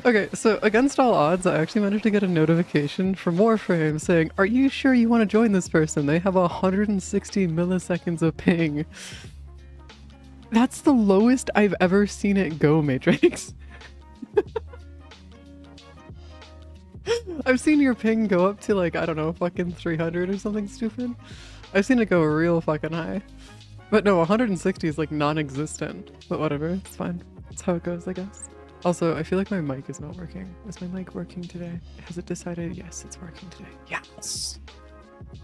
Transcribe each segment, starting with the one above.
Okay, so against all odds, I actually managed to get a notification from Warframe saying, "Are you sure you want to join this person? They have 160 milliseconds of ping." That's the lowest I've ever seen it go, Matrix. I've seen your ping go up to like, I don't know, fucking 300 or something stupid. I've seen it go real fucking high. But no, 160 is like non-existent. But whatever, it's fine. That's how it goes, I guess. Also, I feel like my mic is not working. Is my mic working today? Has it decided? Yes, it's working today. Yes!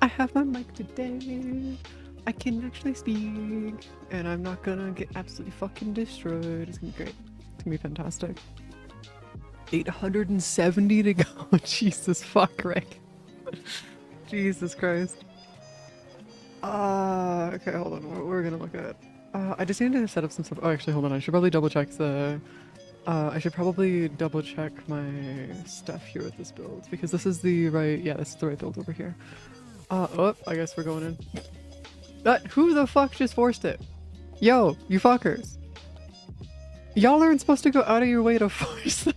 I have my mic today. I can actually speak. And I'm not gonna get absolutely fucking destroyed. It's gonna be great. It's gonna be fantastic. 870 to go. Jesus fuck, Rick. Jesus Christ. Okay, hold on. What we're gonna look at. I just need to set up some stuff. Oh, actually, hold on. I should probably double check the... I should probably double check my stuff here with this build, because this is the right... Yeah, this is the right build over here. Oh, I guess we're going in. Who the fuck just forced it? Yo, you fuckers. Y'all aren't supposed to go out of your way to force that.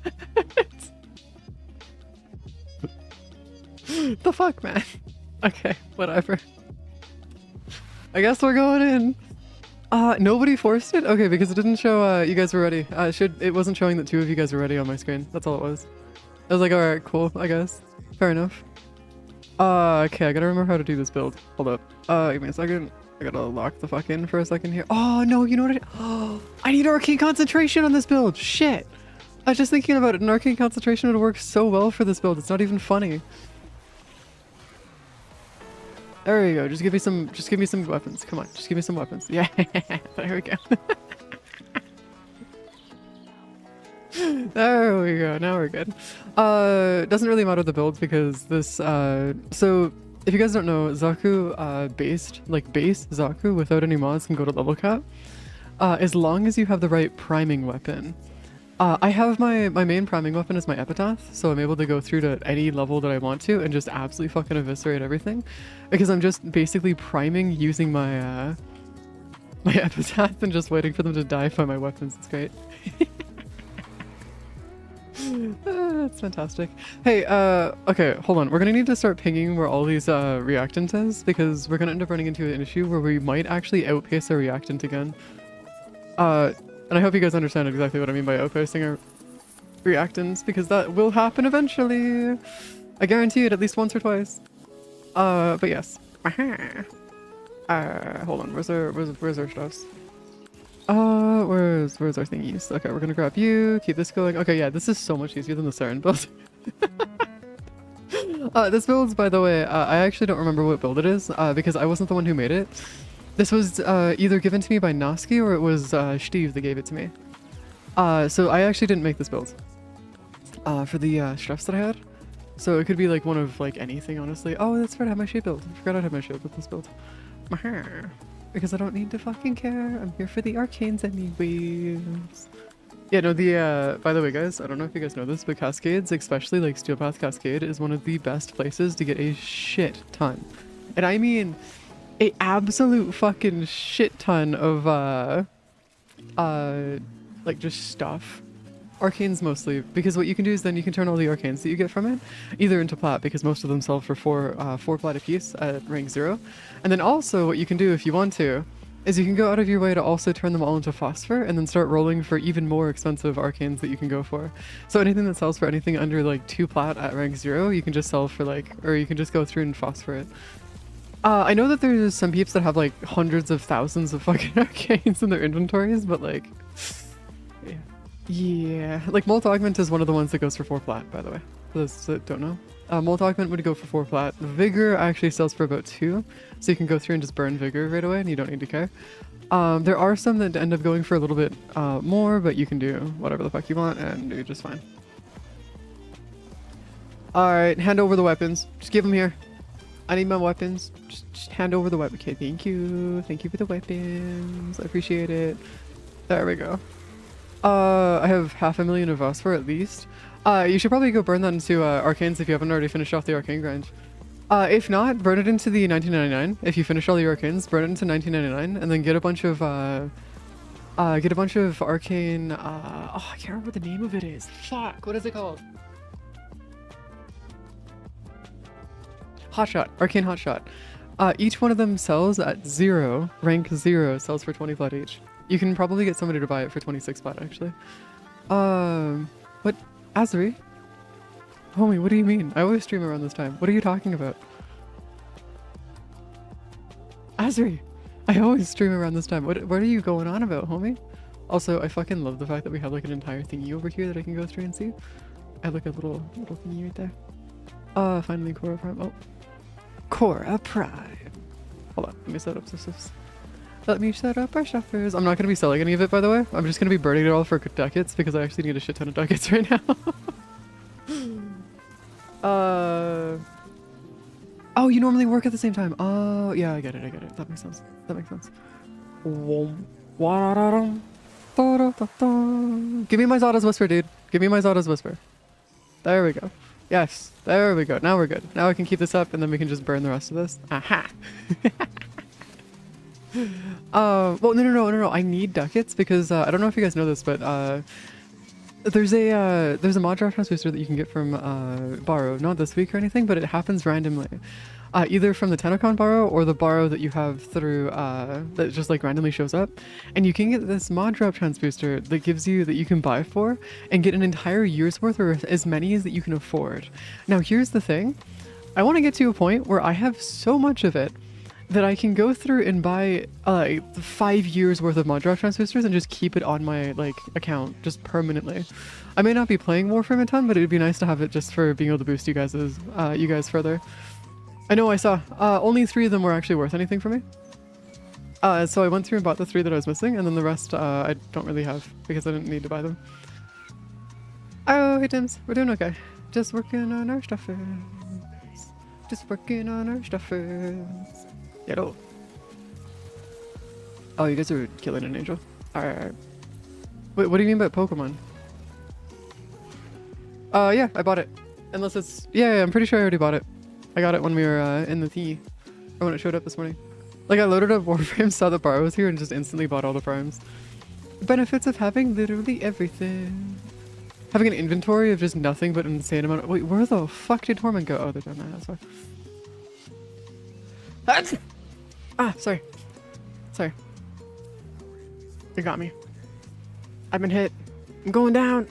The fuck, man? Okay, whatever. I guess we're going in. Nobody forced it? Okay, because it didn't show you guys were ready. It wasn't showing that two of you guys were ready on my screen. That's all it was. I was like, alright, cool, I guess. Fair enough. Okay, I gotta remember how to do this build. Hold up. Give me a second. I gotta lock the fuck in for a second here. Oh, no, you know what I need arcane concentration on this build! Shit! I was just thinking about it, an arcane concentration would work so well for this build, it's not even funny. There we go, just give me some weapons. Come on, just give me some weapons. Yeah, there we go. There we go, now we're good. Doesn't really matter the build because this, so if you guys don't know, Zaku, base Zaku without any mods can go to level cap. As long as you have the right priming weapon. I have my main priming weapon is my epitaph, so I'm able to go through to any level that I want to and just absolutely fucking eviscerate everything. Because I'm just basically priming using my, my epitaph and just waiting for them to die by my weapons. It's great. That's fantastic. Hey, okay, hold on. We're gonna need to start pinging where all these reactant is, because we're gonna end up running into an issue where we might actually outpace our reactant again. And I hope you guys understand exactly what I mean by outpacing our reactants, because that will happen eventually. I guarantee it at least once or twice. But yes. Hold on. Where's our stuffs? Where's our thingies? Okay, we're gonna grab you, keep this going. Okay, yeah, this is so much easier than the Saren build. This build's, by the way, I actually don't remember what build it is, because I wasn't the one who made it. This was either given to me by Noski or it was Steve that gave it to me. So I actually didn't make this build for the stress that I had. So it could be like one of like anything, honestly. Oh, that's right, I have my shape build. I forgot I had my shape with this build. Because I don't need to fucking care. I'm here for the arcanes anyways. Yeah, no, by the way, guys, I don't know if you guys know this, but Cascades, especially like Steel Path Cascade, is one of the best places to get a shit ton. And I mean... a absolute fucking shit ton of like just stuff. Arcanes mostly, because what you can do is then you can turn all the arcanes that you get from it either into plat, because most of them sell for four plat a piece at rank 0. And then also what you can do if you want to is you can go out of your way to also turn them all into phosphor and then start rolling for even more expensive arcanes that you can go for. So anything that sells for anything under like 2 plat at rank 0, you can just sell for like, or you can just go through and phosphor it. I know that there's some peeps that have like hundreds of thousands of fucking arcanes in their inventories, but like, yeah, like Molt Augment is one of the ones that goes for 4 plat, by the way, for those that don't know. Molt Augment would go for 4 plat. Vigor actually sells for about 2, so you can go through and just burn Vigor right away and you don't need to care. There are some that end up going for a little bit more, but you can do whatever the fuck you want and do just fine. Alright, hand over the weapons. Just give them here. I need my weapons. Just hand over the weapon. Okay, thank you. Thank you for the weapons. I appreciate it. There we go. I have 500,000 of phosphor at least. You should probably go burn that into arcanes if you haven't already finished off the arcane grind. If not, burn it into the 1999. If you finish all the arcanes, burn it into 1999, and then get a bunch of Get a bunch of arcane, oh, I can't remember what the name of it is. Fuck, what is it called? Hotshot, arcane hotshot. Each one of them sells at 0, rank 0, sells for 20 plat each. You can probably get somebody to buy it for 26 plat actually. What? Azri? Homie, what do you mean? I always stream around this time. What are you talking about? Azri! I always stream around this time. What are you going on about, homie? Also, I fucking love the fact that we have like an entire thingy over here that I can go through and see. I have like a little thingy right there. Finally Cora Prime. Oh. Cora Prime. Hold on, let me set up this. Let me set up our shuffers. I'm not gonna be selling any of it, by the way. I'm just gonna be burning it all for ducats because I actually need a shit ton of ducats right now. Oh, you normally work at the same time. Oh, yeah, I get it. That makes sense. Give me my Zada's Whisper, dude. Give me my Zada's Whisper. There we go. Yes, there we go. Now we're good. Now I can keep this up and then we can just burn the rest of this. Aha! Well, no. I need ducats because I don't know if you guys know this, but there's a mod draft transbooster that you can get from borrow, not this week or anything, but it happens randomly. Either from the Tenocon borrow or the borrow that you have through that just like randomly shows up, and you can get this mod drop transbooster that gives you that you can buy for and get an entire year's worth or as many as that you can afford. Now here's the thing, I want to get to a point where I have so much of it that I can go through and buy 5 years worth of mod draft transboosters and just keep it on my like account just permanently. I may not be playing Warframe a ton, but it would be nice to have it just for being able to boost you guys further. I know I saw only 3 of them were actually worth anything for me. So I went through and bought the 3 that I was missing, and then the rest I don't really have because I didn't need to buy them. Oh, hey Dims, we're doing okay. Just working on our stuffers. Hello. Oh, you guys are killing an angel. Alright. Wait, what do you mean by Pokemon? Yeah, I bought it. Unless it's... Yeah, I'm pretty sure I already bought it. I got it when we were in the tea. Or when it showed up this morning. Like, I loaded up Warframe, saw the bar was here, and just instantly bought all the primes. The benefits of having literally everything. Having an inventory of just nothing but an insane amount of... Wait, where the fuck did Torment go? Oh, they're down there, that's why. Sorry. They got me. I've been hit. I'm going down.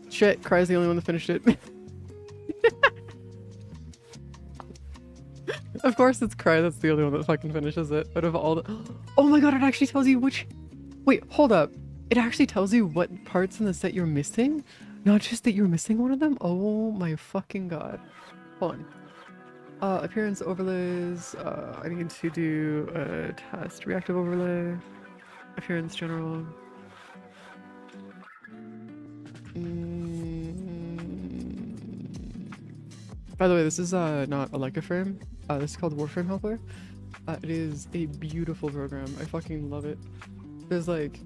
Shit, Cry's the only one that finished it. Of course it's Cry that's the only one that fucking finishes it. Out of all the... Oh my god, it actually tells you which... Wait, hold up. It actually tells you what parts in the set you're missing? Not just that you're missing one of them? Oh my fucking god. Hold on. Appearance overlays. I need to do a test. Reactive overlay. Appearance general. By the way, this is not a Leica frame. This is called Warframe Helper. It is a beautiful program. I fucking love it. There's like...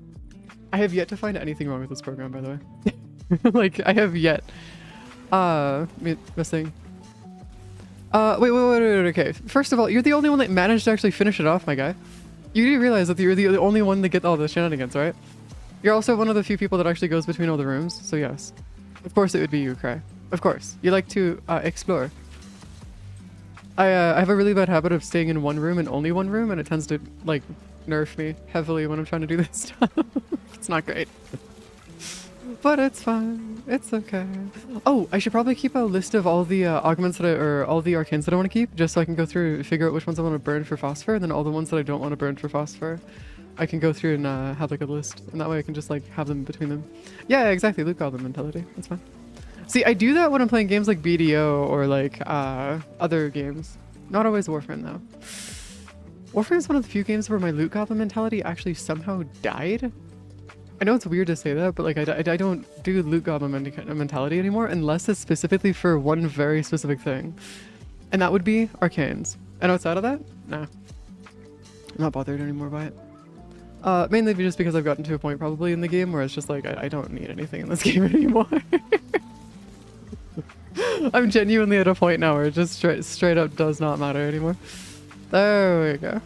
I have yet to find anything wrong with this program, by the way. Like, I have yet. Missing. Wait, okay. First of all, you're the only one that managed to actually finish it off, my guy. You do realize that you're the only one to get all the shenanigans, right? You're also one of the few people that actually goes between all the rooms, so yes. Of course it would be you, Cry. Of course. You like to, explore. I have a really bad habit of staying in one room and only one room, and it tends to, like, nerf me heavily when I'm trying to do this stuff. It's not great. But it's fine. It's okay. Oh, I should probably keep a list of all the augments that or all the arcanes that I want to keep, just so I can go through and figure out which ones I want to burn for phosphor, and then all the ones that I don't want to burn for phosphor, I can go through and have like a list, and that way I can just like have them between them. Yeah, exactly. Loot goblin mentality. That's fine. See, I do that when I'm playing games like BDO or like other games. Not always Warframe though. Warframe is one of the few games where my loot goblin mentality actually somehow died. I know it's weird to say that, but like I don't do loot goblin mentality anymore unless it's specifically for one very specific thing. And that would be arcanes. And outside of that, nah. I'm not bothered anymore by it. Mainly just because I've gotten to a point probably in the game where it's just like, I don't need anything in this game anymore. I'm genuinely at a point now where it just straight up does not matter anymore. There we go.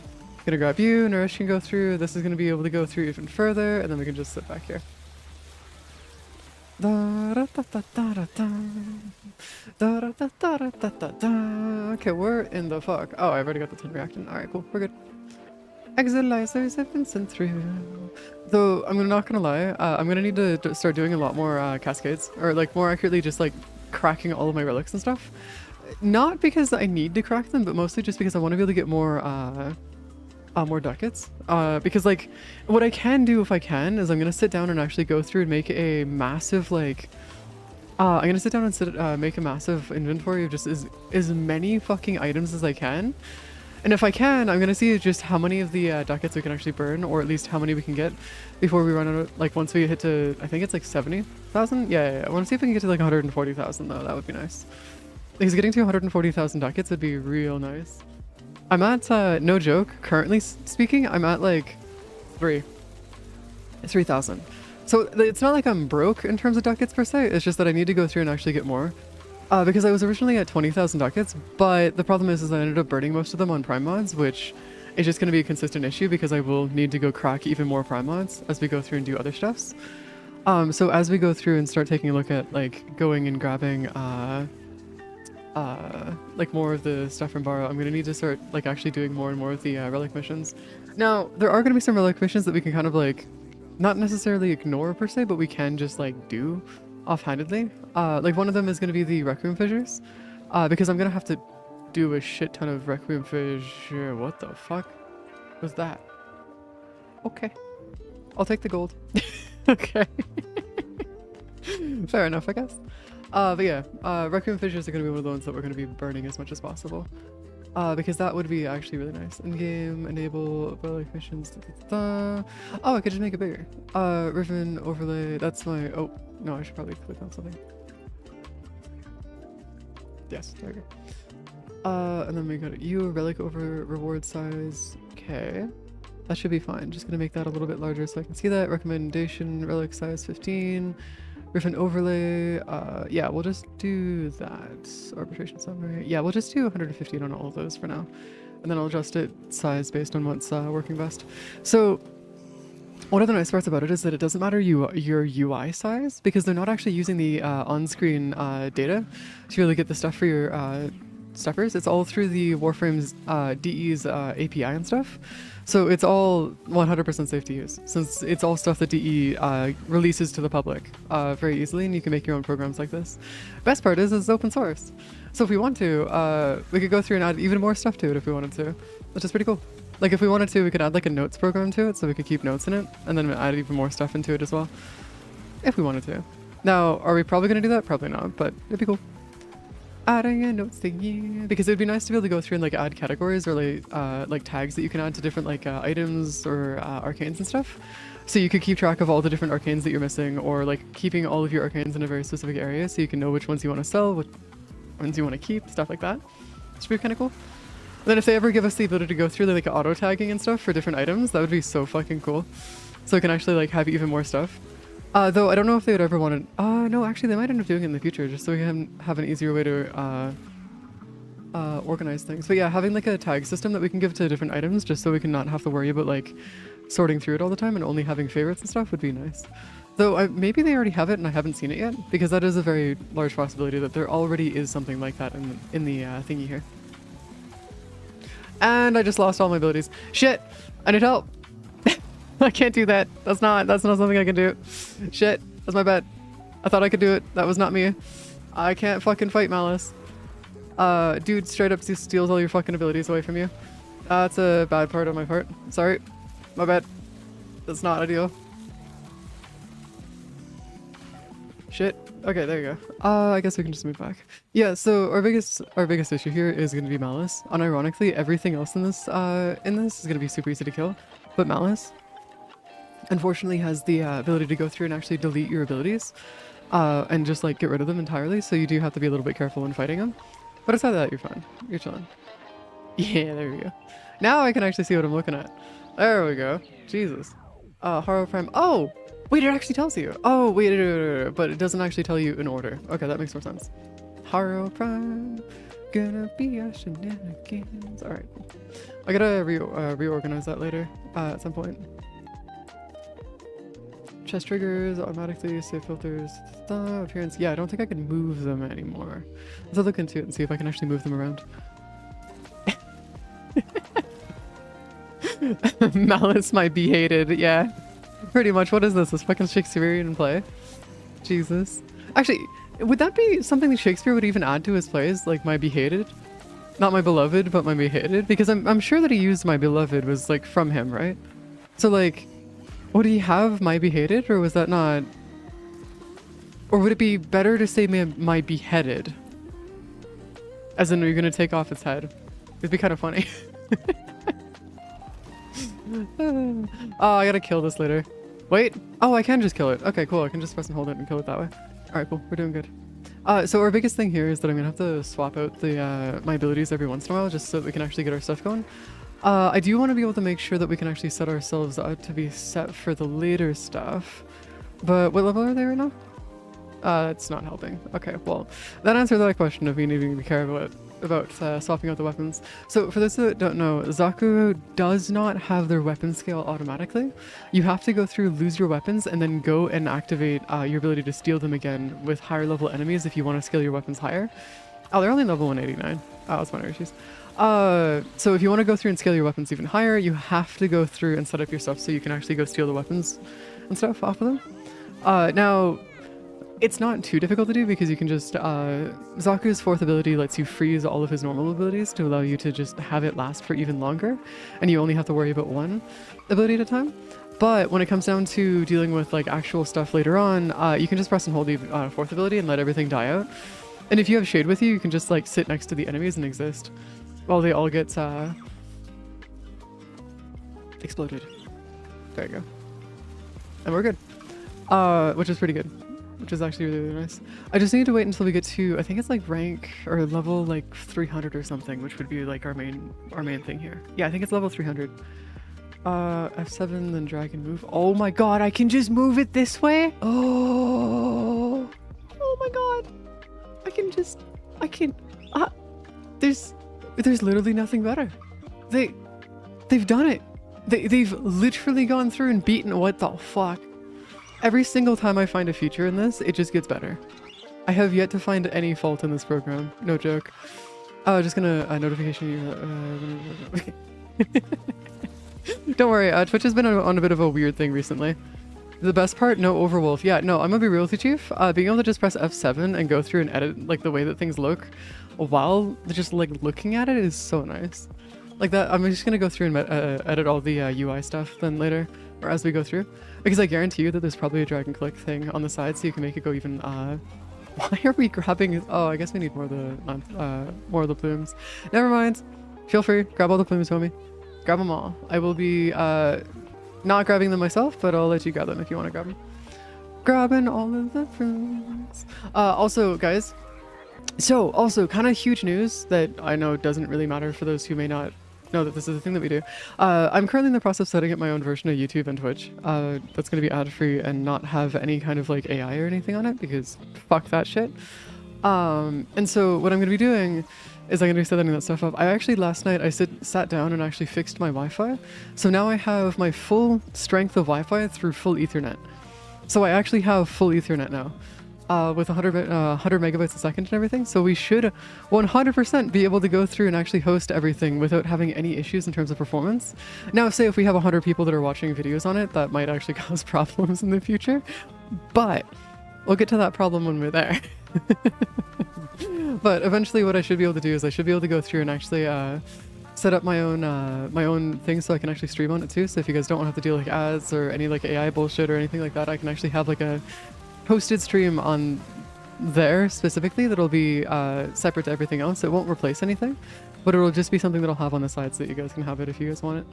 Gonna grab you, Nourish can go through, this is gonna be able to go through even further, and then we can just sit back here. Okay, we're in the fuck. Oh, I've already got the 10 reactant. Alright, cool, we're good. Exilizers have been sent through. Though, I'm not gonna lie, I'm gonna need to start doing a lot more cascades. Or, like, more accurately, just, like, cracking all of my relics and stuff. Not because I need to crack them, but mostly just because I want to be able to get more ducats. Because, like, what I can do if I can is I'm gonna sit down and actually go through and make a massive, like... I'm gonna sit down and make a massive inventory of just as many fucking items as I can. And if I can, I'm gonna see just how many of the ducats we can actually burn, or at least how many we can get before we run out of, like, once we hit to, I think it's like 70,000? Yeah. I want to see if we can get to like 140,000 though, that would be nice. Because getting to 140,000 ducats would be real nice. I'm at, no joke, currently speaking, I'm at like 3,000. So it's not like I'm broke in terms of ducats per se, it's just that I need to go through and actually get more. Because I was originally at 20,000 ducats, but the problem is I ended up burning most of them on prime mods, which is just going to be a consistent issue because I will need to go crack even more prime mods as we go through and do other stuffs. So as we go through and start taking a look at like going and grabbing like more of the stuff from Borrow, I'm going to need to start like actually doing more and more of the relic missions. Now, there are going to be some relic missions that we can kind of like not necessarily ignore per se, but we can just like do offhandedly. Like one of them is going to be the Requiem Fissures, because I'm going to have to do a shit ton of Requiem Fissure. What the fuck was that? Okay. I'll take the gold. Okay. Fair enough, I guess. But yeah, Requiem Fissures are going to be one of the ones that we're going to be burning as much as possible. Because that would be actually really nice. In-game, enable, relic missions, Oh, I could just make it bigger. Riven overlay, that's my... Oh, no, I should probably click on something. Yes, there we go. And then we got you, relic over reward size. Okay. That should be fine. Just gonna make that a little bit larger so I can see that. Recommendation, relic size 15. Riven overlay, yeah, we'll just do that. Arbitration summary, yeah, we'll just do 115 on all of those for now. And then I'll adjust it size based on what's working best. So, one of the nice parts about it is that it doesn't matter your UI size, because they're not actually using the on-screen data to really get the stuff for your stuffers. It's all through the Warframe's DE's API and stuff. So it's all 100% safe to use, since it's all stuff that DE releases to the public very easily, and you can make your own programs like this. Best part is it's open source. So if we want to, we could go through and add even more stuff to it if we wanted to, which is pretty cool. Like if we wanted to, we could add like a notes program to it, so we could keep notes in it, and then add even more stuff into it as well, if we wanted to. Now, are we probably going to do that? Probably not, but it'd be cool. Adding a notes thingy, because it'd be nice to be able to go through and like add categories or like tags that you can add to different like items or arcanes and stuff. So you could keep track of all the different arcanes that you're missing, or like keeping all of your arcanes in a very specific area so you can know which ones you want to sell, which ones you want to keep, stuff like that. Which would be kind of cool. Then if they ever give us the ability to go through like auto tagging and stuff for different items, that would be so fucking cool. So we can actually like have even more stuff. Though I don't know if they would ever want to... no, actually they might end up doing it in the future, just so we can have an easier way to organize things. But yeah, having like a tag system that we can give to different items, just so we can not have to worry about like sorting through it all the time and only having favorites and stuff would be nice. Though maybe they already have it and I haven't seen it yet, because that is a very large possibility that there already is something like that in the thingy here. And I just lost all my abilities. Shit! I need help! I can't do that. That's not something I can do. Shit. That's my bad. I thought I could do it. That was not me. I can't fucking fight Malice. Dude straight up steals all your fucking abilities away from you. That's a bad part on my part. Sorry. My bad. That's not ideal. Shit. Okay, there you go. I guess we can just move back. Yeah, so our biggest issue here is going to be Malice. Unironically, everything else in this is going to be super easy to kill, but Malice unfortunately has the ability to go through and actually delete your abilities and just like get rid of them entirely, so you do have to be a little bit careful when fighting them. But aside that, you're fine. You're chilling. Yeah, there we go. Now I can actually see what I'm looking at. There we go. Jesus. Haro Prime. Oh! Wait, it actually tells you. Oh, wait, but it doesn't actually tell you in order. Okay, that makes more sense. Haro Prime. Gonna be a shenanigans. Alright. I gotta reorganize that later at some point. Chest triggers, automatically, save filters, appearance. Yeah, I don't think I can move them anymore. Let's look into it and see if I can actually move them around. Malice might be hated, yeah. Pretty much. What is this? This fucking Shakespearean play? Jesus. Actually, would that be something that Shakespeare would even add to his plays? Like, my behated? Not my beloved, but my behated? Because I'm sure that he used my beloved was, like, from him, right? So, like, would he have my behated, or was that not... Or would it be better to say my beheaded? As in, you're gonna take off its head. It'd be kind of funny. Oh, I gotta kill this later. Wait. Oh, I can just kill it. Okay, cool. I can just press and hold it and kill it that way. Alright, cool. We're doing good. So our biggest thing here is that I'm gonna have to swap out the my abilities every once in a while just so that we can actually get our stuff going. I do want to be able to make sure that we can actually set ourselves up to be set for the later stuff. But what level are they right now? It's not helping. Okay, well, that answered that question of me needing to care about swapping out the weapons. So for those that don't know, Zaku does not have their weapon scale automatically. You have to go through lose your weapons and then go and activate your ability to steal them again with higher level enemies if you want to scale your weapons higher. Oh, they're only level 189. Oh, that's minor issues. So if you want to go through and scale your weapons even higher, you have to go through and set up your stuff so you can actually go steal the weapons and stuff off of them. Now, it's not too difficult to do because you can just, Zaku's fourth ability lets you freeze all of his normal abilities to allow you to just have it last for even longer, and you only have to worry about one ability at a time. But when it comes down to dealing with like actual stuff later on, you can just press and hold the fourth ability and let everything die out. And if you have Shade with you, you can just like sit next to the enemies and exist while they all get exploded. There you go. And we're good. Which is pretty good. Which is actually really, really nice. I just need to wait until we get to, I think it's like rank or level like 300 or something, which would be like our main thing here. Yeah, I think it's level 300. F7, then drag and move. Oh my god, I can just move it this way? Oh my god. There's literally nothing better. They've done it. They've literally gone through and beaten, what the fuck? Every single time I find a feature in this, it just gets better. I have yet to find any fault in this program. No joke. Just gonna notification you. Don't worry, Twitch has been on a bit of a weird thing recently. The best part, no overwolf. Yeah, no, I'm gonna be real with you, Chief. Being able to just press F7 and go through and edit like the way that things look while just like looking at it is so nice. Like that, I'm just gonna go through and edit all the UI stuff then later, or as we go through. Because I guarantee you that there's probably a drag and click thing on the side so you can make it go even, why are we grabbing, oh, I guess we need more of the plumes. Never mind. Feel free, grab all the plumes, homie. Grab them all. I will be, not grabbing them myself, but I'll let you grab them if you want to grab them. Grabbing all of the plumes. Also, guys, so also kind of huge news that I know doesn't really matter for those who may not know that this is a thing that we do. I'm currently in the process of setting up my own version of YouTube and Twitch. That's going to be ad-free and not have any kind of like AI or anything on it because fuck that shit. And so what I'm going to be doing is I'm going to be setting that stuff up. I actually last night I sat down and actually fixed my Wi-Fi. So now I have my full strength of Wi-Fi through full Ethernet. So I actually have full Ethernet now. With 100 megabytes a second and everything, so we should 100% be able to go through and actually host everything without having any issues in terms of performance. Now, say if we have 100 people that are watching videos on it, that might actually cause problems in the future, but we'll get to that problem when we're there. But eventually what I should be able to do is I should be able to go through and actually set up my own thing so I can actually stream on it too, so if you guys don't want to have to deal with like ads or any like AI bullshit or anything like that, I can actually have like a hosted stream on there specifically that'll be separate to everything else. It won't replace anything, but it'll just be something that'll have on the side so that you guys can have it if you guys want it.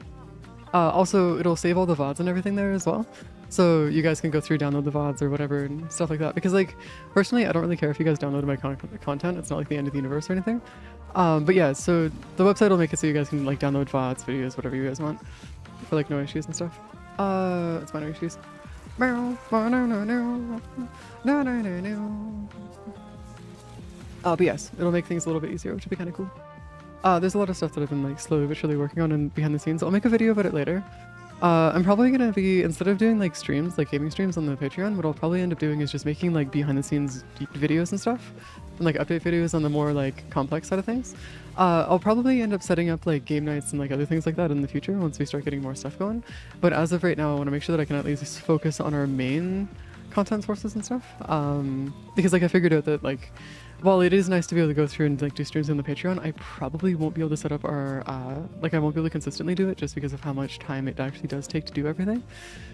Also, it'll save all the VODs and everything there as well, so you guys can go through, download the VODs or whatever and stuff like that, because like personally I don't really care if you guys download my content. It's not like the end of the universe or anything. But yeah, so the website will make it so you guys can like download VODs, videos, whatever you guys want for like no issues and stuff. It's minor issues. But yes, it'll make things a little bit easier, which would be kind of cool. There's a lot of stuff that I've been like slowly but surely working on and behind the scenes. I'll make a video about it later. I'm probably gonna be, instead of doing like streams, like gaming streams on the Patreon, what I'll probably end up doing is just making like behind the scenes videos and stuff, and like update videos on the more like complex side of things. I'll probably end up setting up like game nights and like other things like that in the future once we start getting more stuff going. But as of right now, I want to make sure that I can at least focus on our main content sources and stuff. Because like I figured out that like, while it is nice to be able to go through and like do streams on the Patreon, I probably won't be able to set up our like I won't be able to consistently do it just because of how much time it actually does take to do everything.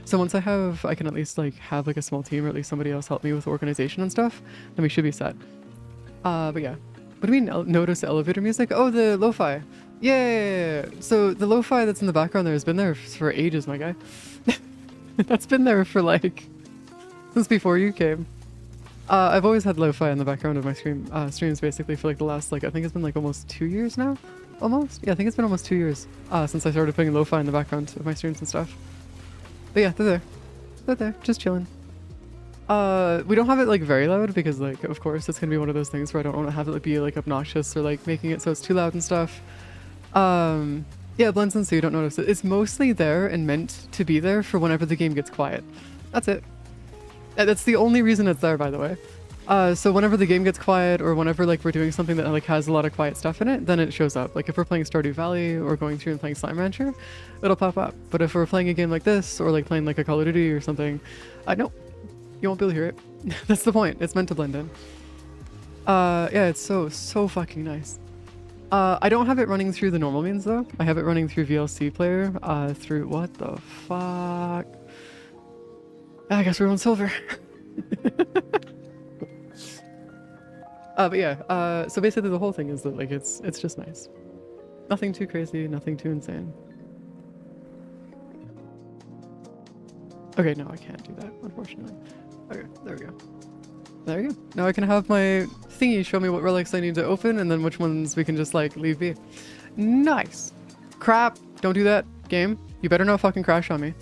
So once I can at least like have like a small team or at least somebody else help me with organization and stuff, then we should be set. But yeah. What do you mean notice elevator music? Oh, the lo-fi. Yeah. So the lo-fi that's in the background there has been there for ages, my guy. That's been there for like since before you came. I've always had lo-fi in the background of my streams basically for like the last, like, I think it's been like almost 2 years now? Almost? Yeah, I think it's been almost 2 years since I started putting lo-fi in the background of my streams and stuff. But yeah, they're there. They're there, just chilling. We don't have it like very loud because like, of course, it's gonna be one of those things where I don't want to have it like, be like obnoxious or like making it so it's too loud and stuff. Yeah, it blends in so you don't notice it. It's mostly there and meant to be there for whenever the game gets quiet. That's it. That's the only reason it's there, by the way. So whenever the game gets quiet or whenever like we're doing something that like has a lot of quiet stuff in it, then it shows up. Like if we're playing Stardew Valley or going through and playing Slime Rancher, it'll pop up. But if we're playing a game like this or like playing like a Call of Duty or something, no, you won't be able to hear it. That's the point. It's meant to blend in. Yeah, it's so fucking nice. I don't have it running through the normal means though. I have it running through VLC player, through what the fuck? I guess we're on silver. But yeah, so basically the whole thing is that like it's just nice. Nothing too crazy, nothing too insane. Okay, no, I can't do that, unfortunately. Okay, there we go. There we go. Now I can have my thingy show me what relics I need to open and then which ones we can just like leave be. Nice. Crap, don't do that, game. You better not fucking crash on me.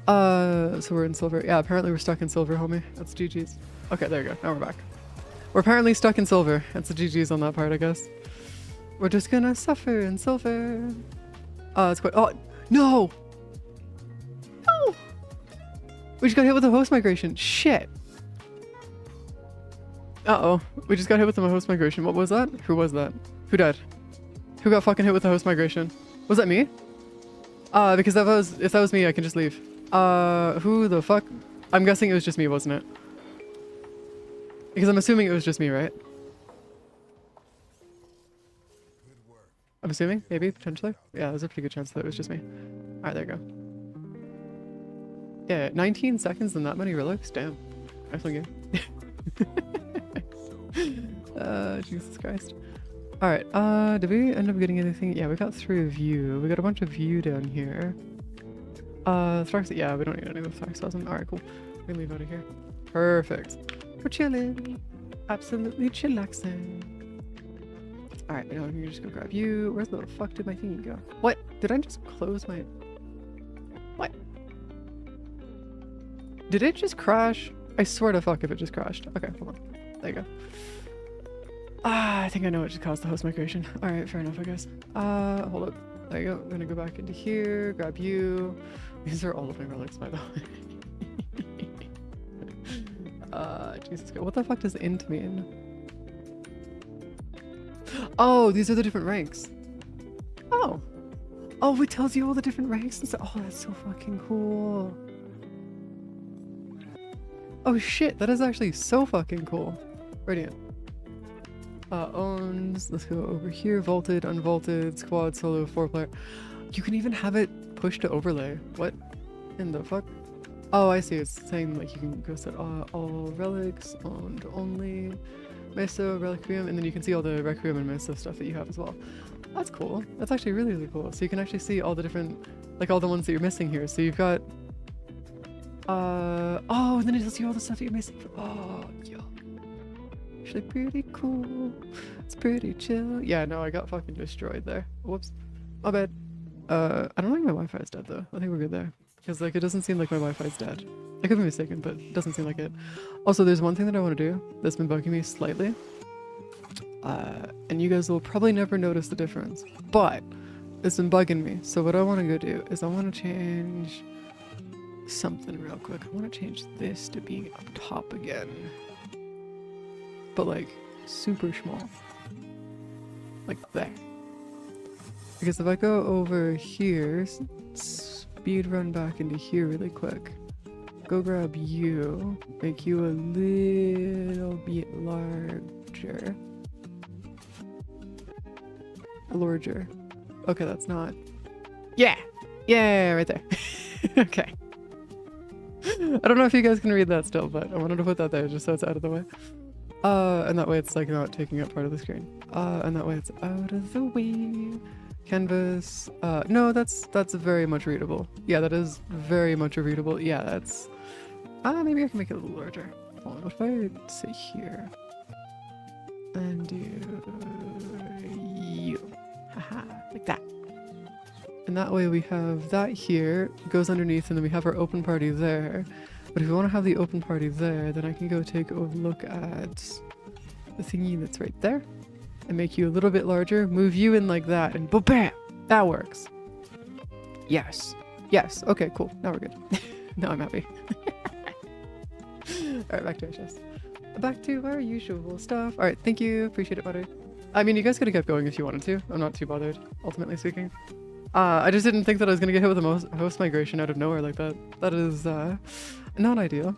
So we're in silver. Yeah, apparently we're stuck in silver, homie. That's GG's. Okay, there you go. Now we're back. We're apparently stuck in silver. That's the GG's on that part, I guess. We're just gonna suffer in silver. It's quite— oh, no! No! We just got hit with a host migration. Shit. Uh-oh. We just got hit with a host migration. What was that? Who was that? Who died? Who got fucking hit with a host migration? Was that me? Because if that was me, I can just leave. Who the fuck? I'm guessing it was just me, wasn't it? Because I'm assuming it was just me, right? I'm assuming, maybe, potentially. Yeah, there's a pretty good chance that it was just me. Alright, there you go. Yeah, 19 seconds and that many relics? Damn. Excellent game. Jesus Christ. Alright, did we end up getting anything? Yeah, we got through view. We got a bunch of view down here. Yeah, we don't need any of the Thaxasm. Alright, cool. We can leave out of here. Perfect. We're chilling. Absolutely chillaxing. Alright, now I'm gonna just go grab you. Where the fuck did my thingy go? What? Did I just close my— what? Did it just crash? I swear to fuck if it just crashed. Okay, hold on. There you go. I think I know what just caused the host migration. Alright, fair enough, I guess. Hold up. There you go. I'm gonna go back into here, grab you. These are all of my relics, by the way. Jesus Christ. What the fuck does int mean? Oh, these are the different ranks. Oh. Oh, it tells you all the different ranks and stuff. Oh, that's so fucking cool. Oh shit, that is actually so fucking cool. Radiant. Owns, let's go over here. Vaulted, unvaulted, squad, solo, 4-player. You can even have it push to overlay. What in the fuck? Oh, I see. It's saying like you can go set all relics, owned only, Meso, Reliquiem, and then you can see all the Requiem and Meso stuff that you have as well. That's cool. That's actually really, really cool. So you can actually see all the different, like all the ones that you're missing here. So you've got, oh, and then it tells you all the stuff that you're missing. Oh, yo. Actually pretty cool. It's pretty chill. Yeah, no, I got fucking destroyed there. Whoops. My bad. I don't think my Wi-Fi is dead though. I think we're good there. Because like it doesn't seem like my Wi-Fi is dead. I could be mistaken, but it doesn't seem like it. Also, there's one thing that I want to do that's been bugging me slightly. And you guys will probably never notice the difference, but it's been bugging me. So what I want to go do is I want to change something real quick. I want to change this to being up top again, but like super small, like that. Because if I go over here, speed run back into here really quick, go grab you, make you a little bit larger. Larger. Okay, that's not. Yeah! Yeah, right there. Okay. I don't know if you guys can read that still, but I wanted to put that there just so it's out of the way. And that way it's like not taking up part of the screen. And that way it's out of the way. Canvas. No, that's very much readable. Yeah, that is very much readable. Yeah, that's... maybe I can make it a little larger. Hold on, what if I sit here? And do... you. Haha, like that. And that way we have that here, goes underneath, and then we have our open party there. But if we want to have the open party there, then I can go take a look at the thingy that's right there. And make you a little bit larger, move you in like that, and bam! That works. Yes. Yes. Okay, cool. Now we're good. Now I'm happy. Alright, back to our chest. Back to our usual stuff. Alright, thank you. Appreciate it, buddy. I mean, you guys could have kept going if you wanted to. I'm not too bothered, ultimately speaking. I just didn't think that I was going to get hit with a host migration out of nowhere like that. That is, not ideal.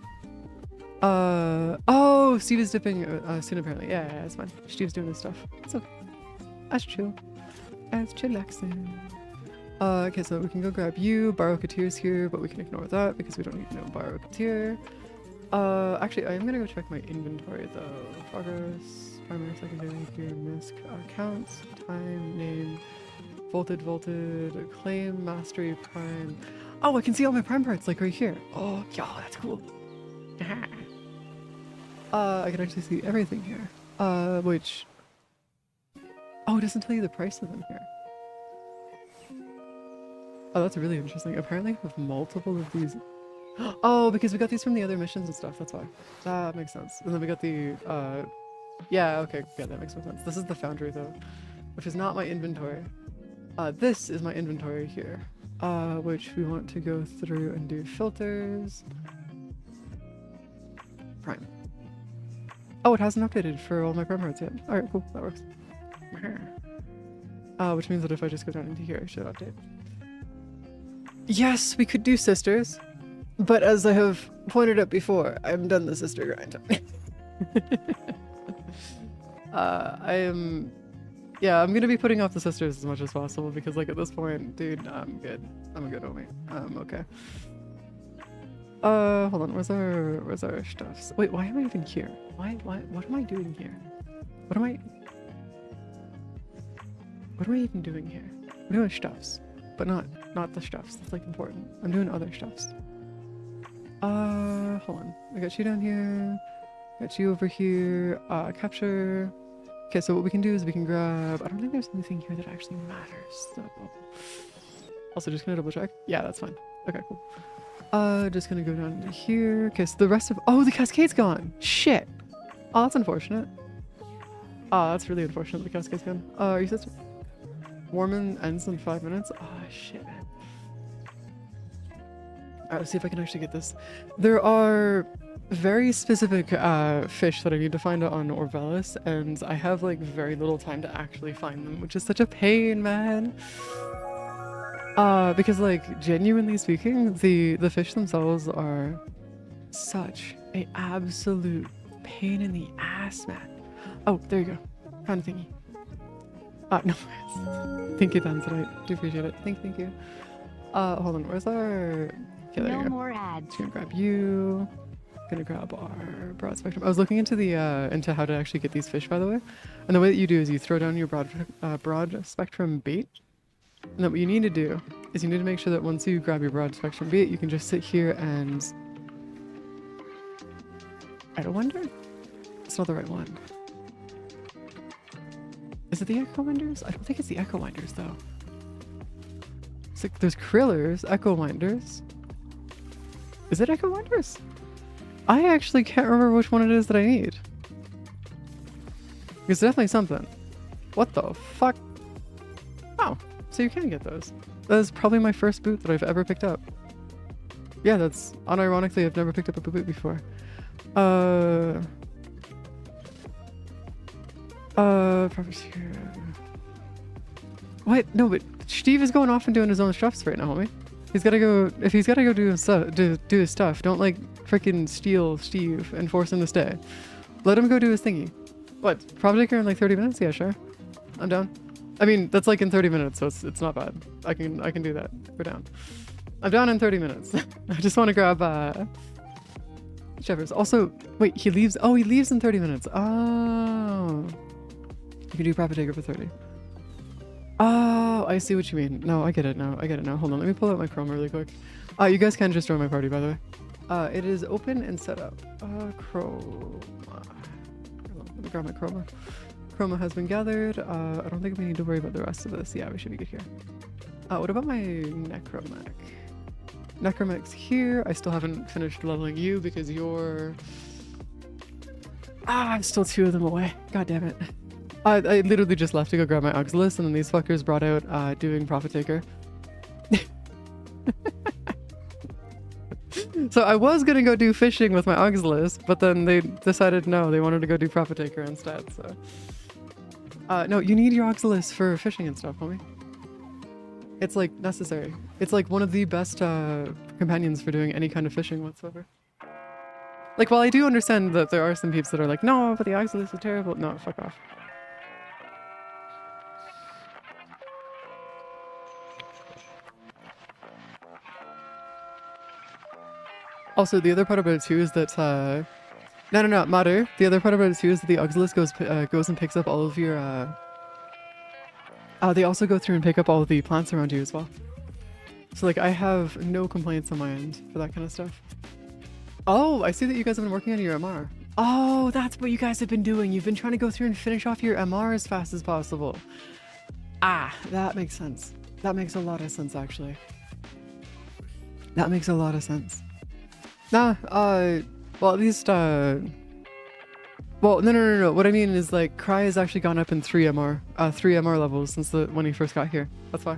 Oh, Steve is dipping soon apparently. Yeah, it's fine. Steve's doing this stuff. It's okay. As chill. As chillaxing. Okay, so we can go grab you. Borrow Katir's here, but we can ignore that because we don't need to know Borrow Katir. Actually, I am gonna go check my inventory though. Progress, primary, secondary, gear, misc, accounts, time, name, volted, claim, mastery, prime. Oh, I can see all my prime parts like right here. Oh, yeah, that's cool. I can actually see everything here. Which... Oh, it doesn't tell you the price of them here. Oh, that's really interesting. Apparently we have multiple of these. Oh, because we got these from the other missions and stuff, that's why. That makes sense. And then we got the, yeah, okay, yeah, that makes more sense. This is the foundry though, which is not my inventory. This is my inventory here, which we want to go through and do filters. Prime. Oh, it hasn't updated for all my prime parts yet. Alright, cool, that works. Which means that if I just go down into here, it should update. Yes, we could do sisters, but as I have pointed out before, I'm done the sister grind. I'm gonna be putting off the sisters as much as possible because like at this point, dude, I'm good. I'm a good homie. I'm okay. Hold on, where's our stuffs? Wait, why am I even here? What am I doing here? What am I even doing here? I'm doing stuffs, but not the stuffs. That's like important. I'm doing other stuffs. Hold on. I got you down here. Got you over here. Capture. Okay, so what we can do is we can grab... I don't think there's anything here that actually matters, so... Also, just gonna double check. Yeah, that's fine. Okay, cool. Just gonna go down into here. Okay, so the rest of... Oh, the cascade's gone! Shit! Oh, that's unfortunate. Oh, that's really unfortunate the cascade's gone. Are you sister? Warman ends in 5 minutes? Oh, shit, man. Alright, let's see if I can actually get this. There are very specific fish that I need to find out on Orvelis, and I have like very little time to actually find them, which is such a pain, man. Because like genuinely speaking, the fish themselves are such a absolute pain in the ass, man. Oh, there you go. Found a thingy. No worries. Thank you, Dan, tonight. Do appreciate it. Thank you. Hold on, where's our... Okay, there you go. No more ads. Just gonna grab you. Gonna grab our broad spectrum. I was looking into the into how to actually get these fish, by the way. And the way that you do is you throw down your broad spectrum bait. And then what you need to do is you need to make sure that once you grab your broad spectrum bait, you can just sit here and... Echo Wonder? It's not the right one. Is it the Echo Winders? I don't think it's the Echo Winders, though. It's like there's Krillers, Echo Winders. Is it Echo Winders? I actually can't remember which one it is that I need. It's definitely something. What the fuck? Oh, so you can get those. That is probably my first boot that I've ever picked up. Yeah, that's unironically, I've never picked up a boot before. What? No, but Steve is going off and doing his own stuff right now, homie. He's gotta go. If he's gotta go do his stuff, do his stuff. Don't like freaking steal Steve and force him to stay. Let him go do his thingy. What? Propagator in like 30 minutes? Yeah, sure. I'm down. I mean, that's like in 30 minutes, so it's not bad. I can do that. We're down. I'm down in 30 minutes. I just want to grab Shepherds. Also, wait, he leaves. Oh, he leaves in 30 minutes. Oh, you can do propagator for 30. Oh, I see what you mean. No, I get it now. I get it now. Hold on, let me pull out my Chrome really quick. You guys can just join my party, by the way. It is open and set up. Chrome. Let me grab my Chroma. Chroma has been gathered. I don't think we need to worry about the rest of this. Yeah, we should be good here. What about my Necromech? Necromech's here. I still haven't finished leveling you because you're... I'm still 2 of them away. God damn it. I literally just left to go grab my Auxilius, and then these fuckers brought out doing Prophet Taker. So I was gonna go do fishing with my Auxilius, but then they decided no, they wanted to go do Prophet Taker instead, so... no, you need your Auxilius for fishing and stuff, homie. It's like necessary. It's like one of the best companions for doing any kind of fishing whatsoever. Like, while I do understand that there are some peeps that are like, no, but the Auxilius is terrible. No, fuck off. Also, the other part about it too is that no, Maru. The other part about it too is that the Auxilius goes and picks up all of your they also go through and pick up all of the plants around you as well. So like, I have no complaints on my end for that kind of stuff. Oh, I see that you guys have been working on your MR. Oh, that's what you guys have been doing. You've been trying to go through and finish off your MR as fast as possible. Ah, that makes sense. That makes a lot of sense, actually. That makes a lot of sense. Nah, well, at least, well, no. What I mean is, like, Cry has actually gone up in 3 MR levels since when he first got here. That's why.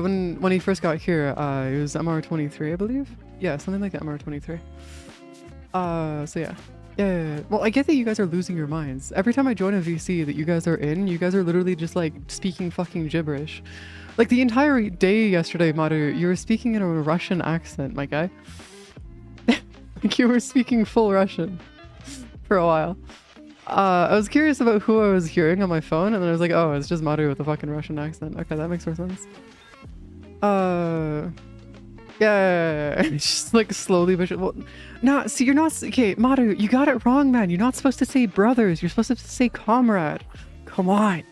When he first got here, it was MR 23, I believe. Yeah, something like that, MR 23. So yeah. Yeah. Well, I get that you guys are losing your minds. Every time I join a VC that you guys are in, you guys are literally just, like, speaking fucking gibberish. Like, the entire day yesterday, Maru, you were speaking in a Russian accent, my guy. Like, you were speaking full Russian for a while. I was curious about who I was hearing on my phone, and then I was like, oh, it's just Maru with a fucking Russian accent. Okay, that makes more sense. Yeah. It's just like slowly, but well, nah, see, you're not, okay, Maru, you got it wrong, man. You're not supposed to say brothers. You're supposed to say comrade. Come on.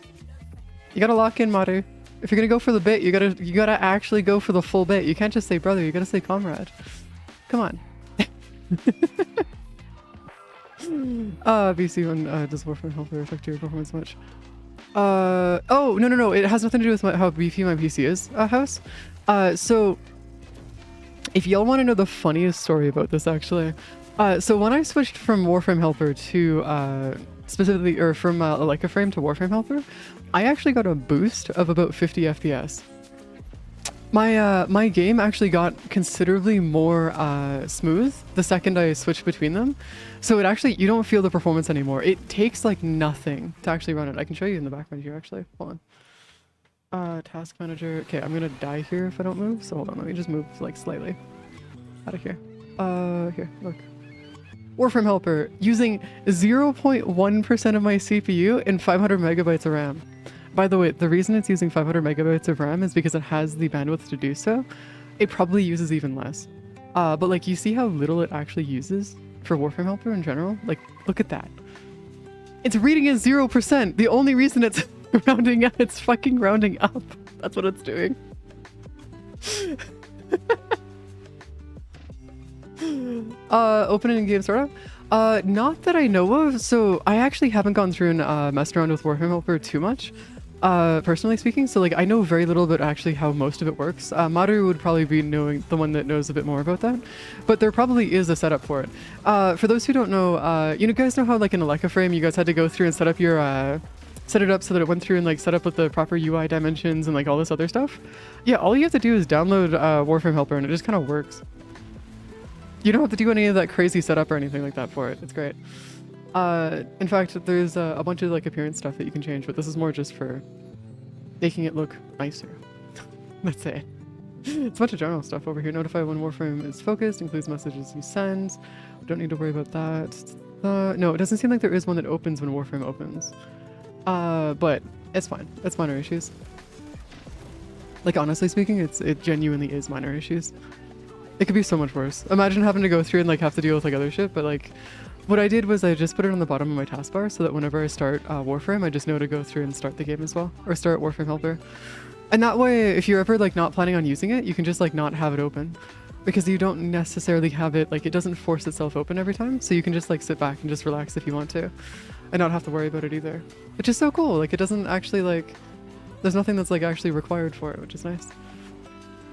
You gotta lock in, Maru. If you're gonna go for the bit, you gotta actually go for the full bit. You can't just say brother, you gotta say comrade. Come on. BC when does Warframe help or affect your performance much? Oh, no. It has nothing to do with how beefy my PC is, House. So if y'all want to know the funniest story about this, actually, so when I switched from Warframe Helper to specifically, or from Leica Frame to Warframe Helper, I actually got a boost of about 50 FPS. My game actually got considerably more smooth the second I switched between them. So it actually, you don't feel the performance anymore. It takes like nothing to actually run it. I can show you in the background here, actually. Hold on. Task manager. Okay, I'm gonna die here if I don't move. So hold on, let me just move like slightly out of here. Here, look. Warframe Helper using 0.1% of my CPU and 500 megabytes of RAM. By the way, the reason it's using 500 megabytes of RAM is because it has the bandwidth to do so. It probably uses even less. But like, you see how little it actually uses for Warframe Helper in general? Like, look at that. It's reading at 0%. The only reason it's rounding up, it's fucking rounding up. That's what it's doing. Open in-game sort of? Not that I know of. So I actually haven't gone through and messed around with Warframe Helper too much. personally speaking. So like I know very little about actually how most of it works. Maru would probably be knowing the one that knows a bit more about that, but there probably is a setup for it. For those who don't know, you guys know how like in Aleka frame you guys had to go through and set up your set it up so that it went through and like set up with the proper UI dimensions and like all this other stuff. Yeah, all you have to do is download Warframe Helper and it just kind of works. You don't have to do any of that crazy setup or anything like that for it. It's great. In fact, there's a bunch of like appearance stuff that you can change, but this is more just for making it look nicer. That's it. It's a bunch of general stuff over here. Notify when Warframe is focused, includes messages you send. Don't need to worry about that. No, it doesn't seem like there is one that opens when Warframe opens. But it's fine. It's minor issues. Like honestly speaking, it genuinely is minor issues. It could be so much worse. Imagine having to go through and like have to deal with like other shit, but like what I did was I just put it on the bottom of my taskbar so that whenever I start Warframe, I just know to go through and start the game as well, or start Warframe Helper. And that way, if you're ever like not planning on using it, you can just like not have it open, because you don't necessarily have it, like it doesn't force itself open every time, so you can just like sit back and just relax if you want to, and not have to worry about it either. Which is so cool. Like it doesn't actually like, there's nothing that's like actually required for it, which is nice.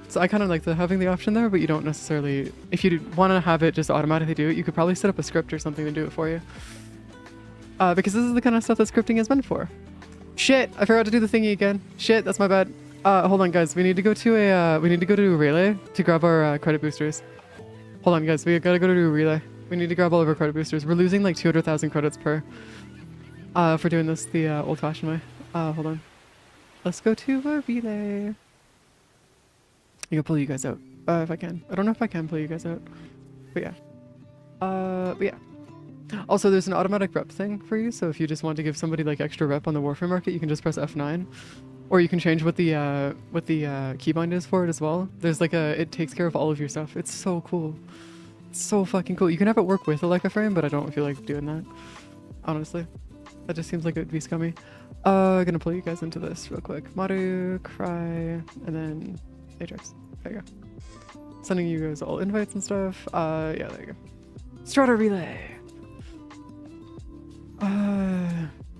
So I kind of like having the option there, but you don't necessarily, if you want to have it just automatically do it, you could probably set up a script or something to do it for you. Because this is the kind of stuff that scripting is meant for. Shit, I forgot to do the thingy again. Shit, that's my bad. Hold on guys, we need to go to a relay to grab our credit boosters. Hold on guys, we gotta go to a relay. We need to grab all of our credit boosters. We're losing like 200,000 credits per for doing this the old-fashioned way. Hold on. Let's go to a relay. I can pull you guys out if I can. I don't know if I can pull you guys out, but yeah. But yeah. Also, there's an automatic rep thing for you, so if you just want to give somebody like extra rep on the Warframe market, you can just press F9, or you can change what the keybind is for it as well. There's like it takes care of all of your stuff. It's so cool. It's so fucking cool. You can have it work with Aleka frame, but I don't feel like doing that. Honestly, that just seems like it would be scummy. I'm gonna pull you guys into this real quick. Maru, Cry, and then Ajax. There you go. Sending you guys all invites and stuff. Yeah, there you go. Strata relay.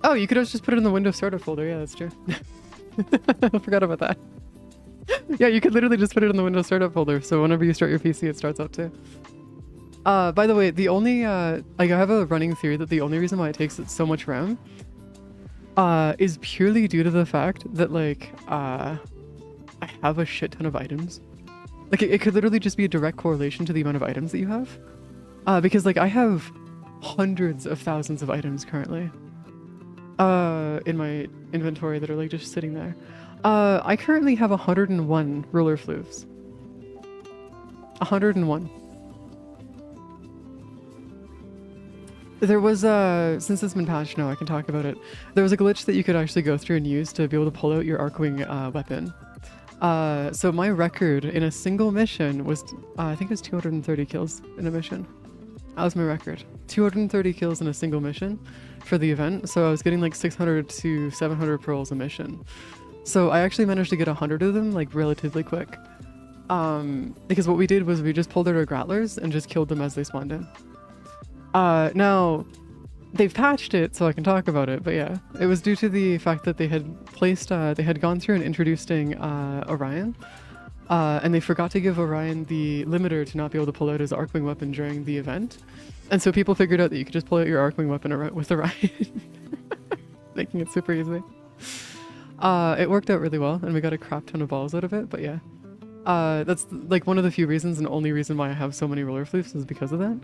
Oh, you could have just put it in the Windows startup folder. Yeah, that's true. I forgot about that. Yeah, you could literally just put it in the Windows startup folder, so whenever you start your PC, it starts up too. By the way, the only like I have a running theory that the only reason why it takes so much RAM is purely due to the fact that like I have a shit ton of items. Like it could literally just be a direct correlation to the amount of items that you have. Because like I have hundreds of thousands of items currently in my inventory that are like just sitting there. I currently have 101 ruler flooves. 101. There was since it's been patched now, I can talk about it. There was a glitch that you could actually go through and use to be able to pull out your Arcwing weapon. So my record in a single mission was, I think it was 230 kills in a mission. That was my record. 230 kills in a single mission for the event. So I was getting like 600 to 700 pearls a mission. So I actually managed to get 100 of them like relatively quick. Because what we did was we just pulled out our growlers and just killed them as they spawned in. Now, they've patched it so I can talk about it, but yeah, it was due to the fact that they had placed, they had gone through and introducing Orion, and they forgot to give Orion the limiter to not be able to pull out his Arcwing weapon during the event, and so people figured out that you could just pull out your Arcwing weapon with Orion, making it super easy. It worked out really well, and we got a crap ton of balls out of it, but yeah. That's like one of the few reasons and only reason why I have so many roller floofs is because of that.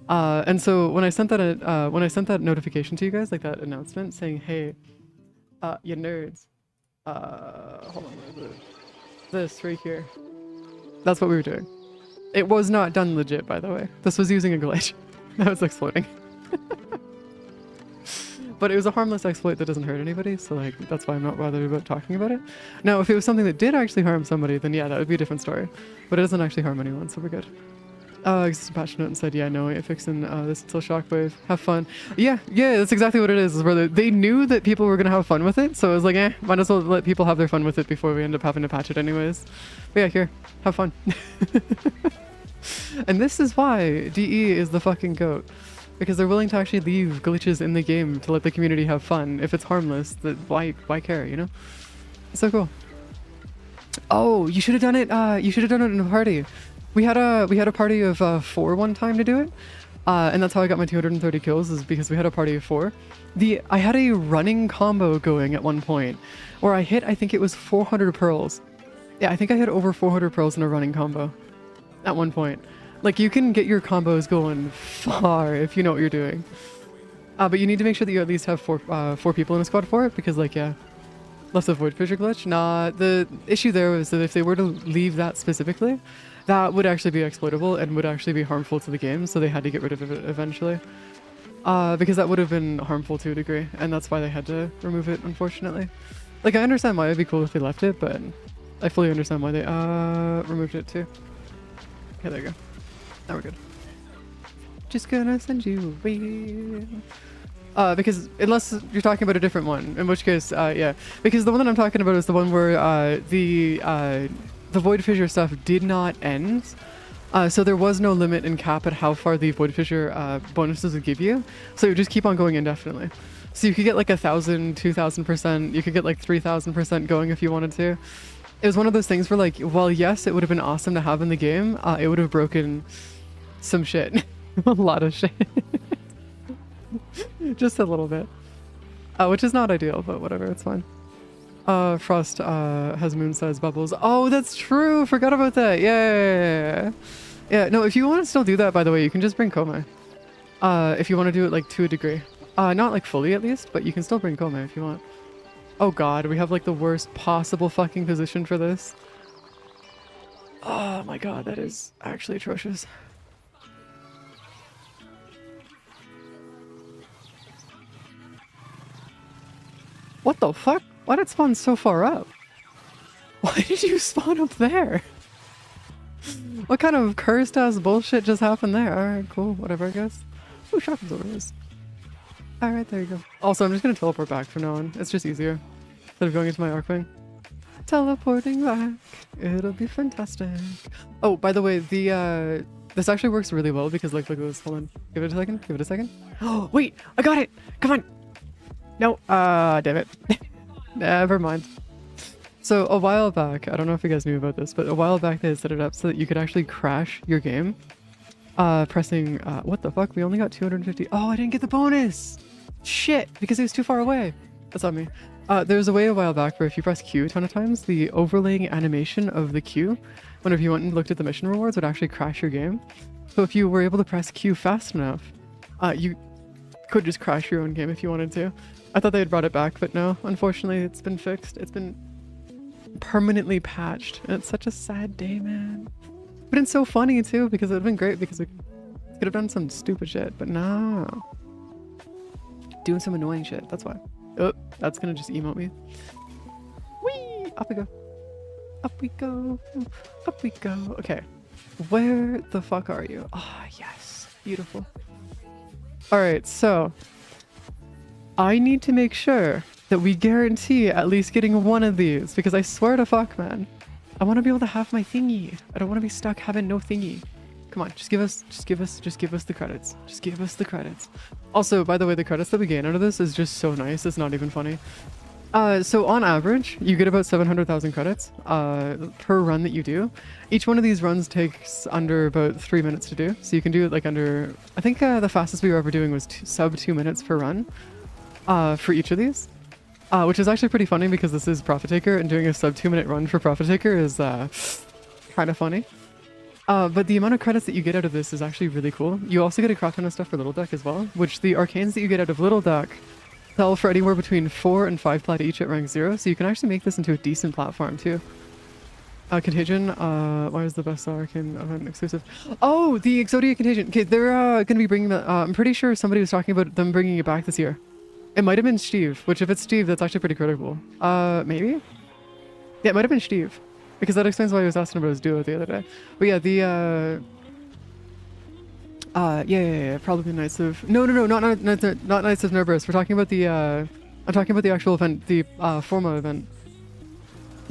And so when I sent that notification to you guys, like that announcement saying, hey, you nerds, hold on, where is it? This right here. That's what we were doing. It was not done legit, by the way. This was using a glitch. That was exploiting. But it was a harmless exploit that doesn't hurt anybody, so like that's why I'm not bothered about talking about it. Now, if it was something that did actually harm somebody, then yeah, that would be a different story. But it doesn't actually harm anyone, so we're good. Existed patch note and said, yeah, no, it fixing this until Shockwave. Have fun. Yeah, that's exactly what it is where they knew that people were going to have fun with it, so it was like, might as well let people have their fun with it before we end up having to patch it anyways. But yeah, here, have fun. And this is why DE is the fucking goat. because they're willing to actually leave glitches in the game to let the community have fun. If it's harmless, that why care, you know? It's so cool. Oh, you should have done it. You should have done it in a party. We had a party of 4 one time to do it, and that's how I got my 230 kills. Is because we had a party of 4. I had a running combo going at one point, where I hit, I think it was 400 pearls. Yeah, I think I hit over 400 pearls in a running combo at one point. Like, you can get your combos going far if you know what you're doing. But you need to make sure that you at least have 4 people in a squad for it, because, like, yeah. Less of void fissure glitch? Nah, the issue there was that if they were to leave that specifically, that would actually be exploitable and would actually be harmful to the game, so they had to get rid of it eventually. Because that would have been harmful to a degree, and that's why they had to remove it, unfortunately. Like, I understand why it'd be cool if they left it, but I fully understand why they removed it too. Okay, there you go. Now we're good. Just gonna send you away. Because unless you're talking about a different one, in which case, yeah. Because the one that I'm talking about is the one where the void fissure stuff did not end. So there was no limit and cap at how far the void fissure bonuses would give you. So you just keep on going indefinitely. So you could get like 1,000, 2,000%. You could get like 3,000% going if you wanted to. It was one of those things where, like, while yes, it would have been awesome to have in the game, it would have broken some shit. A lot of shit. Just a little bit. Which is not ideal, but whatever, it's fine. Frost has moon-sized bubbles. Oh, that's true! Forgot about that! Yeah. Yeah, no, if you want to still do that, by the way, you can just bring Kome. If you want to do it, like, to a degree. Not, like, fully, at least, but you can still bring Kome if you want. Oh god, we have, like, the worst possible fucking position for this. Oh my god, that is actually atrocious. What the fuck? Why did it spawn so far up? Why did you spawn up there? What kind of cursed ass bullshit just happened there? Alright, cool, whatever, I guess. Ooh, shotgun overlays. Alright, there you go. Also, I'm just gonna teleport back from now on. It's just easier. Instead of going into my arc wing. Teleporting back. It'll be fantastic. Oh, by the way, this actually works really well because, like, look at this. Hold on. Give it a second. Give it a second. Oh, wait! I got it! Come on! No, damn it. Never mind. So a while back, I don't know if you guys knew about this, but a while back they had set it up so that you could actually crash your game. Pressing, what the fuck? We only got 250. Oh, I didn't get the bonus! Shit, because it was too far away. That's on me. There was a way a while back where if you press Q a ton of times, the overlaying animation of the Q, whenever you went and looked at the mission rewards, would actually crash your game. So if you were able to press Q fast enough, you could just crash your own game if you wanted to. I thought they had brought it back, but no, unfortunately it's been fixed. It's been permanently patched, and it's such a sad day, man. But it's so funny too, because it would have been great because we could have done some stupid shit, but no. Doing some annoying shit, that's why. Oh, that's gonna just emote me. Whee! Up we go. Up we go. Up we go. Okay. Where the fuck are you? Ah, yes. Beautiful. Alright, so I need to make sure that we guarantee at least getting one of these, because I swear to fuck, man, I want to be able to have my thingy. I don't want to be stuck having no thingy. Come on, just give us the credits. Just give us the credits. Also, by the way, the credits that we gain out of this is just so nice. It's not even funny. So on average, you get about 700,000 credits per run that you do. Each one of these runs takes under about 3 minutes to do. So you can do it like under, I think the fastest we were ever doing was sub 2 minutes per run for each of these. Which is actually pretty funny because this is Profit Taker, and doing a sub 2 minute run for Profit Taker is kind of funny. But the amount of credits that you get out of this is actually really cool. You also get a crap ton of stuff for Little Duck as well, which the arcanes that you get out of Little Duck sell for anywhere between 4 and 5 plat each at rank 0, so you can actually make this into a decent platform too. Contagion, why is the best arcane event exclusive? Oh, the Exodia Contagion. Okay, they're going to be bringing that. I'm pretty sure somebody was talking about them bringing it back this year. It might have been Steve, which if it's Steve, that's actually pretty critical. Maybe? Yeah, it might have been Steve, because that explains why he was asking about his duo the other day. But yeah, the, yeah, probably Knights of... No, not Knights of Nerberus. We're talking about the, I'm talking about the actual event, the Forma event.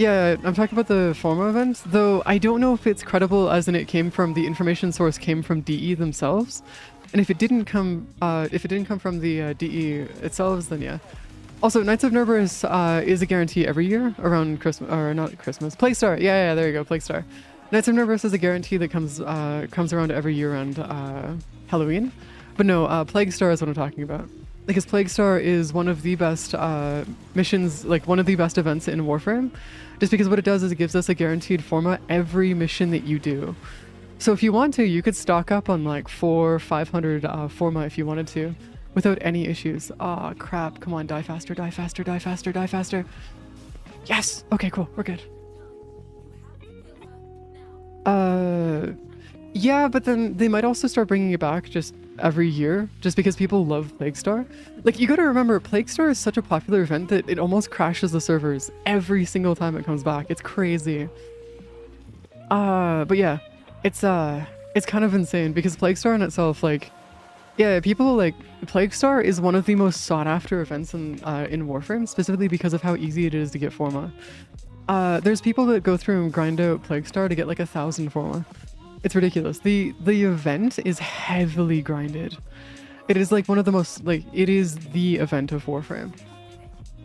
Yeah, I'm talking about the former event, though I don't know if it's credible as in it came from the information source came from DE themselves. And if it didn't come from the DE itself, then yeah. Also, Knights of Nervous is a guarantee every year around Christmas, or not Christmas, Plague Star. Yeah, there you go, Plague Star. Knights of Nervous is a guarantee that comes around every year around Halloween. But no, Plague Star is what I'm talking about. Because Plague Star is one of the best missions, like one of the best events in Warframe. Just because what it does is it gives us a guaranteed forma every mission that you do. So if you want to, you could stock up on like 400 or 500 forma if you wanted to, without any issues. Ah, crap. Come on, die faster, die faster, die faster, die faster. Yes! Okay, cool. We're good. Yeah, but then they might also start bringing it back just every year, just because people love Plague Star. Like, you gotta remember, Plague Star is such a popular event that it almost crashes the servers every single time it comes back. It's crazy. But yeah, it's kind of insane because Plague Star in itself, like, yeah, people like Plague Star is one of the most sought after events in Warframe, specifically because of how easy it is to get forma. There's people that go through and grind out Plague Star to get like 1,000 forma. It's ridiculous. The event is heavily grinded. It is like one of the most, like, it is the event of Warframe.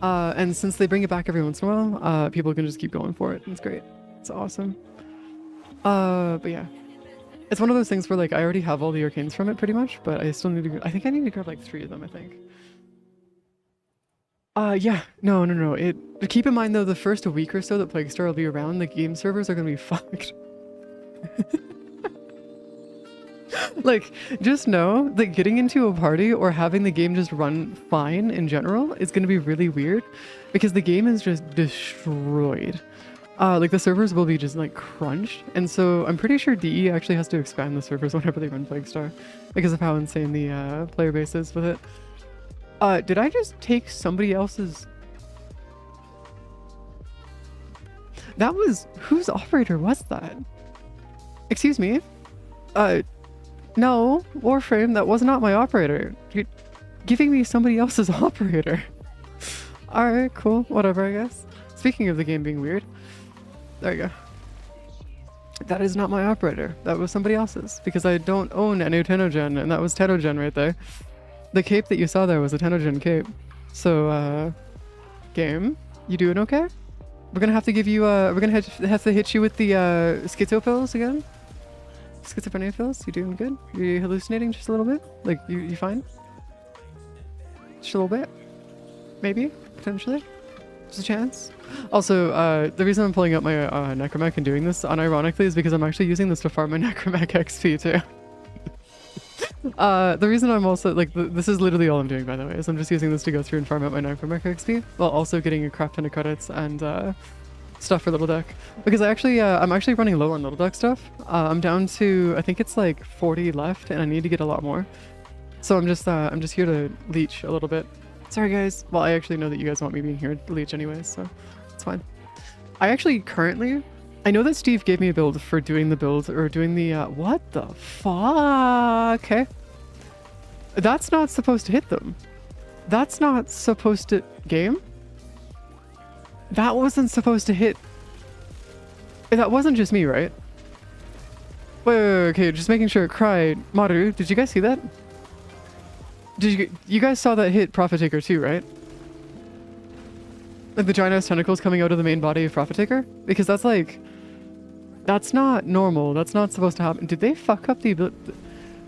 And since they bring it back every once in a while, people can just keep going for it. It's great. It's awesome. But yeah. It's one of those things where, like, I already have all the arcanes from it pretty much, but I still need to, I think I need to grab like 3 of them, I think. Yeah. No. Keep in mind though, the first week or so that Plague Star will be around, the game servers are gonna be fucked. Like, just know that getting into a party or having the game just run fine in general is going to be really weird because the game is just destroyed. Like, the servers will be just like crunched, and so I'm pretty sure DE actually has to expand the servers whenever they run Plague Star because of how insane the player base is with it. Did I just take somebody else's? That was, whose operator was that? Excuse me? No, Warframe, that was not my operator. You're giving me somebody else's operator. Alright, cool, whatever, I guess. Speaking of the game being weird, there you go. That is not my operator. That was somebody else's, because I don't own any Tenogen, and that was Tenogen right there. The cape that you saw there was a Tenogen cape. So, game, you doing okay? We're gonna have to give you, we're gonna have to hit you with the, schizo pills again? Schizophrenia pills? You doing good? You hallucinating just a little bit? Like, you fine? Just a little bit? Maybe? Potentially? Just a chance? Also, the reason I'm pulling up my Necromech and doing this unironically is because I'm actually using this to farm my Necromech XP too. The reason I'm also, like, this is literally all I'm doing, by the way, is I'm just using this to go through and farm out my Necromech XP, while also getting a crap ton of credits and, stuff for Little Duck. Because I actually, I'm actually running low on Little Duck stuff. I'm down to, I think it's like 40 left, and I need to get a lot more. So I'm just here to leech a little bit. Sorry guys. Well, I actually know that you guys want me being here to leech anyways, so it's fine. I actually currently, I know that Steve gave me a build for doing the build, or doing the, what the fuck? Okay. That's not supposed to hit them. That's not supposed to, game? That wasn't supposed to hit. That wasn't just me, right? Wait, okay, just making sure. Cry, Maru, did you guys see that? Did you guys saw that hit Prophet Taker too, right? Like the giant ass tentacles coming out of the main body of Prophet Taker? Because that's like, that's not normal. That's not supposed to happen. Did they fuck up the ability?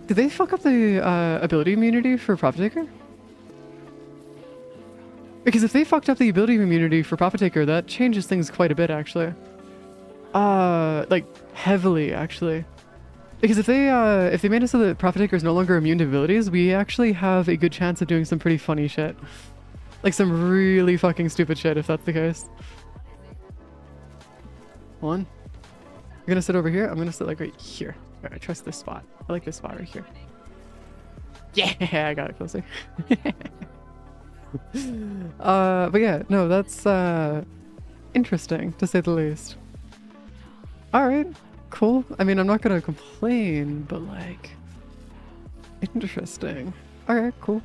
Did they fuck up the ability immunity for Prophet Taker? Because if they fucked up the ability immunity for Prophet Taker, that changes things quite a bit, actually. Like, heavily, actually. Because if they made it so that Prophet Taker is no longer immune to abilities, we actually have a good chance of doing some pretty funny shit. Like, some really fucking stupid shit, if that's the case. Hold on. You're gonna sit over here? I'm gonna sit, like, right here. Alright, I trust this spot. I like this spot right here. Yeah, I got it closer. But yeah, no, that's interesting to say the least. Alright, cool. I mean, I'm not gonna complain, but like, interesting. Alright, cool.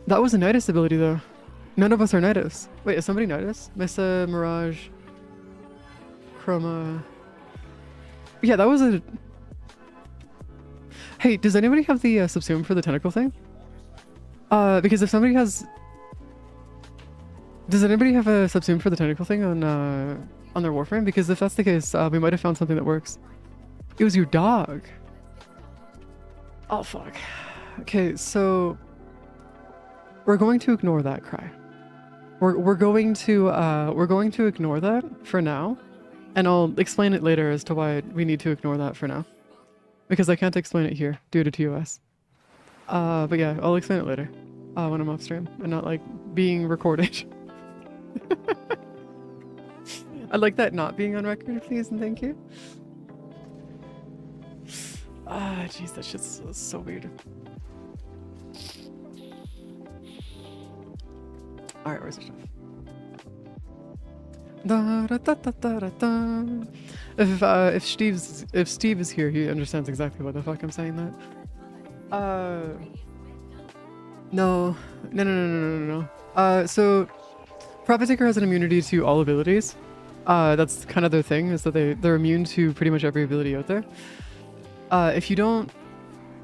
That was a Nidus ability though. None of us are Nidus. Wait, is somebody Nidus? Mesa, Mirage, Chroma. Yeah, that was a... Hey, does anybody have the subsume for the tentacle thing? Because if somebody has... Does anybody have a subsume for the tentacle thing on their Warframe? Because if that's the case, we might have found something that works. It was your dog. Oh, fuck. Okay, so... We're going to ignore that cry. We're going to ignore that for now. And I'll explain it later as to why we need to ignore that for now. Because I can't explain it here due to TOS. But yeah, I'll explain it later. When I'm off stream and not like being recorded. I'd like that not being on record, please and thank you. Jeez, that shit's so weird. Alright, where's the stuff? Da, da, da, da, da, da. If Steve is here, he understands exactly why the fuck I'm saying that. No. So Prophet Taker has an immunity to all abilities. That's kind of their thing, is that they're immune to pretty much every ability out there. If you don't,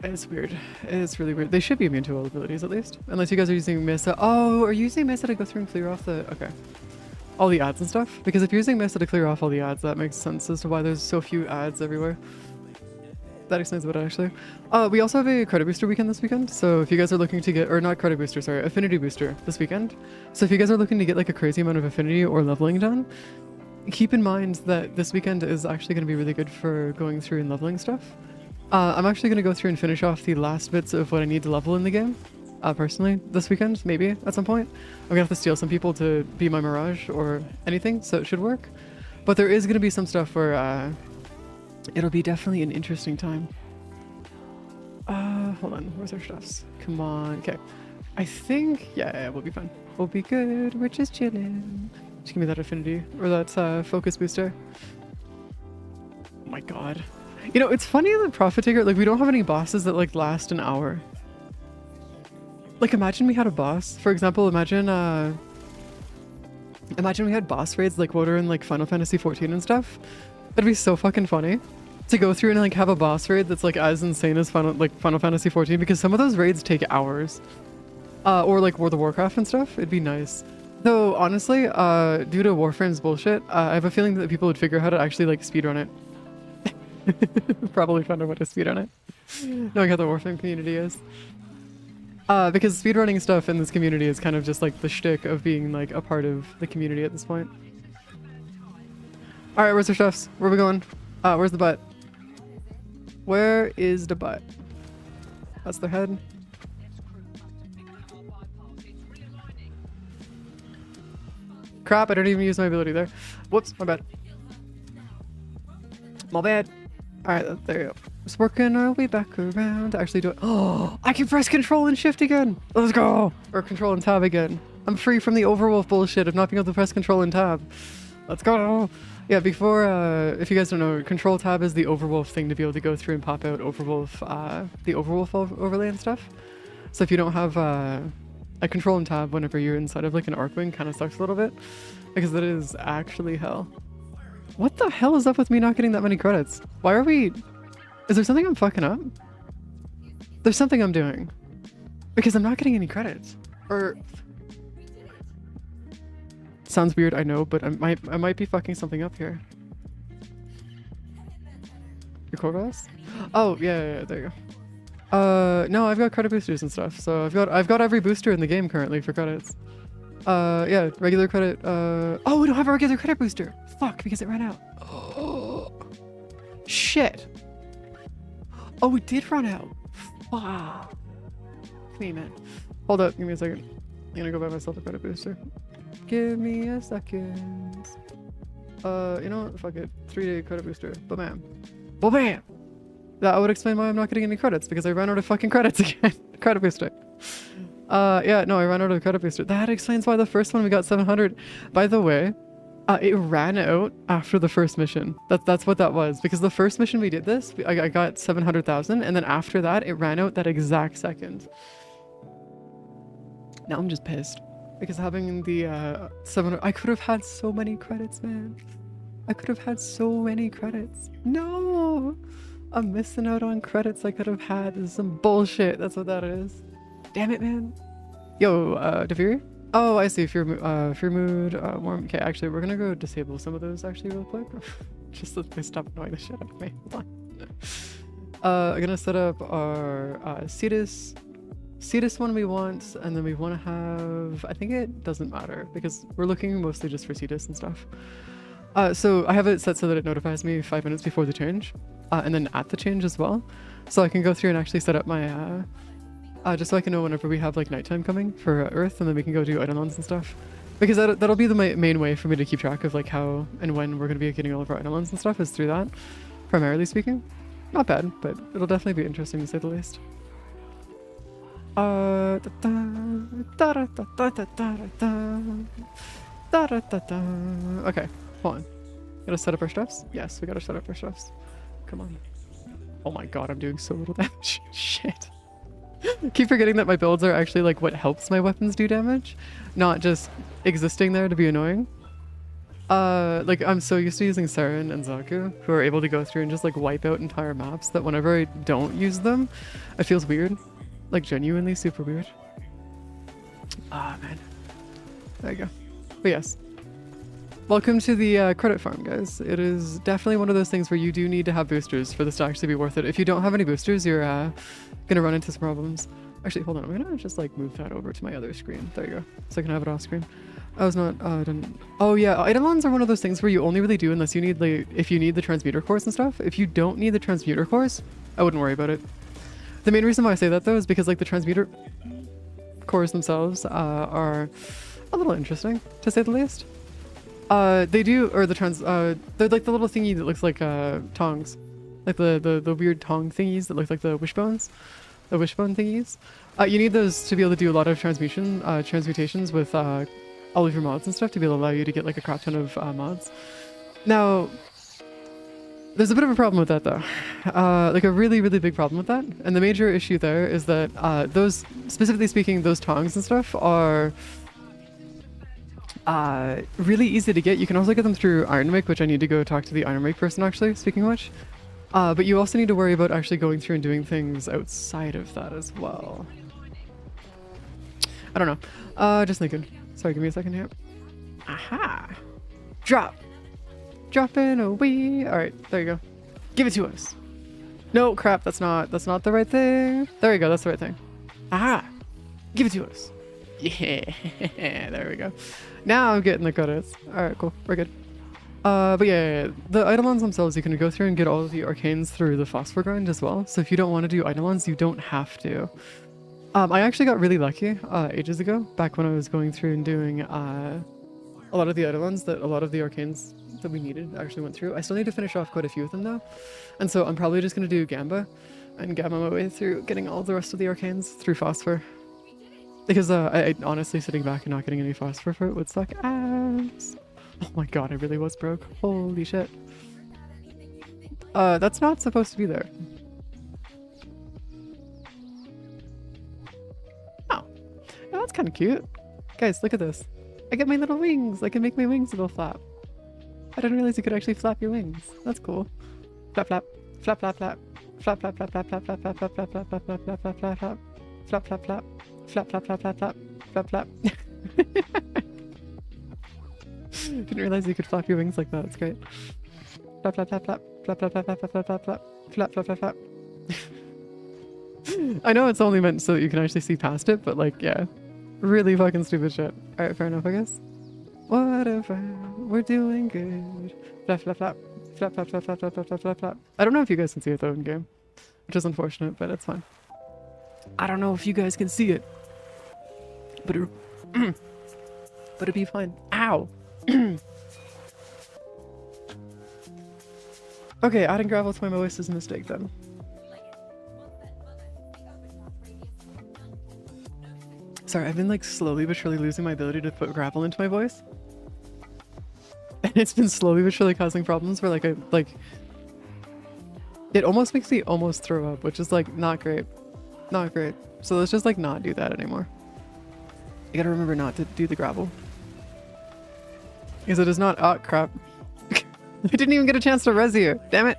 it's weird. It's really weird. They should be immune to all abilities at least, unless you guys are using Mesa. Oh, are you using Mesa to go through and clear off the? Okay. All the ads and stuff? Because if you're using Mesa to clear off all the ads, that makes sense as to why there's so few ads everywhere. That explains a bit, actually. We also have a credit booster weekend this weekend, so if you guys are looking to get, or not credit booster, sorry, affinity booster this weekend. So if you guys are looking to get like a crazy amount of affinity or leveling done, keep in mind that this weekend is actually going to be really good for going through and leveling stuff. I'm actually going to go through and finish off the last bits of what I need to level in the game. Personally, this weekend, maybe, at some point. I'm gonna have to steal some people to be my Mirage or anything, so it should work. But there is gonna be some stuff where, it'll be definitely an interesting time. Hold on, where's our stuffs? Come on, okay. I think, yeah, we'll be fine. We'll be good, we're just chilling. Just give me that affinity, or that, focus booster. Oh my god. You know, it's funny that Prophet Taker, like, we don't have any bosses that, like, last an hour. Like, imagine we had a boss. For example, imagine we had boss raids like what are in like Final Fantasy 14 and stuff. That'd be so fucking funny to go through and like have a boss raid that's like as insane as Final Fantasy 14, because some of those raids take hours. Or like World of Warcraft and stuff. It'd be nice. Though honestly, due to Warframe's bullshit, I have a feeling that people would figure out how to actually like speedrun it. Probably find out how to speedrun it. Knowing how the Warframe community is. Because speedrunning stuff in this community is kind of just like the shtick of being like a part of the community at this point. Alright, where's our chefs? Where are we going? Where's the butt? Where is the butt? That's their head. Crap, I didn't even use my ability there. Whoops, my bad. My bad. Alright, there you go. Just working our way back around to actually do it. Oh, I can press control and shift again. Let's go. Or control and tab again. I'm free from the Overwolf bullshit of not being able to press control and tab. Let's go. Yeah, before, if you guys don't know, control tab is the Overwolf thing to be able to go through and pop out Overwolf, the Overwolf overlay and stuff. So if you don't have a control and tab whenever you're inside of like an Arcwing, kind of sucks a little bit. Because that is actually hell. What the hell is up with me not getting that many credits? Why are we... Is there something I'm fucking up? There's something I'm doing. Because I'm not getting any credits. Or... Sounds weird, I know, but I might be fucking something up here. Your core glass? Oh, yeah, there you go. No, I've got credit boosters and stuff. So I've got every booster in the game currently for credits. Yeah, regular credit. Oh, we don't have a regular credit booster. Fuck, because it ran out. Oh, shit. Oh, we did run out. Wow. Clean it. Hold up, give me a second. I'm gonna go buy myself a credit booster. Give me a second. You know what? Fuck it. 3-day credit booster. Ba-bam. Ba-bam! That would explain why I'm not getting any credits, because I ran out of fucking credits again. Credit booster. Yeah, no, I ran out of credit booster. That explains why the first one we got 700. By the way, it ran out after the first mission. That's what that was. Because the first mission we did this, I got 700,000, and then after that, it ran out that exact second. Now I'm just pissed. because having the 700, I could have had so many credits, man. I could have had so many credits. No, I'm missing out on credits I could have had. This is some bullshit. That's what that is. Damn it, man. Yo, Devere? Oh, I see. Fear mood, warm. Okay, actually, we're gonna go disable some of those actually real quick. Just so they stop annoying the shit out of me. Hold on. I'm gonna set up our Cetus one we want, and then we want to have, I think it doesn't matter because we're looking mostly just for Cetus and stuff. So I have it set so that it notifies me 5 minutes before the change, and then at the change as well. So I can go through and actually set up my, just so I can know whenever we have like nighttime coming for Earth, and then we can go do Eidolons and stuff. Because that'll be the main way for me to keep track of like how and when we're going to be getting all of our Eidolons and stuff is through that, primarily speaking. Not bad, but it'll definitely be interesting to say the least. Okay, hold on. Gotta set up our stuffs? Yes, we gotta set up our stuffs. Come on. Oh my god, I'm doing so little damage. Shit. Keep forgetting that my builds are actually like what helps my weapons do damage, not just existing there to be annoying. Like I'm so used to using Saren and Zaku, who are able to go through and just like wipe out entire maps, that whenever I don't use them, it feels weird. Like genuinely super weird. Ah, man. There you go. But yes. Welcome to the credit farm, guys. It is definitely one of those things where you do need to have boosters for this to actually be worth it. If you don't have any boosters, you're gonna run into some problems. Actually, hold on. I'm gonna just like move that over to my other screen. There you go. So I can have it off screen. I was not done. Oh yeah, Eidolons are one of those things where you only really do unless you need like, if you need the transmuter cores and stuff. If you don't need the transmuter cores, I wouldn't worry about it. The main reason why I say that though is because like the transmuter cores themselves are a little interesting, to say the least. They do, or the they're like the little thingy that looks like tongs, like the weird tong thingies that look like the wishbones, the wishbone thingies. You need those to be able to do a lot of transmutations with all of your mods and stuff to be able to allow you to get like a crap ton of mods. Now, there's a bit of a problem with that though, like a really big problem with that. And the major issue there is that those, specifically speaking, those tongs and stuff are really easy to get. You can also get them through Ironwake, which I need to go talk to the Ironwake person actually, speaking of which. But you also need to worry about actually going through and doing things outside of that as well. I don't know. Just thinking. Sorry, give me a second here. Aha! Drop! Dropping a wee. Alright, there you go. Give it to us. No, crap, that's not the right thing. There you go, that's the right thing. Aha! Give it to us. Yeah, there we go. Now I'm getting the credits. Alright, cool. We're good. But yeah, the Eidolons themselves, you can go through and get all of the arcanes through the phosphor grind as well. So if you don't want to do Eidolons, you don't have to. I actually got really lucky ages ago, back when I was going through and doing a lot of the Eidolons, that a lot of the arcanes that we needed actually went through. I still need to finish off quite a few of them though. And so I'm probably just going to do Gamba and Gamma my way through getting all the rest of the arcanes through phosphor. Because I honestly, sitting back and not getting any phosphor for it would suck ass. Oh my god, I really was broke. Holy shit. That's not supposed to be there. Oh. Oh, that's kind of cute. Guys, look at this. I get my little wings. I can make my wings a little flap. I didn't realize you could actually flap your wings. That's cool. Flap, flap. Flap, flap, flap. Flap, flap, flap, flap, flap, flap, flap, flap, flap, flap, flap, flap, flap, flap, flap, flap. Flap, flap, flap. Flap, flap, flap, flap, flap. Flap, flap. Didn't realize you could flap your wings like that. It's great. Flap, flap, flap, flap. Flap, flap, flap, flap, flap, flap, flap, flap. Flap, flap, flap, flap. I know it's only meant so that you can actually see past it, but like, yeah. Really fucking stupid shit. Alright, fair enough, I guess. Whatever. We're doing good. Flap, flap, flap. Flap, flap, flap, flap, flap, flap, flap, flap, flap. I don't know if you guys can see it though in game, which is unfortunate, but it's fine. I don't know if you guys can see it, but it'd be fine. Ow! Okay, adding gravel to my voice is a mistake then. Sorry, I've been like slowly but surely losing my ability to put gravel into my voice. And it's been slowly but surely causing problems where like it almost makes me almost throw up, which is like not great. Not great. So let's just like not do that anymore. I gotta remember not to do the gravel. Because it is not- oh, crap. I didn't even get a chance to res you. Damn it.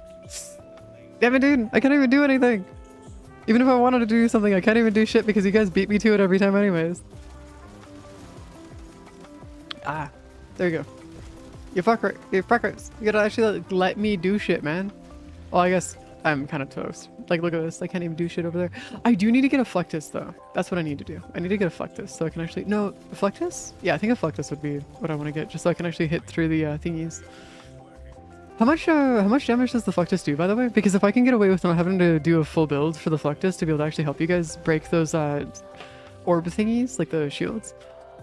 Damn it, dude. I can't even do anything. Even if I wanted to do something, I can't even do shit because you guys beat me to it every time anyways. Ah, there you go. You fuckers. You gotta actually like, let me do shit, man. Well, I guess I'm kind of toast. Like, look at this. I can't even do shit over there. I do need to get a Flectus, though. That's what I need to do. I need to get a Flectus so I can actually... No, a Flectus? Yeah, I think a Flectus would be what I want to get, just so I can actually hit through the thingies. How much damage does the Flectus do, by the way? Because if I can get away with not having to do a full build for the Flectus to be able to actually help you guys break those orb thingies, like the shields,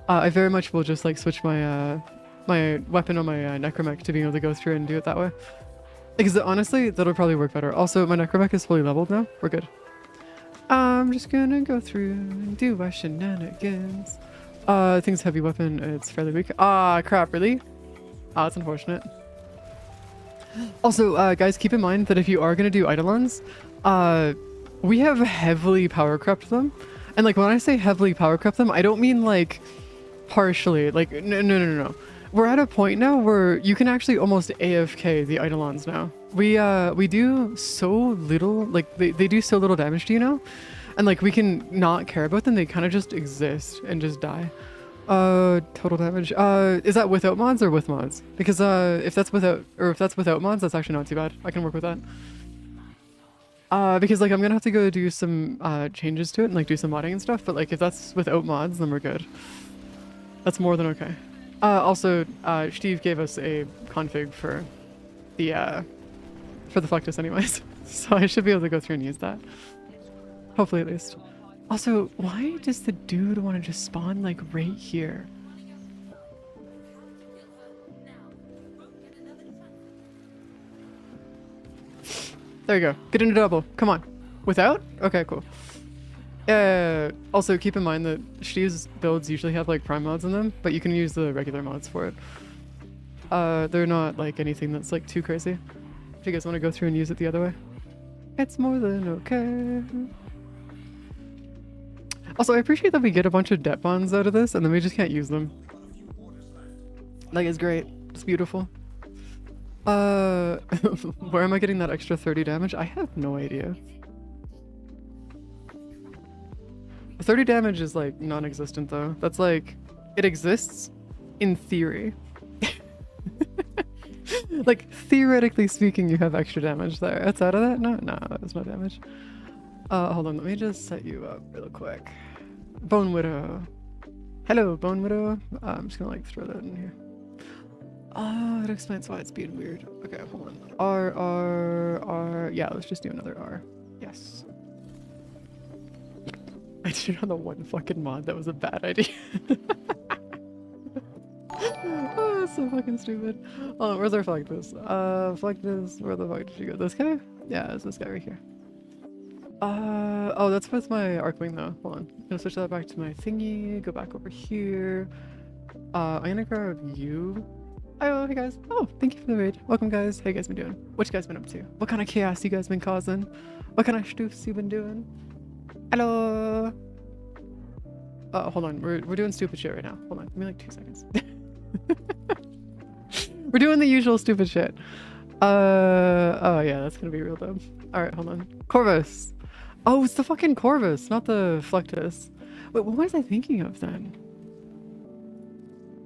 I very much will just like switch my my weapon on my necromech to being able to go through and do it that way. Because honestly, that'll probably work better. Also, my necromech is fully leveled now. We're good. I'm just gonna go through and do my shenanigans. I think it's heavy weapon. It's fairly weak. Ah, crap, really? Ah, that's unfortunate. Also, guys, keep in mind that if you are gonna do Eidolons, we have heavily power crept them. And like, when I say heavily power crept them, I don't mean like partially. Like, no. We're at a point now where you can actually almost AFK the Eidolons now. We do so little, like they do so little damage to you now, and like we can not care about them. They kind of just exist and just die. Total damage. Is that without mods or with mods? Because if that's without mods, that's actually not too bad. I can work with that. Because like I'm gonna have to go do some changes to it and like do some modding and stuff. But like if that's without mods, then we're good. That's more than okay. Also, Steve gave us a config for the Flectus anyways, so I should be able to go through and use that. Hopefully, at least. Also, why does the dude want to just spawn like right here? There you go. Get into double. Come on. Without? Okay, cool. Also keep in mind that Steve's builds usually have like prime mods in them, but you can use the regular mods for it. They're not like anything that's like too crazy. If you guys want to go through and use it the other way, it's more than okay. Also, I appreciate that we get a bunch of debt bonds out of this and then we just can't use them. Like, it's great. It's beautiful. Where am I getting that extra 30 damage? I have no idea. 30 damage is like non-existent though. That's like, it exists in theory. Like theoretically speaking, you have extra damage there. Outside of that, no, that's no damage. Hold on, let me just set you up real quick. Bone Widow. Hello, Bone Widow. I'm just gonna like throw that in here. That explains why it's being weird. Okay, hold on. R. Yeah, let's just do another R. Yes. I did it on the one fucking mod that was a bad idea. Oh, that's so fucking stupid. Oh, where's our Flectus? Flectus, where the fuck did you go? This guy? Yeah, it's this guy right here. Oh, that's with my Arcwing though. Hold on. I'm gonna switch that back to my thingy, go back over here. I'm gonna grab you. Oh, hey guys. Oh, thank you for the raid. Welcome guys. How you guys been doing? What you guys been up to? What kind of chaos you guys been causing? What kind of stoofs you been doing? Hello. Hold on. We're doing stupid shit right now. Hold on. Give me like 2 seconds. We're doing the usual stupid shit. Oh yeah, that's gonna be real dumb. All right, hold on. Corvus. Oh, it's the fucking Corvus, not the Flectus. Wait, what was I thinking of then?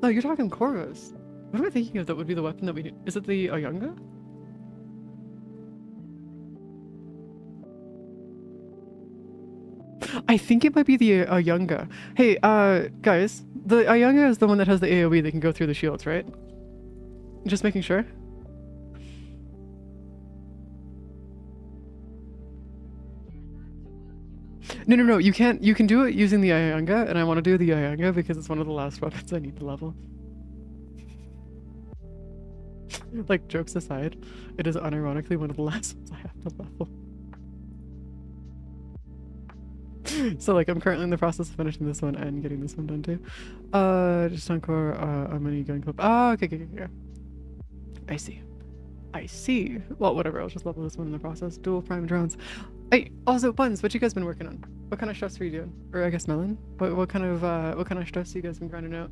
No, you're talking Corvus. What am I thinking of that would be the weapon that we need? Is it the Ayunga? I think it might be the Ayunga. Hey, guys, the Ayunga is the one that has the AoE that can go through the shields, right? Just making sure. No, you can't. You can do it using the Ayunga, and I want to do the Ayunga because it's one of the last weapons I need to level. Like, jokes aside, it is unironically one of the last ones I have to level. So like I'm currently in the process of finishing this one and getting this one done too. Just encore a mini gun clip. Ah, okay. I see. Well, whatever, I'll just level this one in the process. Dual prime drones. Hey, also Buns, what you guys been working on? What kind of stress are you doing? Or I guess Melon? What kind of stress have you guys been grinding out?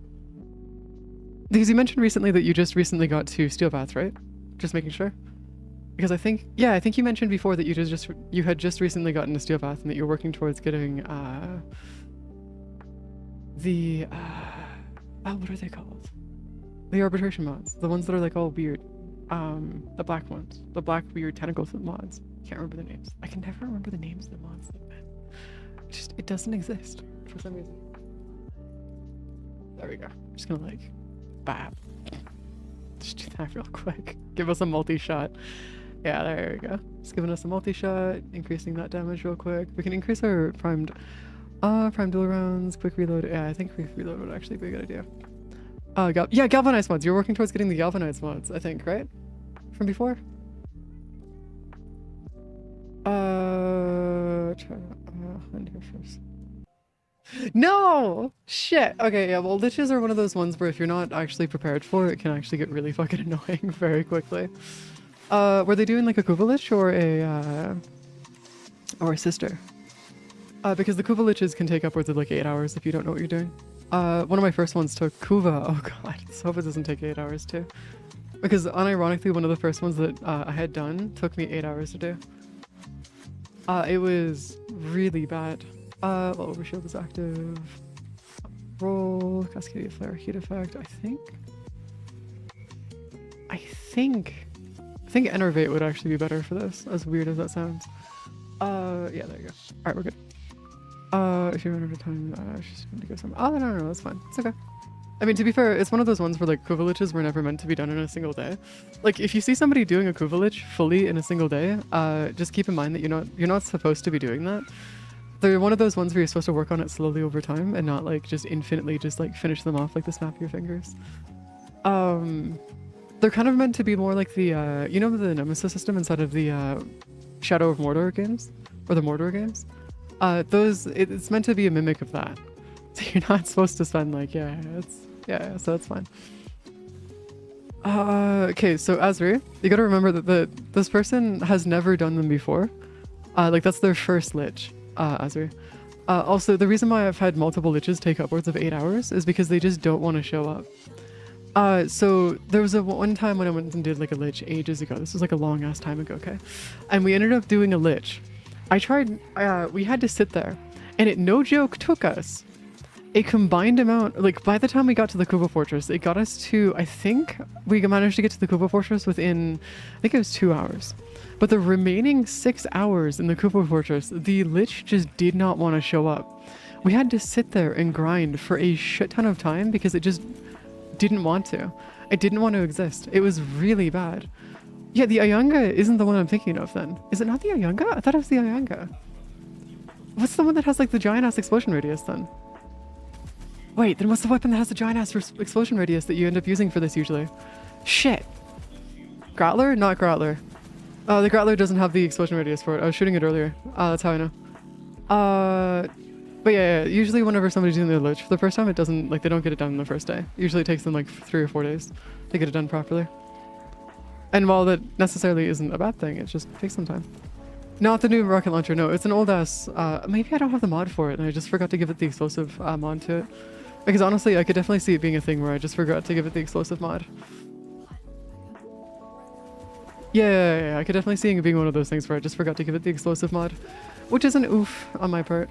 Because you mentioned recently that you just recently got to Steel Path, right? Just making sure. Because I think you mentioned before that you had just recently gotten to Steel Path and that you're working towards getting the what are they called? The arbitration mods, the ones that are like all weird, the black ones, the black weird tentacle mods. Can't remember the names. I can never remember the names of the mods like that. It doesn't exist for some reason. There we go. I'm just gonna like, bap. Just do that real quick. Give us a multi-shot. Yeah, there we go. Just giving us a multi-shot, increasing that damage real quick. We can increase our primed dual rounds, quick reload. Yeah, I think quick reload would actually be a good idea. Yeah, galvanized mods. You're working towards getting the galvanized mods, I think, right? From before? Try hunt here first. No! Shit! Okay, yeah, well, liches are one of those ones where if you're not actually prepared for it, it can actually get really fucking annoying very quickly. Were they doing like a Kuva lich or a sister? Because the Kuva liches can take upwards of like 8 hours if you don't know what you're doing. One of my first ones took Kuva. Oh god, let's hope it doesn't take 8 hours too. Because unironically, one of the first ones that I had done took me 8 hours to do. It was really bad. Well, overshield is active. Roll, Cascadia Flare, heat effect. I think Enervate would actually be better for this, as weird as that sounds. Yeah, there you go. Alright, we're good. If you run out of time, she's going to go somewhere. Oh, no, that's fine. It's okay. I mean, to be fair, it's one of those ones where like Kuva liches were never meant to be done in a single day. Like, if you see somebody doing a Kuva lich fully in a single day, just keep in mind that you're not supposed to be doing that. They're one of those ones where you're supposed to work on it slowly over time and not like just infinitely just like finish them off like the snap of your fingers. They're kind of meant to be more like the you know, the Nemesis system inside of the Shadow of Mordor games or the Mordor games. It's meant to be a mimic of that. So you're not supposed to spend like so that's fine. Okay, so Azri, you gotta remember that this person has never done them before. Like that's their first lich. Azri. Also, the reason why I've had multiple liches take upwards of 8 hours is because they just don't want to show up. So there was one time when I went and did like a lich ages ago. This was like a long ass time ago, okay? And we ended up doing a lich. We had to sit there, and it no joke took us a combined amount, like by the time we got to the Kuva Fortress, it got us to, I think we managed to get to the Kuva Fortress within, I think it was 2 hours. But the remaining 6 hours in the Kuva Fortress, the lich just did not want to show up. We had to sit there and grind for a shit ton of time because it just didn't want to. It didn't want to exist. It was really bad. Yeah, the Ayanga isn't the one I'm thinking of then. Is it not the Ayanga? I thought it was the Ayanga. What's the one that has like the giant ass explosion radius then? Wait, then what's the weapon that has the giant ass explosion radius that you end up using for this usually? Shit. Growler? Not Growler. The Growler doesn't have the explosion radius for it. I was shooting it earlier. That's how I know. But yeah, usually whenever somebody's doing their lich for the first time, it doesn't, like, they don't get it done on the first day. Usually it takes them like 3 or 4 days to get it done properly. And while that necessarily isn't a bad thing, it just takes some time. Not the new rocket launcher, no, it's an old ass, maybe I don't have the mod for it and I just forgot to give it the explosive mod to it. Because honestly, I could definitely see it being a thing where I just forgot to give it the explosive mod. Yeah, I could definitely see it being one of those things where I just forgot to give it the explosive mod. Which is an oof on my part.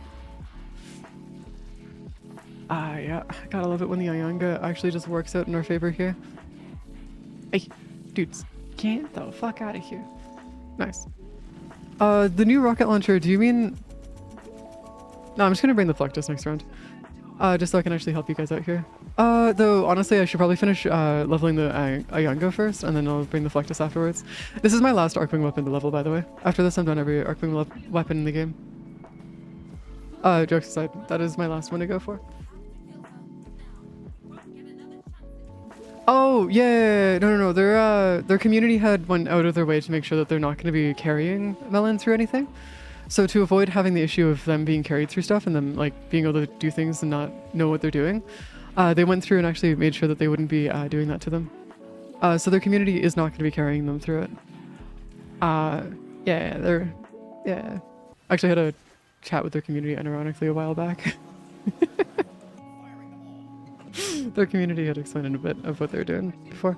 Yeah, gotta love it when the Ayanga actually just works out in our favor here. Hey, dudes, get the fuck out of here. Nice. The new rocket launcher, do you mean... No, I'm just gonna bring the Flectus next round. Just so I can actually help you guys out here. Though, honestly, I should probably finish leveling the Ayanga first, and then I'll bring the Flectus afterwards. This is my last Arcwing weapon to level, by the way. After this, I'm done every Arcwing weapon in the game. Jokes aside, that is my last one to go for. Oh, yeah, no. Their community had went out of their way to make sure that they're not going to be carrying Melon through anything. So to avoid having the issue of them being carried through stuff and them like being able to do things and not know what they're doing, they went through and actually made sure that they wouldn't be doing that to them. So their community is not going to be carrying them through it. Yeah. Actually had a chat with their community unironically a while back. Their community had explained a bit of what they were doing before.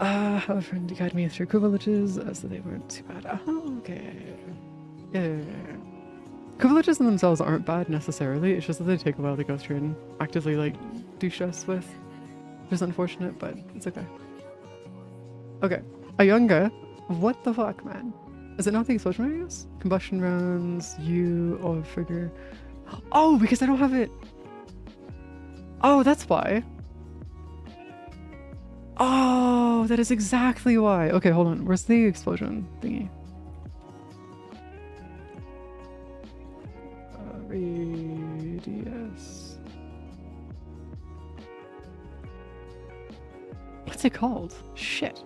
Have a friend guide me through cool villages, so they weren't too bad. Oh, okay. Yeah. Cool villages in themselves aren't bad necessarily, it's just that they take a while to go through and actively, like, do stress with. Which is unfortunate, but it's okay. Okay. Ayanga? What the fuck, man? Is it not the explosion radius? Combustion rounds, or figure. Oh, because I don't have it. Oh, that's why. Oh, that is exactly why. Okay, hold on. Where's the explosion thingy? Radius. What's it called? Shit.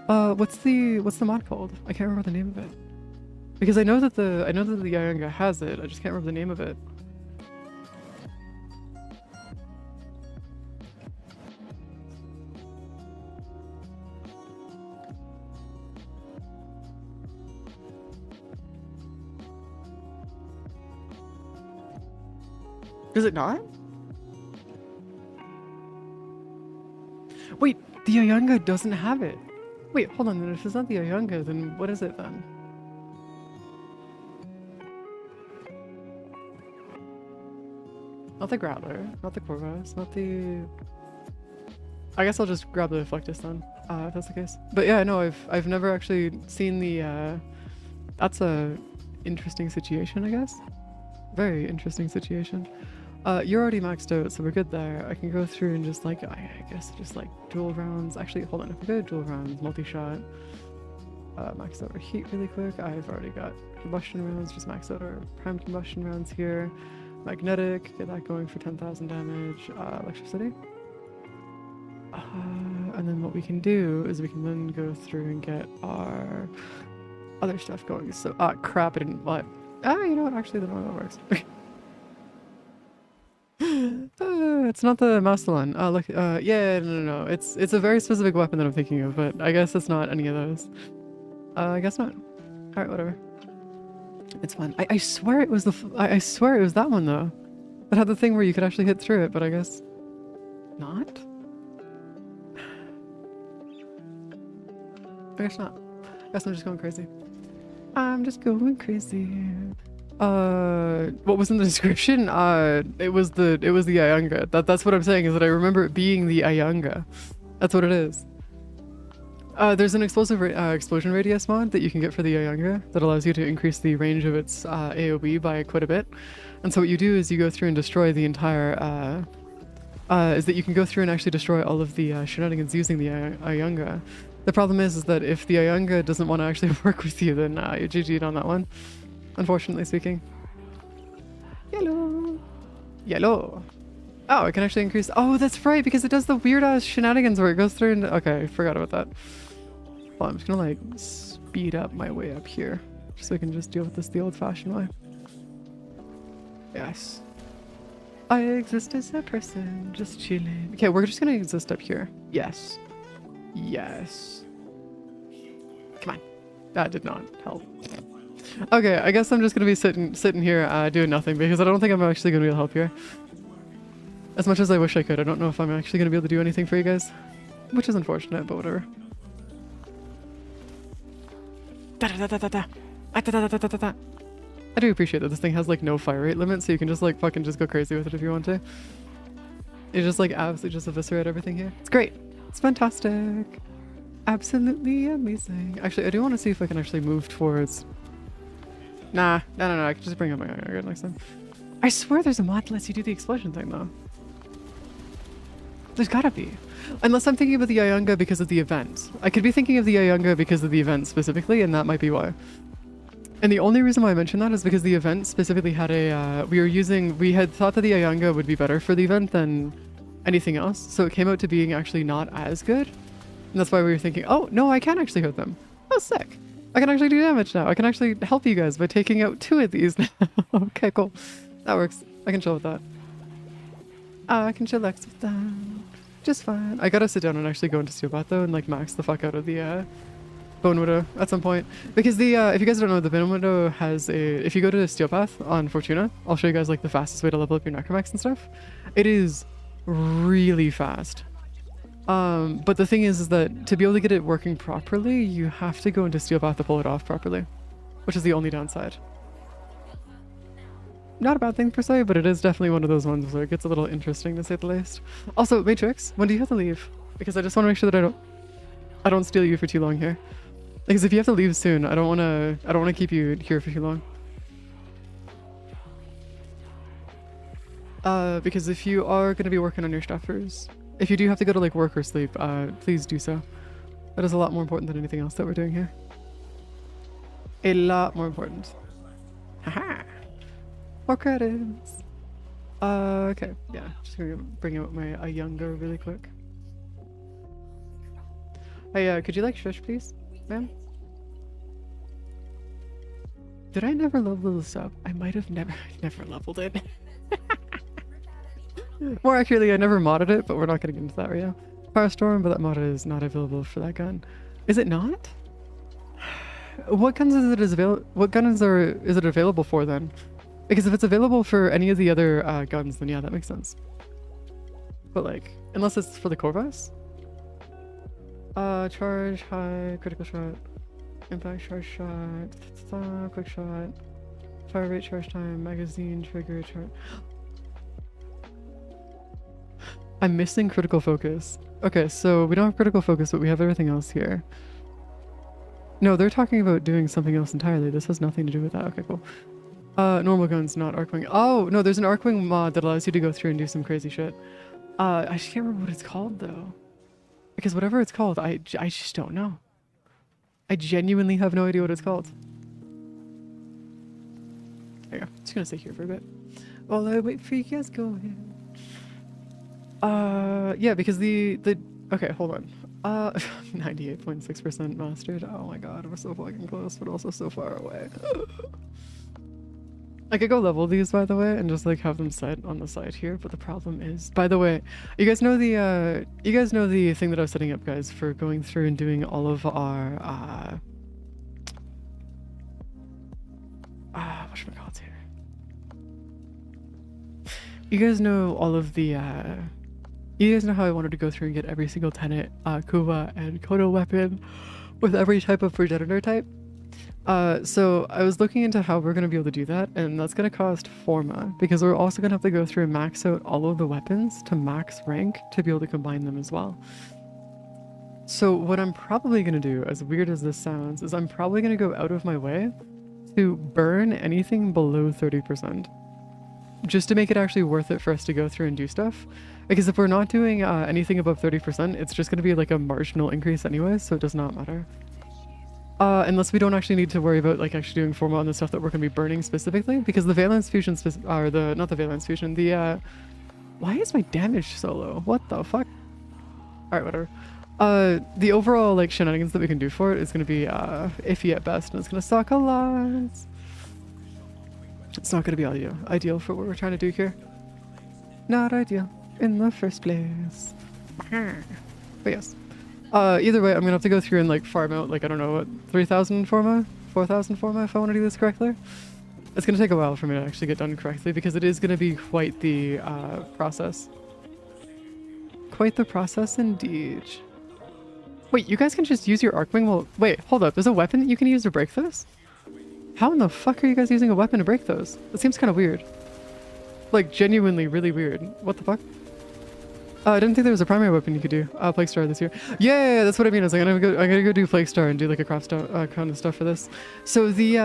What's the mod called? I can't remember the name of it. Because I know that the Ayanga has it. I just can't remember the name of it. Is it not? Wait, the Ayanga doesn't have it. Wait, hold on, then if it's not the Ayanga, then what is it then? Not the Growler, not the Corvus, not the... I guess I'll just grab the Reflectus then, if that's the case. But yeah, no, I've never actually seen the, that's a interesting situation, I guess. Very interesting situation. You're already maxed out, so we're good there. I can go through and just like, I guess just like dual rounds. Actually, hold on, if we go dual rounds, multi-shot, max out our heat really quick. I've already got combustion rounds, just max out our prime combustion rounds here. Magnetic, get that going for 10,000 damage. Electricity. And then what we can do is we can then go through and get our other stuff going. So, crap, I didn't, what? You know what, actually, the normal works. It's not the Mastodon. Look, yeah, no. It's a very specific weapon that I'm thinking of, but I guess it's not any of those. I guess not. Alright, whatever. It's fine. I swear it was I swear it was that one, though. That had the thing where you could actually hit through it, but I guess... not? I guess not. I guess I'm just going crazy. I'm just going crazy. What was in the description? It was the Ayanga. That's what I'm saying, is that I remember it being the Ayanga. That's what it is. There's an explosive explosion radius mod that you can get for the Ayanga that allows you to increase the range of its AoE by quite a bit. And so what you do is you go through and destroy the entire, is that you can go through and actually destroy all of the shenanigans using the Ayanga. The problem is that if the Ayanga doesn't want to actually work with you, then you're GG'd on that one. Unfortunately speaking. Yellow. Yellow. Oh, I can actually increase... oh, that's right, because it does the weird-ass shenanigans where it goes through and... okay, I forgot about that. Well, I'm just gonna, like, speed up my way up here. Just so I can just deal with this the old-fashioned way. Yes. I exist as a person, just chilling. Okay, we're just gonna exist up here. Yes. Yes. Come on. That did not help. Okay, I guess I'm just gonna be sitting here doing nothing, because I don't think I'm actually gonna be able to help here. As much as I wish I could, I don't know if I'm actually gonna be able to do anything for you guys. Which is unfortunate, but whatever. I do appreciate that this thing has like no fire rate limit, so you can just like fucking just go crazy with it if you want to. You just like absolutely just eviscerate everything here. It's great. It's fantastic. Absolutely amazing. Actually, I do want to see if I can actually move towards... nah, no, I can just bring up my Ayanga next time. I swear there's a mod that lets you do the explosion thing though. There's gotta be. Unless I'm thinking about the Ayanga because of the event. I could be thinking of the Ayanga because of the event specifically, and that might be why. And the only reason why I mentioned that is because the event specifically had a, we had thought that the Ayanga would be better for the event than anything else, so it came out to being actually not as good. And that's why we were thinking, oh, no, I can actually hit them. Oh, sick. I can actually do damage now. I can actually help you guys by taking out 2 of these now. Okay, cool. That works. I can chill with that. I can chillax with that. Just fine. I gotta sit down and actually go into Steelbot though and like max the fuck out of the Bone Widow at some point. Because the, if you guys don't know, the Bone Widow has a, if you go to Steel Path on Fortuna, I'll show you guys like the fastest way to level up your Necromax and stuff. It is really fast. But the thing is that to be able to get it working properly, you have to go into Steel Path to pull it off properly, which is the only downside. Not a bad thing per se, but it is definitely one of those ones where it gets a little interesting to say the least. Also, Matrix, when do you have to leave? Because I just want to make sure that I don't steal you for too long here. Because if you have to leave soon, I don't want to keep you here for too long. Because if you are going to be working on your staffers, if you do have to go to like work or sleep, please do so. That is a lot more important than anything else that we're doing here. A lot more important. Haha. More credits. Okay. Yeah, just gonna bring out my younger really quick. Hey, could you like shush, please, ma'am? Did I never level this up? I might have never leveled it. More accurately, I never modded it, but we're not gonna get into that right now. Firestorm, but that mod is not available for that gun. Is it not? What guns is it available? What guns is it available for then? Because if it's available for any of the other guns, then yeah, that makes sense. But like, unless it's for the Corvus? Charge, high, critical shot, impact, charge shot, quick shot, fire rate, charge time, magazine, trigger, charge. I'm missing critical focus. Okay, so we don't have critical focus, but we have everything else here. No, they're talking about doing something else entirely. This has nothing to do with that. Okay, cool. Normal guns, not Arcwing. Oh, no, there's an Arcwing mod that allows you to go through and do some crazy shit. I just can't remember what it's called, though. Because whatever it's called, I just don't know. I genuinely have no idea what it's called. There you go. Just gonna stay here for a bit. While I wait for you guys go ahead. Yeah, because the okay, hold on. 98.6% mastered. Oh my god, we're so fucking close, but also so far away. I could go level these, by the way, and just like have them set on the side here, but the problem is, by the way, you guys know the thing that I was setting up, guys, for going through and doing all of our whatchamacallits here. You guys know all of the you guys know how I wanted to go through and get every single Tenet, Kuva, and Kodo weapon with every type of progenitor type? So I was looking into how we're going to be able to do that, and that's going to cost Forma, because we're also going to have to go through and max out all of the weapons to max rank to be able to combine them as well. So what I'm probably going to do, as weird as this sounds, is I'm probably going to go out of my way to burn anything below 30%. Just to make it actually worth it for us to go through and do stuff. Because if we're not doing anything above 30%, it's just going to be like a marginal increase anyway, so it does not matter. Unless we don't actually need to worry about like actually doing Forma on the stuff that we're going to be burning specifically, because the Valence Fusion, not the Valence Fusion, the, why is my damage so low? What the fuck? Alright, whatever. The overall like shenanigans that we can do for it is going to be iffy at best, and it's going to suck a lot. It's not going to be ideal for what we're trying to do here. Not ideal in the first place. But yes. Either way, I'm gonna have to go through and like farm out like, I don't know, what, 3,000 Forma? 4,000 Forma if I want to do this correctly? It's gonna take a while for me to actually get done correctly, because it is gonna be quite the process. Quite the process indeed. Wait, you guys can just use your Arcwing? Well, wait, hold up. There's a weapon that you can use to break this? How in the fuck are you guys using a weapon to break those? That seems kind of weird. Like, genuinely really weird. What the fuck? I didn't think there was a primary weapon you could do. Plague Star this year. Yeah, that's what I mean. I was like, I'm gonna go do Plague Star and do like a craft kind of stuff for this. So the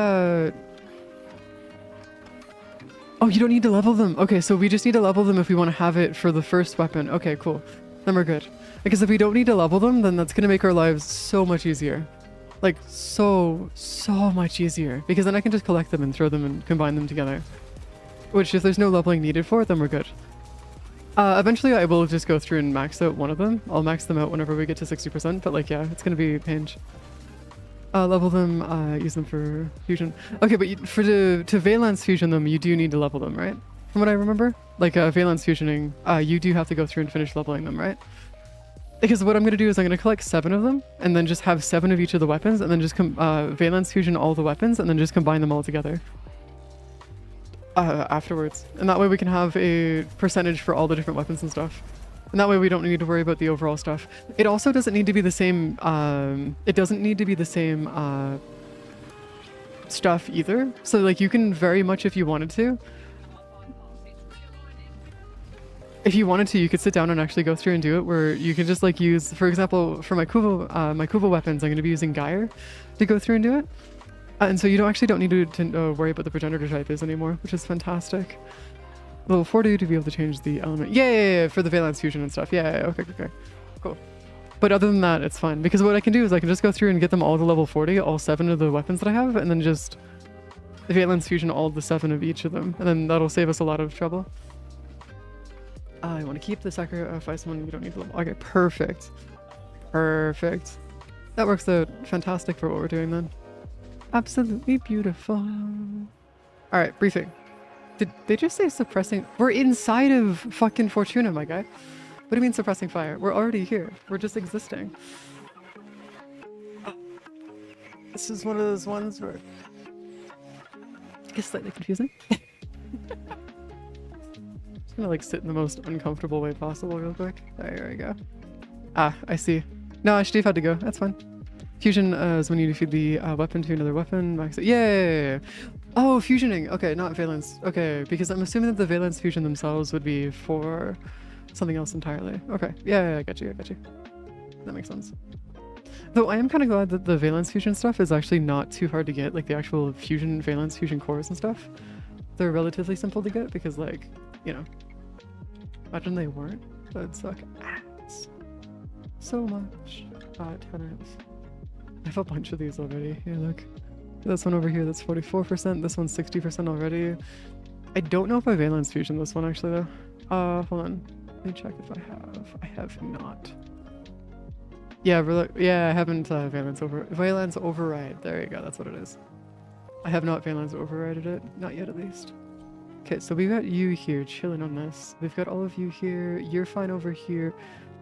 oh, you don't need to level them. Okay, so we just need to level them if we want to have it for the first weapon. Okay, cool. Then we're good. Because if we don't need to level them, then that's gonna make our lives so much easier. Like so much easier. Because then I can just collect them and throw them and combine them together. Which, if there's no leveling needed for it, then we're good. Eventually I will just go through and max out one of them. I'll max them out whenever we get to 60%, but like, yeah, it's gonna be a pain. Level them, use them for fusion. Okay, but to Valence fusion them, you do need to level them, right? From what I remember? Like, Valence fusioning, you do have to go through and finish leveling them, right? Because what I'm gonna do is I'm gonna collect 7 of them, and then just have 7 of each of the weapons, and then just Valence Fusion all the weapons, and then just combine them all together. Afterwards. And that way we can have a percentage for all the different weapons and stuff. And that way we don't need to worry about the overall stuff. It also doesn't need to be the same, it doesn't need to be the same, stuff either. So like you can very much, if you wanted to, you could sit down and actually go through and do it, where you can just like use, for example, for my Kuva weapons, I'm going to be using Geyer to go through and do it. And so you don't need to worry about the progenitor type is anymore, which is fantastic. Level 40 to be able to change the element. Yeah, for the Valence Fusion and stuff. Yeah, okay, cool. But other than that, it's fine. Because what I can do is I can just go through and get them all to level 40, all 7 of the weapons that I have, and then just Valence Fusion all the 7 of each of them. And then that'll save us a lot of trouble. I want to keep the sacrifice one. You don't need to level. Okay, perfect. Perfect. That works out fantastic for what we're doing then. Absolutely beautiful. All right, briefing. Did they just say suppressing? We're inside of fucking Fortuna, my guy. What do you mean suppressing fire? We're already here. We're just existing. This is one of those ones where it's slightly confusing. Just gonna like sit in the most uncomfortable way possible real quick. There we go. Ah, I see. No, Steve had to go. That's fine. Fusion is when you feed the weapon to another weapon. Yeah. Oh, fusioning. Okay, not valence. Okay, because I'm assuming that the valence fusion themselves would be for something else entirely. Okay. Yeah, I got you. That makes sense. Though I am kind of glad that the valence fusion stuff is actually not too hard to get. Like the actual valence fusion cores and stuff. They're relatively simple to get because, like, you know, imagine they weren't. That'd suck ass so much. Tenants. I have a bunch of these already. Here, look. This one over here, that's 44%. This one's 60% already. I don't know if I valence fusion this one actually though. Hold on. Let me check if I have. I have not. Yeah, I haven't valence override. There you go. That's what it is. I have not valence overrided it. Not yet, at least. Okay, so we've got you here chilling on this. We've got all of you here. You're fine over here.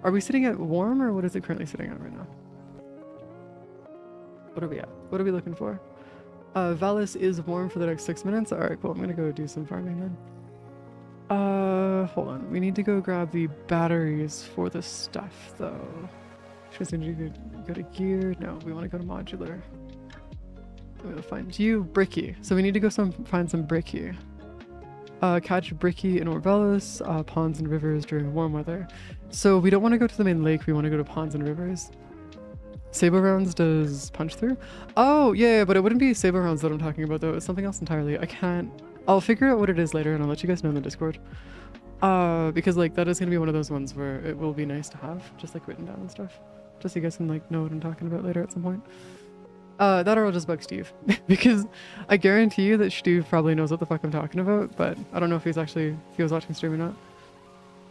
Are we sitting at warm or what is it currently sitting at right now? What are we at? What are we looking for? Valis is warm for the next 6 minutes. Alright, cool. I'm gonna go do some farming then. Hold on. We need to go grab the batteries for the stuff, though. Should we go to gear? No, we want to go to modular. I'm gonna find you, Bricky. So we need to go find some Bricky. Catch Bricky in Orvelis, ponds and rivers during warm weather. So we don't want to go to the main lake. We want to go to ponds and rivers. Saber rounds does punch through? Oh, yeah, but it wouldn't be saber rounds that I'm talking about, though. It's something else entirely. I'll figure out what it is later, and I'll let you guys know in the Discord. Because, like, that is going to be one of those ones where it will be nice to have, just, like, written down and stuff. Just so you guys can, like, know what I'm talking about later at some point. That or I'll just bug Steve. Because I guarantee you that Steve probably knows what the fuck I'm talking about, but I don't know if he was watching stream or not.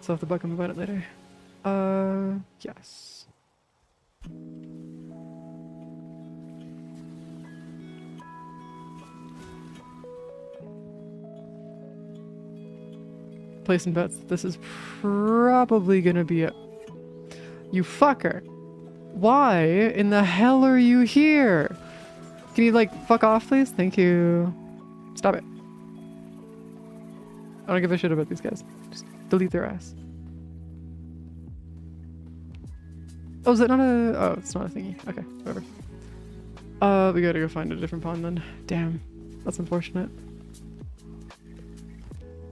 So I'll have to bug him about it later. Yes. Placing bets. This is probably gonna be it. You fucker. Why in the hell are you here? Can you, like, fuck off, please? Thank you. Stop it. I don't give a shit about these guys. Just delete their ass. Oh, is it not a... Oh, it's not a thingy. Okay, whatever. We gotta go find a different pond then. Damn. That's unfortunate.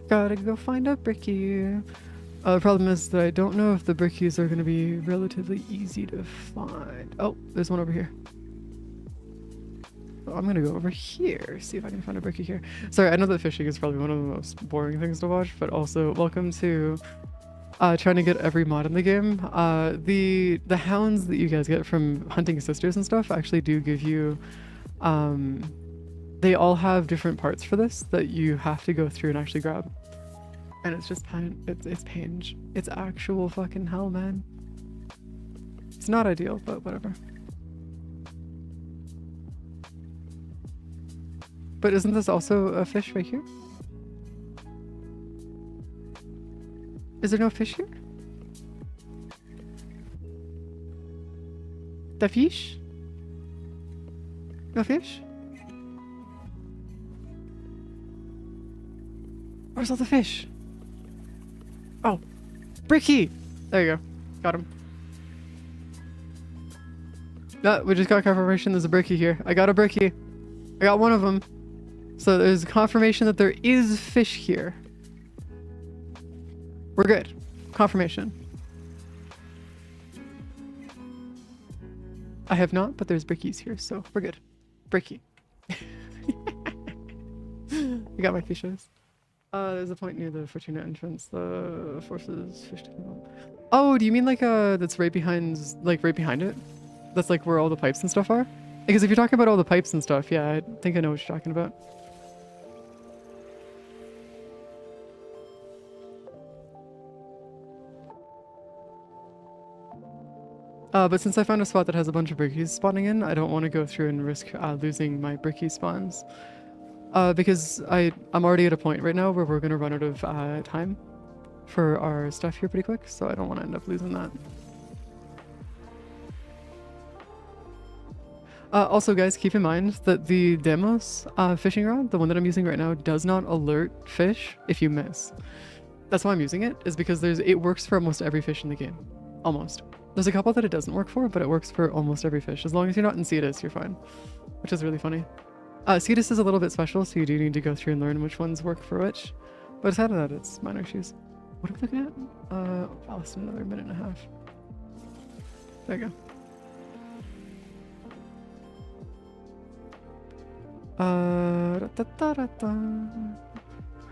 Gotta go find a Bricky. The problem is that I don't know if the Brickies are gonna be relatively easy to find. Oh, there's one over here. So I'm gonna go over here, see if I can find a Bricky here. Sorry, I know that fishing is probably one of the most boring things to watch, but also welcome to trying to get every mod in the game. The hounds that you guys get from hunting sisters and stuff actually do give you, they all have different parts for this that you have to go through and actually grab. And it's just pain. It's pain. It's actual fucking hell, man. It's not ideal, but whatever. But isn't this also a fish right here? Is there no fish here? The fish? No fish? Where's all the fish? Oh, Bricky! There you go. Got him. Yeah, we just got confirmation there's a Bricky here. I got a Bricky. I got one of them. So there's confirmation that there is fish here. We're good. Confirmation. I have not, but there's Brickies here, so we're good. Bricky. I got my fishes. There's a point near the Fortuna entrance. The forces fish to come up. Oh, do you mean like that's right behind it? That's like where all the pipes and stuff are? Because if you're talking about all the pipes and stuff, yeah, I think I know what you're talking about. But since I found a spot that has a bunch of brickies spawning in, I don't want to go through and risk losing my bricky spawns. Because I'm already at a point right now where we're going to run out of time for our stuff here pretty quick, so I don't want to end up losing that. Also guys, keep in mind that the Demos fishing rod, the one that I'm using right now, does not alert fish if you miss. That's why I'm using it, is because it works for almost every fish in the game. Almost. There's a couple that it doesn't work for, but it works for almost every fish. As long as you're not in Cetus, you're fine. Which is really funny. Cetus is a little bit special, so you do need to go through and learn which ones work for which. But aside of that, it's minor issues. What are we looking at? Less than another minute and a half. There you go.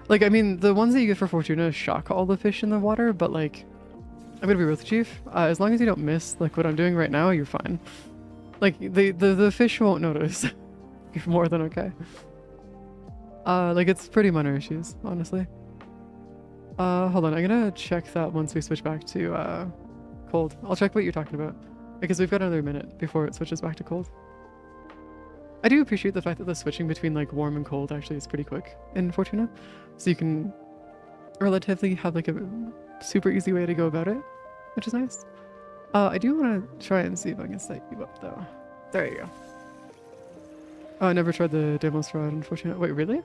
Like, I mean, the ones that you get for Fortuna shock all the fish in the water, but like, I'm gonna be real with you, Chief. As long as you don't miss, like, what I'm doing right now, you're fine. Like, the fish won't notice. You're more than okay. Like, it's pretty minor issues, honestly. Hold on, I'm gonna check that once we switch back to, cold. I'll check what you're talking about. Because we've got another minute before it switches back to cold. I do appreciate the fact that the switching between, like, warm and cold actually is pretty quick in Fortuna. So you can relatively have, like, a super easy way to go about it, which is nice. I do want to try and see if I can set you up though. There you go. Oh, I never tried the Demos rod, unfortunately. Wait, really?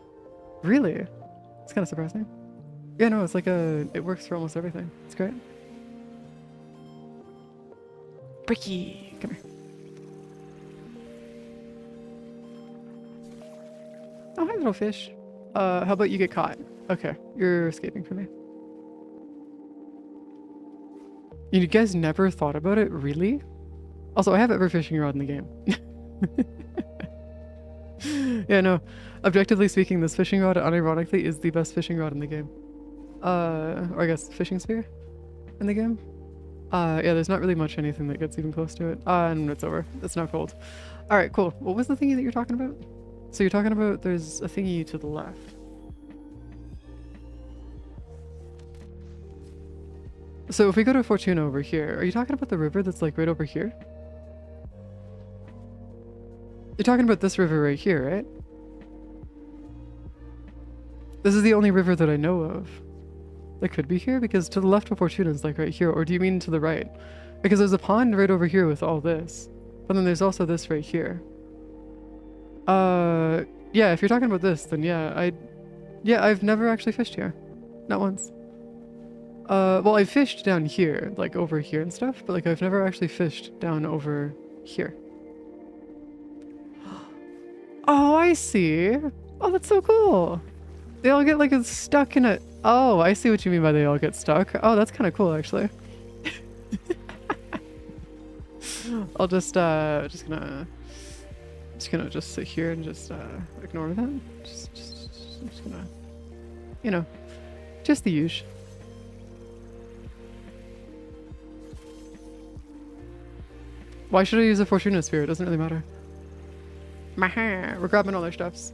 Really? It's kind of surprising. Yeah, no, it's like it works for almost everything. It's great. Bricky, come here. Oh, hi, little fish. How about you get caught? Okay, you're escaping from me. You guys never thought about it, really? Also, I have every fishing rod in the game. Yeah, no. Objectively speaking, this fishing rod, unironically, is the best fishing rod in the game. Or I guess fishing spear in the game. Yeah, there's not really much anything that gets even close to it. And it's over. It's now cold. Alright, cool. What was the thingy that you're talking about? So you're talking about there's a thingy to the left. So if we go to Fortuna over here, are you talking about the river that's like right over here? You're talking about this river right here, right? This is the only river that I know of that could be here, because to the left of Fortuna is like right here. Or do you mean to the right? Because there's a pond right over here with all this, but then there's also this right here. Yeah, if you're talking about this, then yeah, I've never actually fished here. Not once. Well, I fished down here, like over here and stuff, but like I've never actually fished down over here. Oh, I see. Oh, that's so cool. They all get like stuck in it. Oh, I see what you mean by they all get stuck. Oh, that's kind of cool, actually. I'll just gonna sit here and just ignore that. Just gonna, you know, just the usual. Why should I use a Fortuna Sphere? It doesn't really matter. Maha, we're grabbing all their stuffs.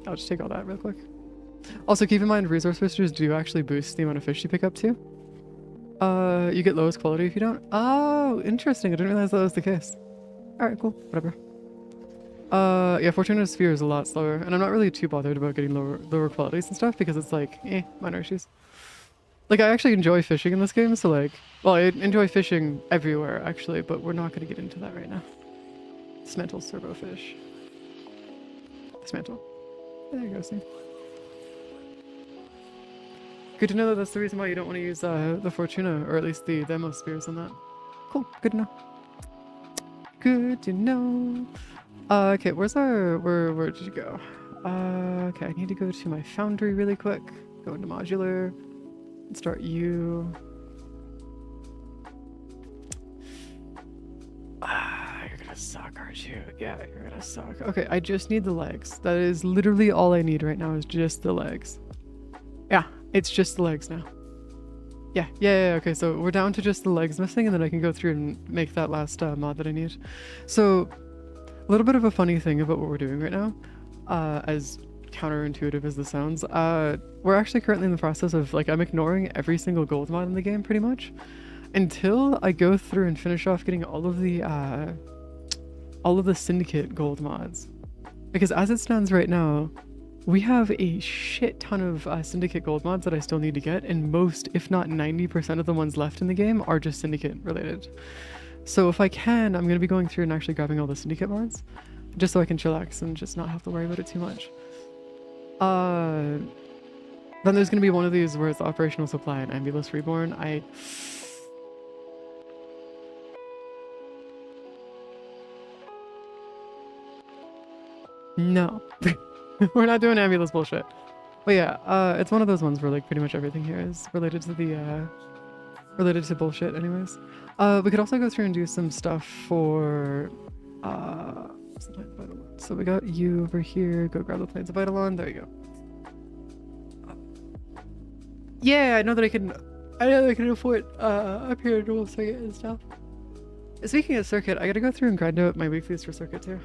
I'll just take all that real quick. Also, keep in mind, resource boosters do actually boost the amount of fish you pick up too. You get lowest quality if you don't. Oh, interesting. I didn't realize that was the case. Alright, cool. Whatever. Yeah, Fortuna Sphere is a lot slower, and I'm not really too bothered about getting lower qualities and stuff because it's like, minor issues. Like, I actually enjoy fishing in this game, so like, well, I enjoy fishing everywhere, actually, but we're not going to get into that right now. Dismantle servofish. Dismantle. There you go, see. Good to know that that's the reason why you don't want to use the Fortuna, or at least the demo spears on that. Cool, good to know. Good to know. Okay, where's our, where did you go? Okay, I need to go to my foundry really quick. Go into modular, and start you. You're gonna suck, aren't you? Yeah, you're gonna suck. Okay, I just need the legs. That is literally all I need right now is just the legs. Yeah, it's just the legs now. Yeah, okay, so we're down to just the legs missing, and then I can go through and make that last mod that I need. So, a little bit of a funny thing about what we're doing right now, as counterintuitive as this sounds, we're actually currently in the process of, like, I'm ignoring every single gold mod in the game, pretty much, until I go through and finish off getting all of the syndicate gold mods. Because as it stands right now, we have a shit ton of syndicate gold mods that I still need to get, and most, if not 90% of the ones left in the game are just syndicate related. So if I can, I'm going to be going through and actually grabbing all the syndicate mods, just so I can chillax and just not have to worry about it too much. Then there's going to be one of these where it's operational supply and Ambulance Reborn. No. We're not doing ambulance bullshit. But yeah, it's one of those ones where like pretty much everything here is related to the related to bullshit anyways. We could also go through and do some stuff for so we got you over here. Go grab the planes of Eidolon. There you go. Yeah, I know that I can afford up here dual circuit and stuff. Speaking of circuit, I gotta go through and grind out my weeklies for circuit too.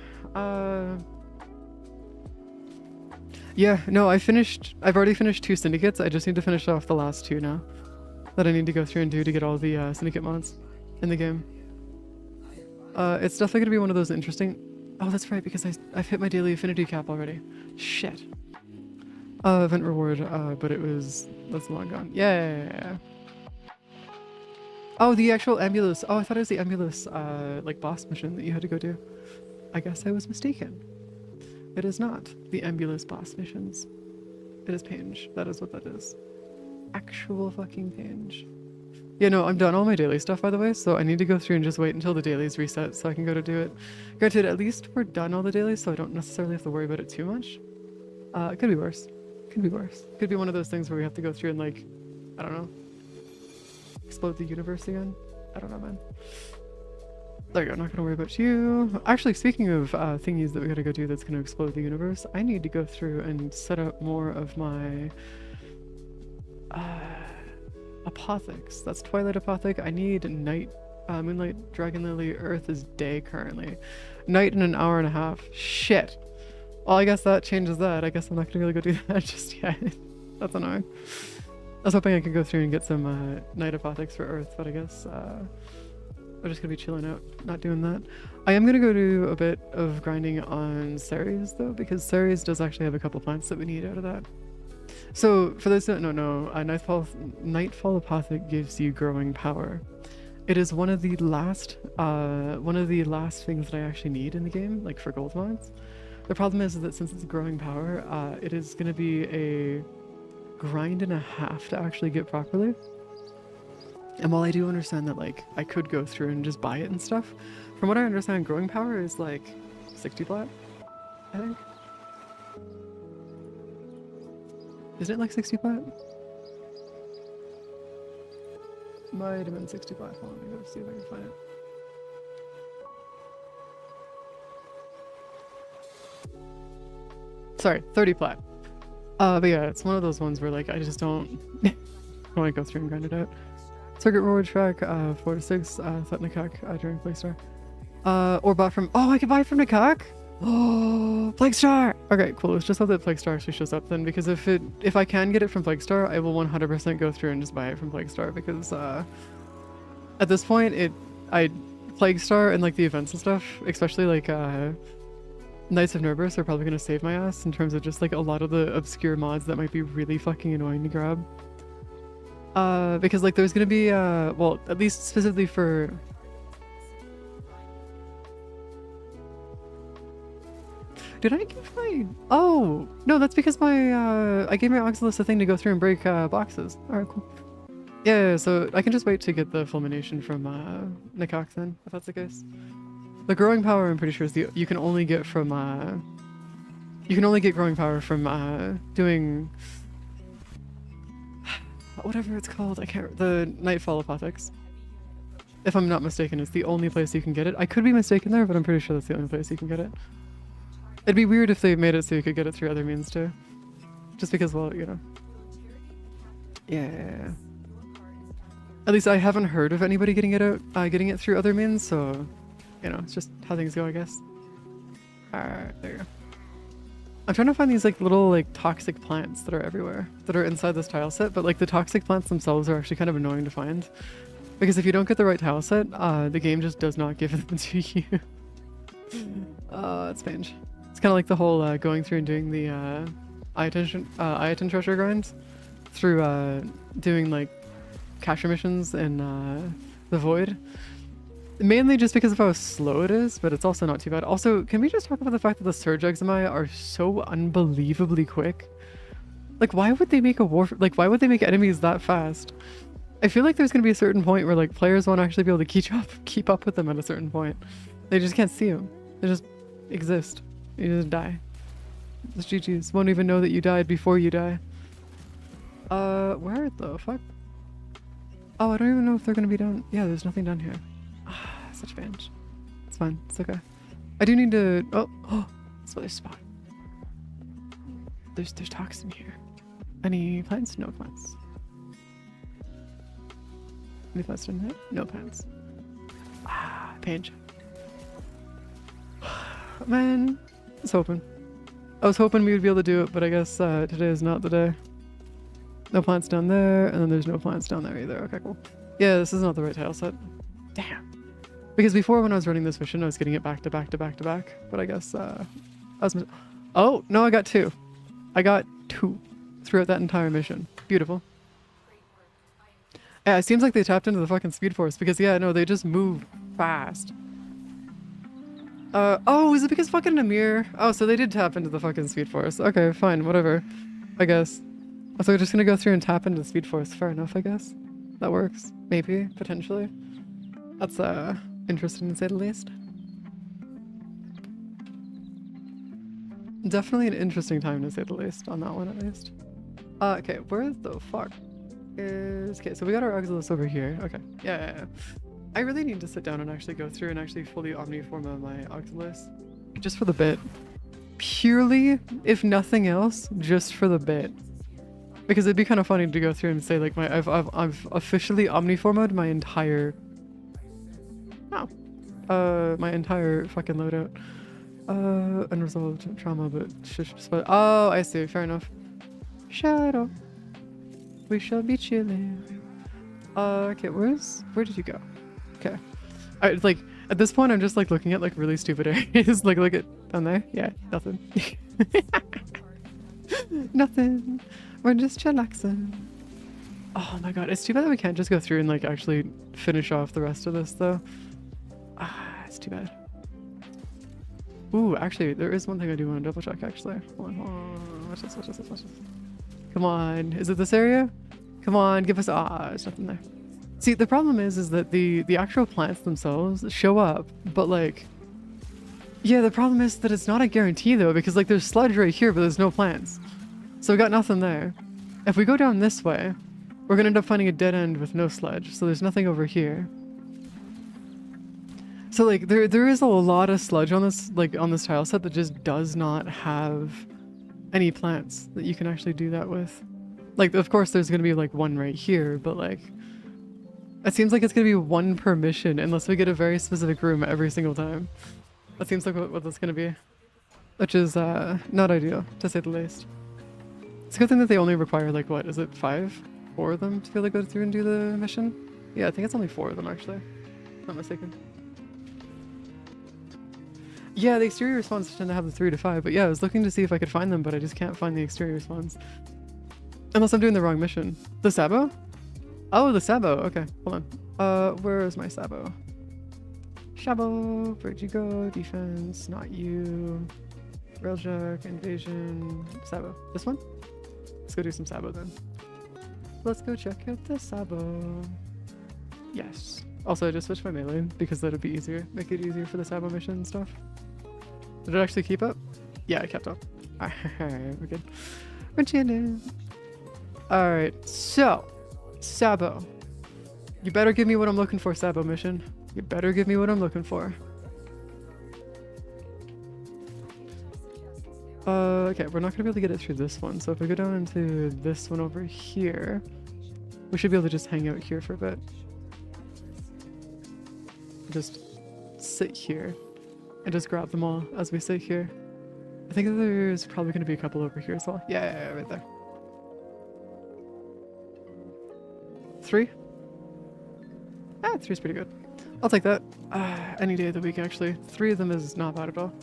Yeah, no, I've already finished 2 syndicates. I just need to finish off the last 2 now that I need to go through and do to get all the syndicate mods in the game. It's definitely going to be one of those interesting... Oh, that's right, because I've hit my daily affinity cap already. Shit. Event reward, but that's long gone. Yeah. Oh, the actual ambulance. Oh, I thought it was the ambulance, like boss mission that you had to go do. I guess I was mistaken. It is not the ambulance boss missions. It is Pange. That is what that is. Actual fucking Pange. Yeah, no, I'm done all my daily stuff, by the way, so I need to go through and just wait until the dailies reset so I can go to do it. Granted, at least we're done all the dailies, so I don't necessarily have to worry about it too much. It could be worse. Could be worse. Could be one of those things where we have to go through and, like, I don't know, explode the universe again. I don't know, man. There you go, not gonna worry about you. Actually, speaking of thingies that we gotta go do that's gonna explode the universe, I need to go through and set up more of my apothecs. That's Twilight Apothec. I need night, Moonlight, Dragon Lily, Earth is day currently. Night in an hour and a half. Shit. Well, I guess that changes that. I guess I'm not gonna really go do that just yet. That's annoying. I was hoping I could go through and get some night apothecs for Earth, but I guess I'm just gonna be chilling out, not doing that. I am gonna go do a bit of grinding on Ceres though, because Ceres does actually have a couple plants that we need out of that. So for those that don't know, Nightfall Apothec gives you growing power. It is one of the last things that I actually need in the game, like for gold mods. The problem is that since it's growing power, it is gonna be a grind and a half to actually get properly. And while I do understand that, like, I could go through and just buy it and stuff, from what I understand, growing power is like 60 plat, I think. Isn't it like 60 plat? Might have been 60 plat. Hold on, let me go see if I can find it. Sorry, 30 plat. But yeah, it's one of those ones where, like, I just don't want to go through and grind it out. Circuit reward track, 4 to 6, set Nikak during Plaguestar. Or bought from, oh, I can buy it from Nikak? Oh, Plaguestar! Okay, cool, it's just hope that Plaguestar actually shows up then, because if I can get it from Plaguestar, I will 100% go through and just buy it from Plaguestar, because, at this point, Plaguestar and, like, the events and stuff, especially, like, Knights of Nervous are probably gonna save my ass in terms of just, like, a lot of the obscure mods that might be really fucking annoying to grab. Because like there's gonna be well, at least specifically for did I give my oh no, that's because my I gave my Oxalis a thing to go through and break boxes. Alright, cool. Yeah, so I can just wait to get the fulmination from Nikok then, if that's the case. The growing power I'm pretty sure is the you can only get from growing power from doing whatever it's called. I can't. The Nightfall Apothex. If I'm not mistaken, it's the only place you can get it. I could be mistaken there, but I'm pretty sure that's the only place you can get it. It'd be weird if they made it so you could get it through other means too. Just because, well, you know. Yeah. At least I haven't heard of anybody getting it through other means, so you know, it's just how things go, I guess. Alright, there you go. I'm trying to find these like little like toxic plants that are everywhere, that are inside this tile set, but like the toxic plants themselves are actually kind of annoying to find. Because if you don't get the right tile set, the game just does not give them to you. It's strange. It's kind of like the whole going through and doing the Ayaton treasure grind through doing like capture missions in the Void. Mainly just because of how slow it is, but it's also not too bad. Also, can we just talk about the fact that the Surge Exami are so unbelievably quick? Like, why would they make why would they make enemies that fast? I feel like there's going to be a certain point where like players won't actually be able to keep up with them at a certain point. They just can't see them. They just exist. You just die. Just GG's. Won't even know that you died before you die. Where the fuck? Oh, I don't even know if they're going to be down. Yeah, there's nothing down here. Such a binge. It's fine. It's okay. I do need to. Oh, this other spot. There's toxin here. Any plants? No plants. Any plants in there? No plants. Pinch. Man, I was hoping. I was hoping we would be able to do it, but I guess today is not the day. No plants down there, and then there's no plants down there either. Okay, cool. Yeah, this is not the right tile set. Damn. Because before when I was running this mission, I was getting it back to back to back to back. But I guess I was. Oh no, I got two. I got two throughout that entire mission. Beautiful. Yeah, it seems like they tapped into the fucking Speed Force because yeah, no, they just move fast. Oh, is it because fucking Amir? Oh, so they did tap into the fucking Speed Force. Okay, fine, whatever. I guess. So we're just gonna go through and tap into the Speed Force. Fair enough, I guess. That works. Maybe, potentially. That's interesting to say the least. Definitely an interesting time to say the least on that one at least. Okay, where the fuck is... Okay, so we got our Oxalis over here. Okay, yeah. I really need to sit down and actually go through and actually fully omniform my Oxalis. Just for the bit. Purely, if nothing else, just for the bit. Because it'd be kind of funny to go through and say like I've officially omniformed my entire... my entire fucking loadout. Unresolved trauma, but oh, I see. Fair enough. Shadow. We shall be chilling. Okay, where did you go? Okay. Alright, like, at this point, I'm just like looking at like really stupid areas. Like, look at down there. Yeah, nothing. Nothing. We're just chillaxing. Oh my god, it's too bad that we can't just go through and like actually finish off the rest of this though. It's too bad. Ooh, actually, there is one thing I do want to double check actually. Hold on. Watch this. Come on, is it this area? Come on, give us, there's nothing there. See, the problem is that the actual plants themselves show up, but like, yeah, the problem is that it's not a guarantee though, because like there's sludge right here, but there's no plants. So we got nothing there. If we go down this way, we're gonna end up finding a dead end with no sludge, so there's nothing over here. So like there is a lot of sludge on this tile set that just does not have any plants that you can actually do that with. Like, of course there's gonna be like one right here, but like it seems like it's gonna be one per mission unless we get a very specific room every single time. That seems like what that's gonna be, which is not ideal to say the least. It's a good thing that they only require like, what is it, 4 of them to be able to go through and do the mission? Yeah, I think it's only 4 of them actually, if I'm not mistaken. Yeah, the exterior spawns tend to have the 3 to 5, but yeah, I was looking to see if I could find them, but I just can't find the exterior spawns. Unless I'm doing the wrong mission. The Sabo? Oh, the Sabo. Okay, hold on. Where is my Sabo? Shabo, where'd you go? Defense, not you. Railjack, invasion, Sabo. This one? Let's go do some Sabo then. Let's go check out the Sabo. Yes. Also, I just switched my melee because that'd be easier. Make it easier for the Sabo mission and stuff. Did it actually keep up? Yeah, it kept up. Alright, we're good. We're chilling. Alright, so Sabo. You better give me what I'm looking for, Sabo mission. You better give me what I'm looking for. Okay, we're not gonna be able to get it through this one, so if we go down into this one over here, we should be able to just hang out here for a bit. Just sit here and just grab them all as we sit here. I think there's probably gonna be a couple over here as well. Yeah, right there. 3? Ah, 3's pretty good. I'll take that. Any day of the week, actually. 3 of them is not bad at all.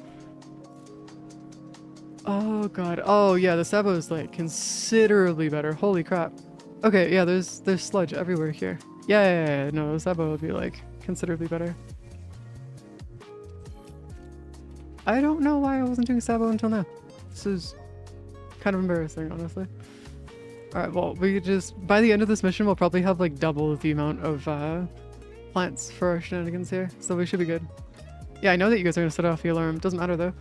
Oh god. Oh yeah, the Sabo is like considerably better. Holy crap. Okay, yeah, there's sludge everywhere here. Yeah, no, the Sabo would be like considerably better. I don't know why I wasn't doing Sabo until now. This is kind of embarrassing, honestly. Alright, well, we could just, by the end of this mission, we'll probably have like double the amount of plants for our shenanigans here, so we should be good. Yeah, I know that you guys are gonna set off the alarm. Doesn't matter though.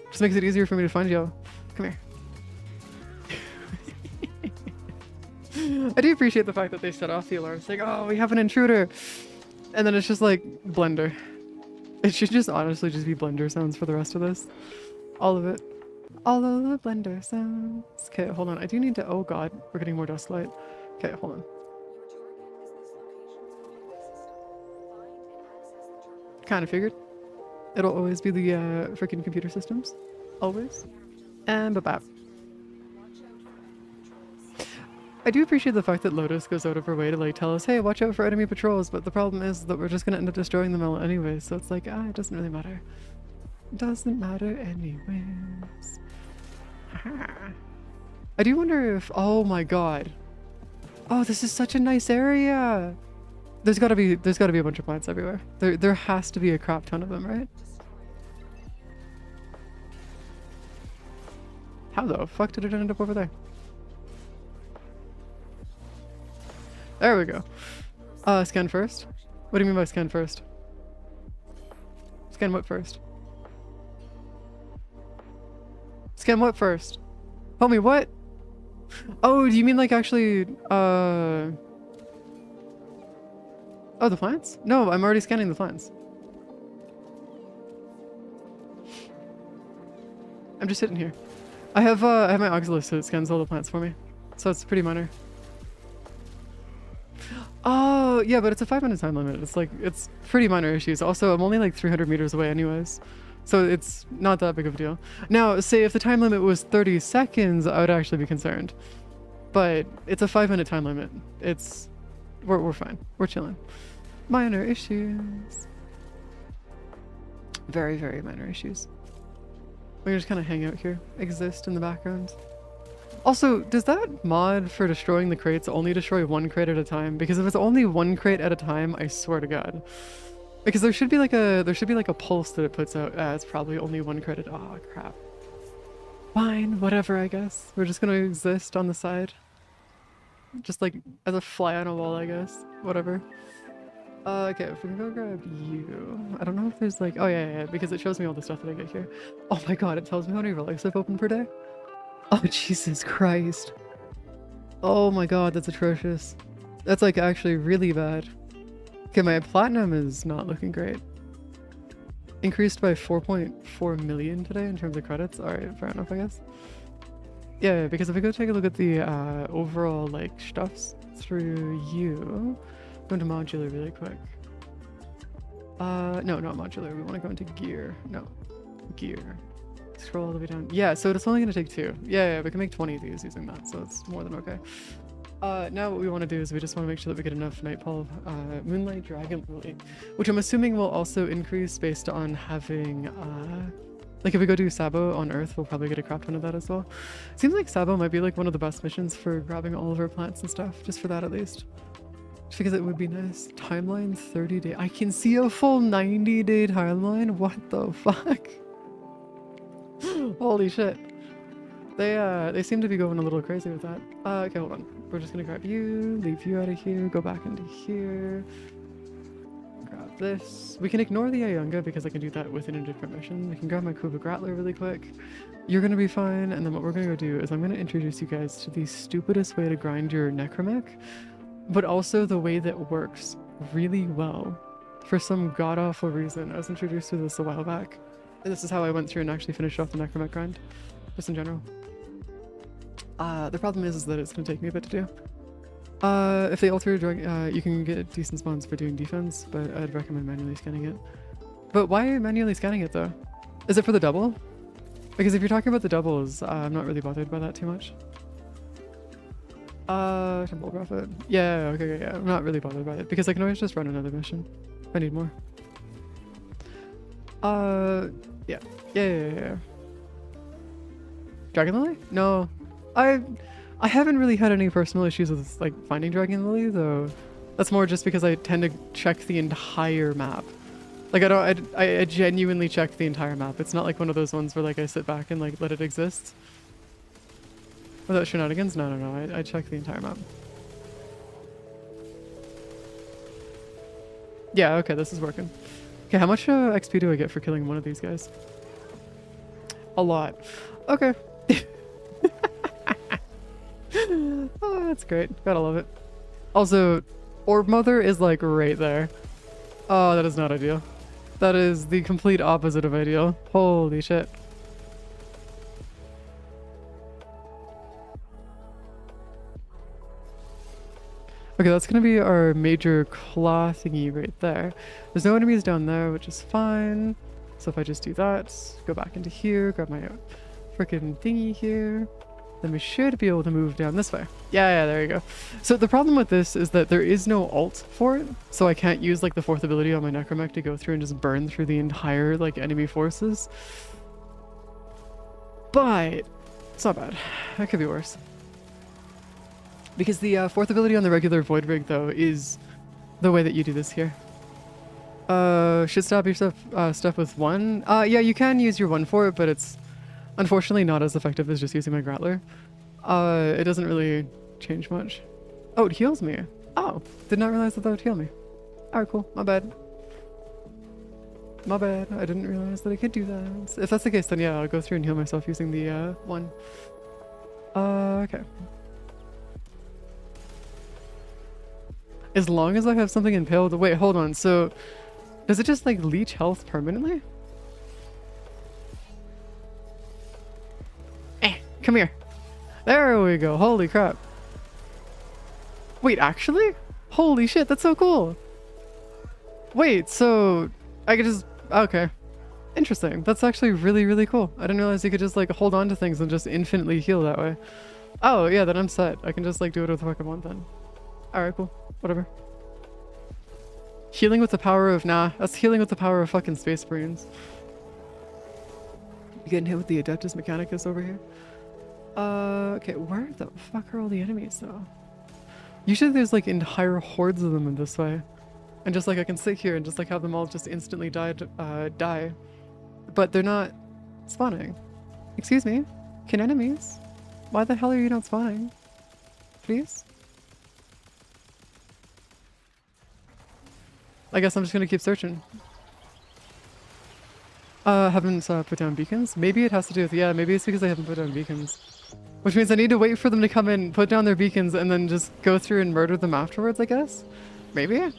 Just makes it easier for me to find y'all. Come here. I do appreciate the fact that they set off the alarm saying, oh, we have an intruder. And then it's just like Blender. It should just honestly just be Blender sounds for the rest of this. All of it. All of the Blender sounds. Okay, hold on. I do need to, oh god, we're getting more dust light. Okay, hold on. Kind of figured. It'll always be the freaking computer systems. Always. And bap. I do appreciate the fact that Lotus goes out of her way to like tell us, hey, watch out for enemy patrols, but the problem is that we're just gonna end up destroying them all anyway, so it's like, it doesn't really matter. Doesn't matter anyways. I do wonder if, oh my god. Oh, this is such a nice area. There's gotta be a bunch of plants everywhere. There has to be a crap ton of them, right? How the fuck did it end up over there? There we go. Scan first? What do you mean by scan first? Scan what first? Scan what first? Homie, what? Oh, do you mean like actually, oh, the plants? No, I'm already scanning the plants. I'm just sitting here. I have my Auxilisk, so it scans all the plants for me. So it's pretty minor. Oh, yeah, but it's a 5-minute time limit. It's like, it's pretty minor issues. Also, I'm only like 300 meters away anyways. So it's not that big of a deal. Now, say if the time limit was 30 seconds, I would actually be concerned. But it's a 5-minute time limit. We're fine. We're chilling. Minor issues. Very, very minor issues. We can just kind of hang out here. Exist in the background. Also, does that mod for destroying the crates only destroy one crate at a time? Because if it's only one crate at a time, I swear to god. Because there should be like a pulse that it puts out. It's probably only one crate at, oh crap. Fine, whatever, I guess. We're just gonna exist on the side. Just like as a fly on a wall, I guess. Whatever. Okay, if we can go grab you. I don't know if there's like, oh yeah, because it shows me all the stuff that I get here. Oh my god, it tells me how many relics I've opened per day. Oh, Jesus Christ. Oh my god, that's atrocious. That's like actually really bad. Okay, my platinum is not looking great. Increased by 4.4 million today in terms of credits. Alright, fair enough, I guess. Yeah, because if we go take a look at the overall like stuffs through you. Go into modular really quick. No, not modular. We want to go into gear. No, gear. Scroll all the way down. Yeah, so it's only going to take 2. Yeah, we can make 20 of these using that, so it's more than okay. Now what we want to do is we just want to make sure that we get enough Nightfall, Moonlight Dragon Lily, which I'm assuming will also increase based on having, like if we go do Sabo on Earth, we'll probably get a crap ton of that as well. Seems like Sabo might be like one of the best missions for grabbing all of our plants and stuff, just for that at least. Just because it would be nice. Timeline 30 day. I can see a full 90-day timeline? What the fuck? Holy shit. They seem to be going a little crazy with that. Okay, hold on. We're just gonna grab you, leave you out of here, go back into here. Grab this. We can ignore the Ayunga because I can do that within a different mission. We can grab my Kuba Grattler really quick. You're gonna be fine, and then what we're gonna go do is I'm gonna introduce you guys to the stupidest way to grind your necromech, but also the way that works really well. For some god-awful reason, I was introduced to this a while back. And this is how I went through and actually finished off the necromech grind, just in general. The problem is that it's gonna take me a bit to do. If they alter drug, you can get decent spawns for doing defense, but I'd recommend manually scanning it. But why manually scanning it though? Is it for the double? Because if you're talking about the doubles, I'm not really bothered by that too much. Temple Prophet. Yeah, okay, yeah, I'm not really bothered by it because I can always just run another mission if I need more. Yeah. Dragon Lily? No. I haven't really had any personal issues with like finding Dragon Lily though. That's more just because I tend to check the entire map. Like I genuinely check the entire map. It's not like one of those ones where like I sit back and like let it exist. Without shenanigans? No. I check the entire map. Yeah, okay, this is working. Okay, how much XP do I get for killing one of these guys? A lot. Okay. Oh, that's great. Gotta love it. Also, Orb Mother is like right there. Oh, that is not ideal. That is the complete opposite of ideal. Holy shit. Okay, that's gonna be our major claw thingy right there. There's no enemies down there, which is fine. So if I just do that, go back into here, grab my freaking thingy here, then we should be able to move down this way. Yeah, there you go. So the problem with this is that there is no ult for it, so I can't use like the fourth ability on my necromech to go through and just burn through the entire like enemy forces. But it's not bad. That could be worse. Because the fourth ability on the regular Void Rig though is the way that you do this here. Should stop your stuff with one. Yeah, you can use your one for it, but it's unfortunately not as effective as just using my Grattler. It doesn't really change much. Oh, it heals me. Oh, did not realize that that would heal me. Alright, cool. My bad. My bad. I didn't realize that I could do that. If that's the case, then yeah, I'll go through and heal myself using the one. Okay. As long as I have something impaled. Wait, hold on. So, does it just like leech health permanently? Come here. There we go. Holy crap. Wait, actually? Holy shit, that's so cool. Wait, so I could just... Okay. Interesting. That's actually really, really cool. I didn't realize you could just like hold on to things and just infinitely heal that way. Oh, yeah, then I'm set. I can just like do it with what I want then. Alright, cool. Whatever. Healing with the power of... Nah, that's healing with the power of fucking Space Marines. You getting hit with the Adeptus Mechanicus over here? Okay, where the fuck are all the enemies though? Usually there's like entire hordes of them in this way. And just like I can sit here and just like have them all just instantly die. But they're not spawning. Excuse me? Can enemies? Why the hell are you not spawning? Please? I guess I'm just gonna keep searching. Haven't put down beacons? Maybe it has to do with... Yeah, maybe it's because I haven't put down beacons. Which means I need to wait for them to come in, put down their beacons, and then just go through and murder them afterwards, I guess? Maybe?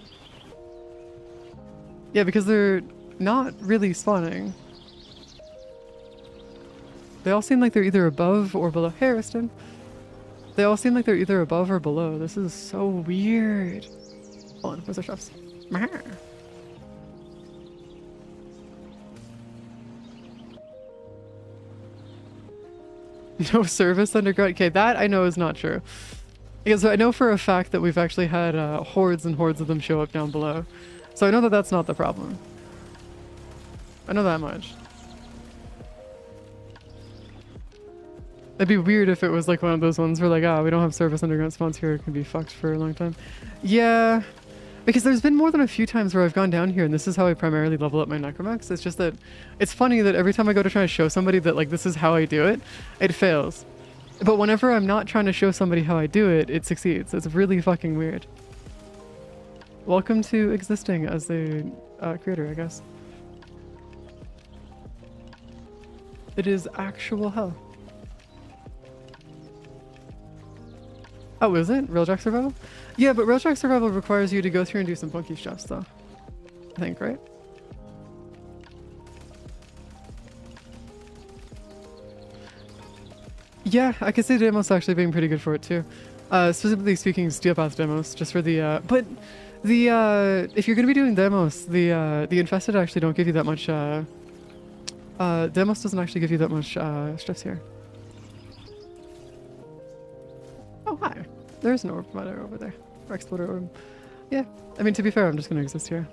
Yeah, because they're not really spawning. They all seem like they're either above or below. Hey, Ariston. They all seem like they're either above or below. This is so weird. Hold on, where's our chefs? No service underground. Okay, that I know is not true. Because I know for a fact that we've actually had hordes and hordes of them show up down below. So I know that that's not the problem. I know that much. It'd be weird if it was like one of those ones where like, ah, we don't have service underground spawns here. It can be fucked for a long time. Yeah, because there's been more than a few times where I've gone down here and this is how I primarily level up my necromax. It's just that it's funny that every time I go to try to show somebody that like this is how I do it, it fails. But whenever I'm not trying to show somebody how I do it, it succeeds. It's really fucking weird. Welcome to existing as the creator, I guess. It is actual hell. Oh, is it? Railjack Survival? Yeah, but Railjack Survival requires you to go through and do some funky stuff, though. I think, right? Yeah, I could see Demos actually being pretty good for it, too. Specifically speaking, Steel Path Demos, just for the, but the, if you're gonna be doing Demos, the Infested actually don't give you that much, Demos doesn't actually give you that much, stress here. Oh, hi. There's an orb miner over there. Or exploder orb. Yeah. I mean, to be fair, I'm just gonna exist here.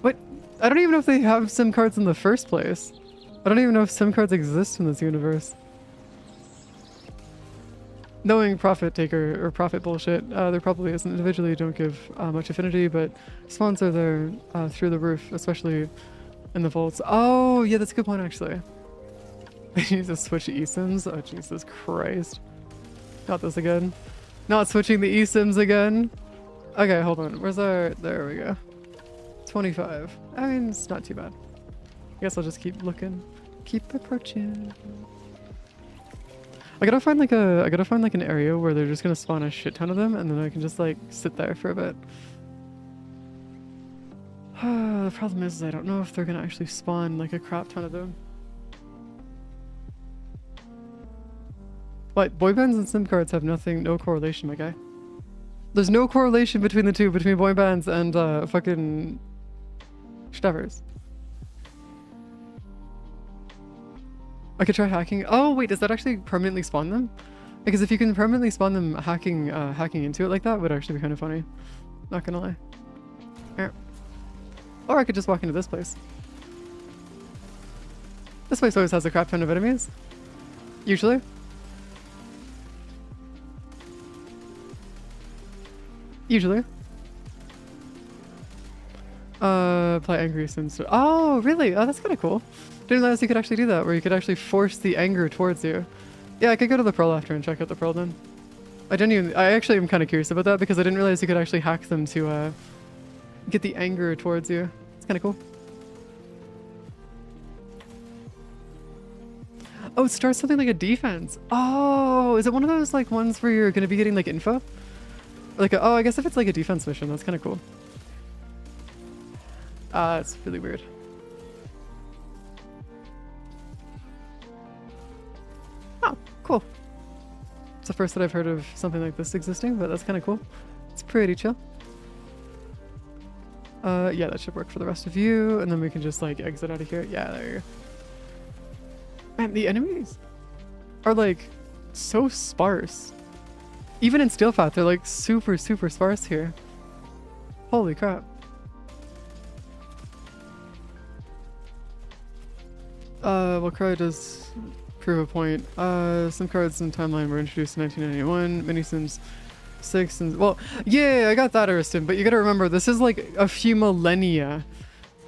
What? I don't even know if they have SIM cards in the first place. I don't even know if SIM cards exist in this universe. Knowing profit taker or profit bullshit, there probably isn't. Individually don't give much affinity, but spawns are there through the roof, especially in the vaults. Oh, yeah, that's a good point, actually. I need to switch eSIMs. Oh, Jesus Christ. Not this again. Not switching the eSIMs again. Okay, hold on. Where's our... There we go. 25. I mean, it's not too bad. I guess I'll just keep looking. Keep approaching. I gotta find like an area where they're just gonna spawn a shit ton of them, and then I can just like sit there for a bit. The problem is I don't know if they're gonna actually spawn like a crap ton of them. What? Boy bands and SIM cards have no correlation, my guy. There's no correlation between the two, between boy bands and fucking Stevers. I could try hacking. Oh wait, does that actually permanently spawn them? Because if you can permanently spawn them, hacking into it like that would actually be kind of funny. Not gonna lie. Yeah. Or I could just walk into this place. This place always has a crap ton of enemies. Usually. Usually. Play angry sims. Oh, really? Oh, that's kind of cool. Didn't realize you could actually do that, where you could actually force the anger towards you. Yeah, I could go to the Pearl after and check out the Pearl then. I actually am kind of curious about that because I didn't realize you could actually hack them to get the anger towards you. It's kind of cool. Oh, it starts something like a defense. Oh, is it one of those like ones where you're going to be getting like info? Like, oh, I guess if it's like a defense mission, that's kind of cool. It's really weird. Oh, cool. It's the first that I've heard of something like this existing, but that's kind of cool. It's pretty chill. Yeah, that should work for the rest of you, and then we can just like exit out of here. Yeah, there you go. Man, the enemies are like so sparse. Even in Steelpath, they're like super sparse here. Holy crap. Well, Cry does prove a point. Some cards in Timeline were introduced in 1991. Mini-Sims 6 and... Well, yeah, I got that, Ariston, but you gotta remember, this is like a few millennia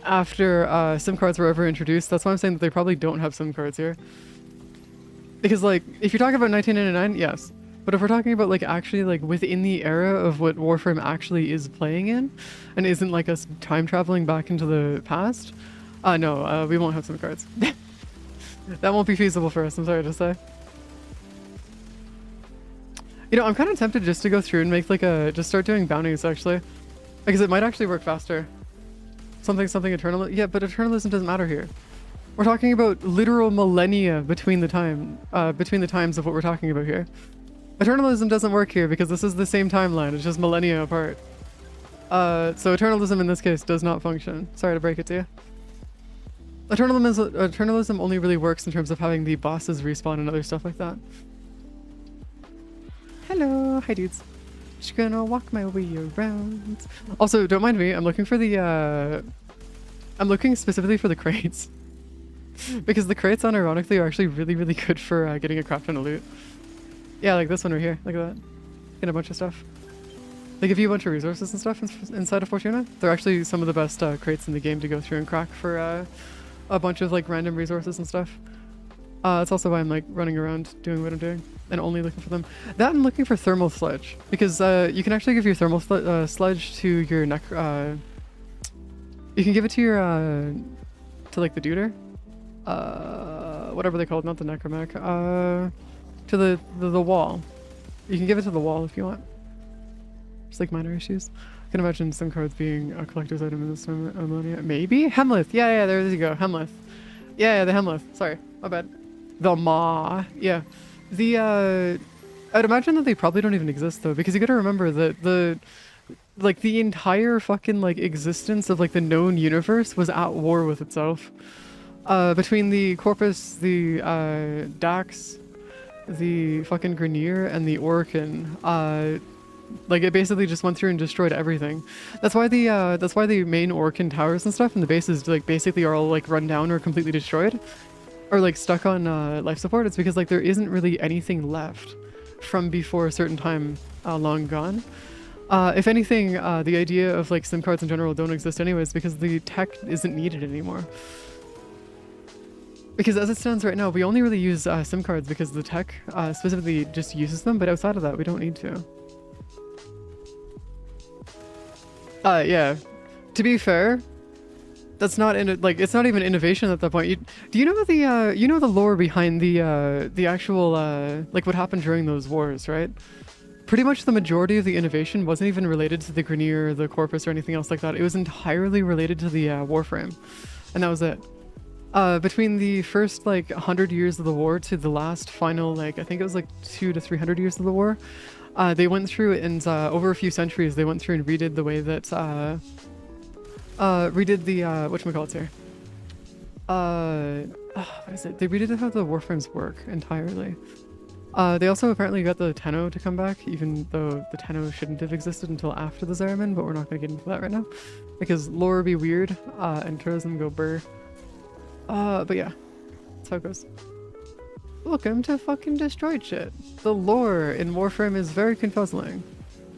after SIM cards were ever introduced. That's why I'm saying that they probably don't have SIM cards here. Because, like, if you're talking about 1999, yes. But if we're talking about, like, actually, like, within the era of what Warframe actually is playing in, and isn't, like, us time traveling back into the past, no, we won't have SIM cards. That won't be feasible for us, I'm sorry to say. You know, I'm kind of tempted just to go through and make, like, just start doing bounties, actually. Because it might actually work faster. Something eternal. Yeah, but eternalism doesn't matter here. We're talking about literal millennia between the times of what we're talking about here. Eternalism doesn't work here because this is the same timeline. It's just millennia apart. So eternalism in this case does not function. Sorry to break it to you. Eternalism only really works in terms of having the bosses respawn and other stuff like that. Hello, hi dudes. Just gonna walk my way around. Also, don't mind me. I'm looking for the. I'm looking specifically for the crates. Because the crates, unironically, are actually really, really good for getting a crap ton of loot. Yeah, like this one right here. Look at that. Get a bunch of stuff. They give you a bunch of resources and stuff inside of Fortuna. They're actually some of the best crates in the game to go through and crack for a bunch of like random resources and stuff. That's also why I'm like running around doing what I'm doing and only looking for them. That and looking for thermal sludge, because you can actually give your thermal sludge to your you can give it to your to like the duder, whatever they call it, not the necromantic, to the wall. You can give it to the wall if you want. Just like minor issues. I can imagine some cards being a collector's item in this ammonia. Maybe? Hemlith. Yeah, there you go. Hemlith. Yeah, the Hemlith. Sorry, my bad. The Maw. Yeah. I'd imagine that they probably don't even exist though, because you gotta remember that the entire fucking like existence of like the known universe was at war with itself. Between the Corpus, the Dax, the fucking Grenier, and the Orkin, like it basically just went through and destroyed everything. That's why the main Orkin towers and stuff and the bases like basically are all like run down or completely destroyed, or like stuck on life support. It's because like there isn't really anything left from before a certain time long gone. If anything, the idea of like SIM cards in general don't exist anyways because the tech isn't needed anymore. Because as it stands right now, we only really use SIM cards because the tech specifically just uses them, but outside of that, we don't need to. Yeah. To be fair, that's not it's not even innovation at that point. Do you know the lore behind the actual like what happened during those wars, right? Pretty much the majority of the innovation wasn't even related to the Grenier, the Corpus, or anything else like that. It was entirely related to the Warframe, and that was it. Between the first like 100 years of the war to the last final like I think it was like 200 to 300 years of the war, they went through and over a few centuries they went through and redid the way that redid the whatchamacallits here. What is it? They redid how the Warframes work entirely. They also apparently got the Tenno to come back, even though the Tenno shouldn't have existed until after the Zariman, but we're not going to get into that right now because lore be weird and tourism go burr. But yeah, that's how it goes. Welcome to fucking destroyed shit. The lore in Warframe is very confuzzling.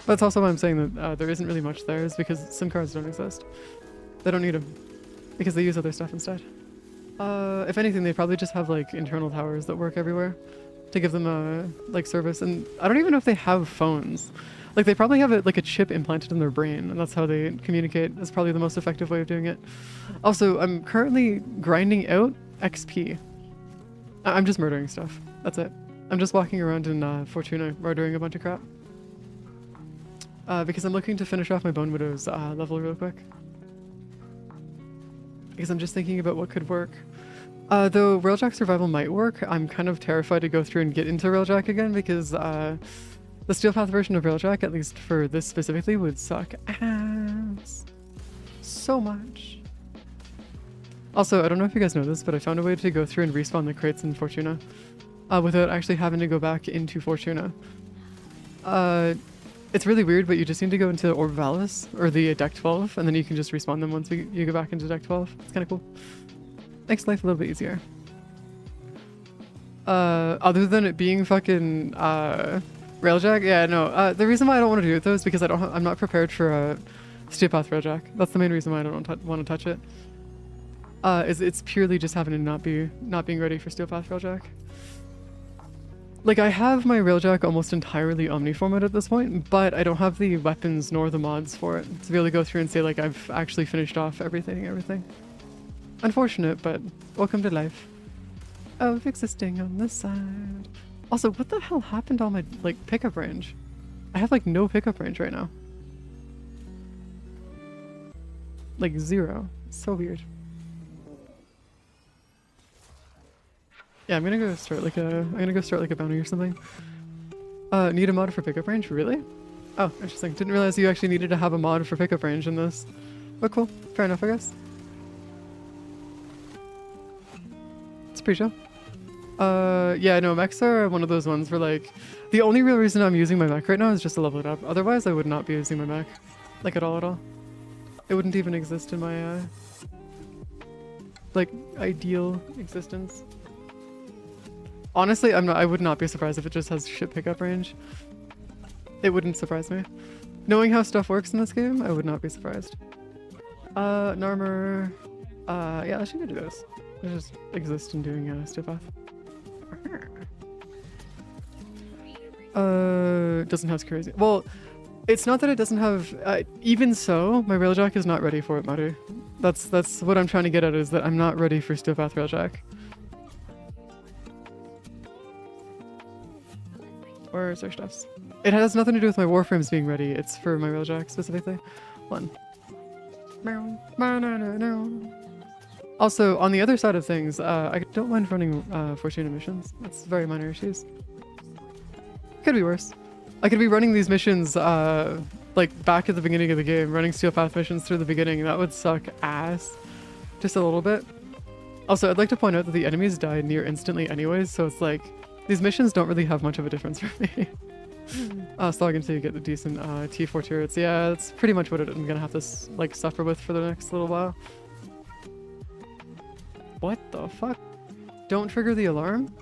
That's also why I'm saying that there isn't really much there, is because SIM cards don't exist. They don't need them because they use other stuff instead. If anything, they probably just have like internal towers that work everywhere to give them like service. And I don't even know if they have phones. Like they probably have like a chip implanted in their brain, and that's how they communicate. That's probably the most effective way of doing it. Also, I'm currently grinding out XP. I'm just murdering stuff. That's it. I'm just walking around in Fortuna murdering a bunch of crap. Because I'm looking to finish off my Bone Widow's level real quick. Because I'm just thinking about what could work. Though Railjack Survival might work, I'm kind of terrified to go through and get into Railjack again because the Steel Path version of Railjack, at least for this specifically, would suck ass. So much. Also, I don't know if you guys know this, but I found a way to go through and respawn the crates in Fortuna without actually having to go back into Fortuna. It's really weird, but you just need to go into Orb Valis, or the Deck 12, and then you can just respawn them once you go back into Deck 12. It's kind of cool. Makes life a little bit easier. Other than it being fucking Railjack, yeah, no. The reason why I don't want to do it though is because I'm not prepared for Steel Path Railjack. That's the main reason why I don't want to touch it. It's purely just having to not being ready for Steel Path Railjack. Like, I have my Railjack almost entirely Omniformed at this point, but I don't have the weapons nor the mods for it to be able to go through and say, like, I've actually finished off everything. Unfortunate, but welcome to life of existing on this side. Also, what the hell happened to all my, like, pickup range? I have, like, no pickup range right now. Like, 0. So weird. Yeah, I'm gonna go start like a bounty or something. Need a mod for pickup range? Really? Oh, interesting. Didn't realize you actually needed to have a mod for pickup range in this. But cool. Fair enough, I guess. It's pretty chill. Yeah, no, mechs are one of those ones where like, the only real reason I'm using my mech right now is just to level it up. Otherwise, I would not be using my mech. Like, at all. It wouldn't even exist in my, like ideal existence. Honestly, I would not be surprised if it just has shit pickup range. It wouldn't surprise me. Knowing how stuff works in this game, I would not be surprised. Narmer. Yeah, I should do this. I just exist in doing stiff path. Doesn't have crazy. Well, it's not that it doesn't have. Even so, my railjack is not ready for it, Maru. That's what I'm trying to get at, is that I'm not ready for stiff path railjack. Or search stuffs. It has nothing to do with my warframes being ready. It's for my railjack specifically. One. Also, on the other side of things, I don't mind running Fortuna missions. That's very minor issues. Could be worse. I could be running these missions like back at the beginning of the game, running Steel Path missions through the beginning. That would suck ass. Just a little bit. Also, I'd like to point out that the enemies die near instantly anyways, so it's like these missions don't really have much of a difference for me. Slog until you get the decent T4 turrets. Yeah, that's pretty much what I'm gonna have to like suffer with for the next little while. What the fuck? Don't trigger the alarm?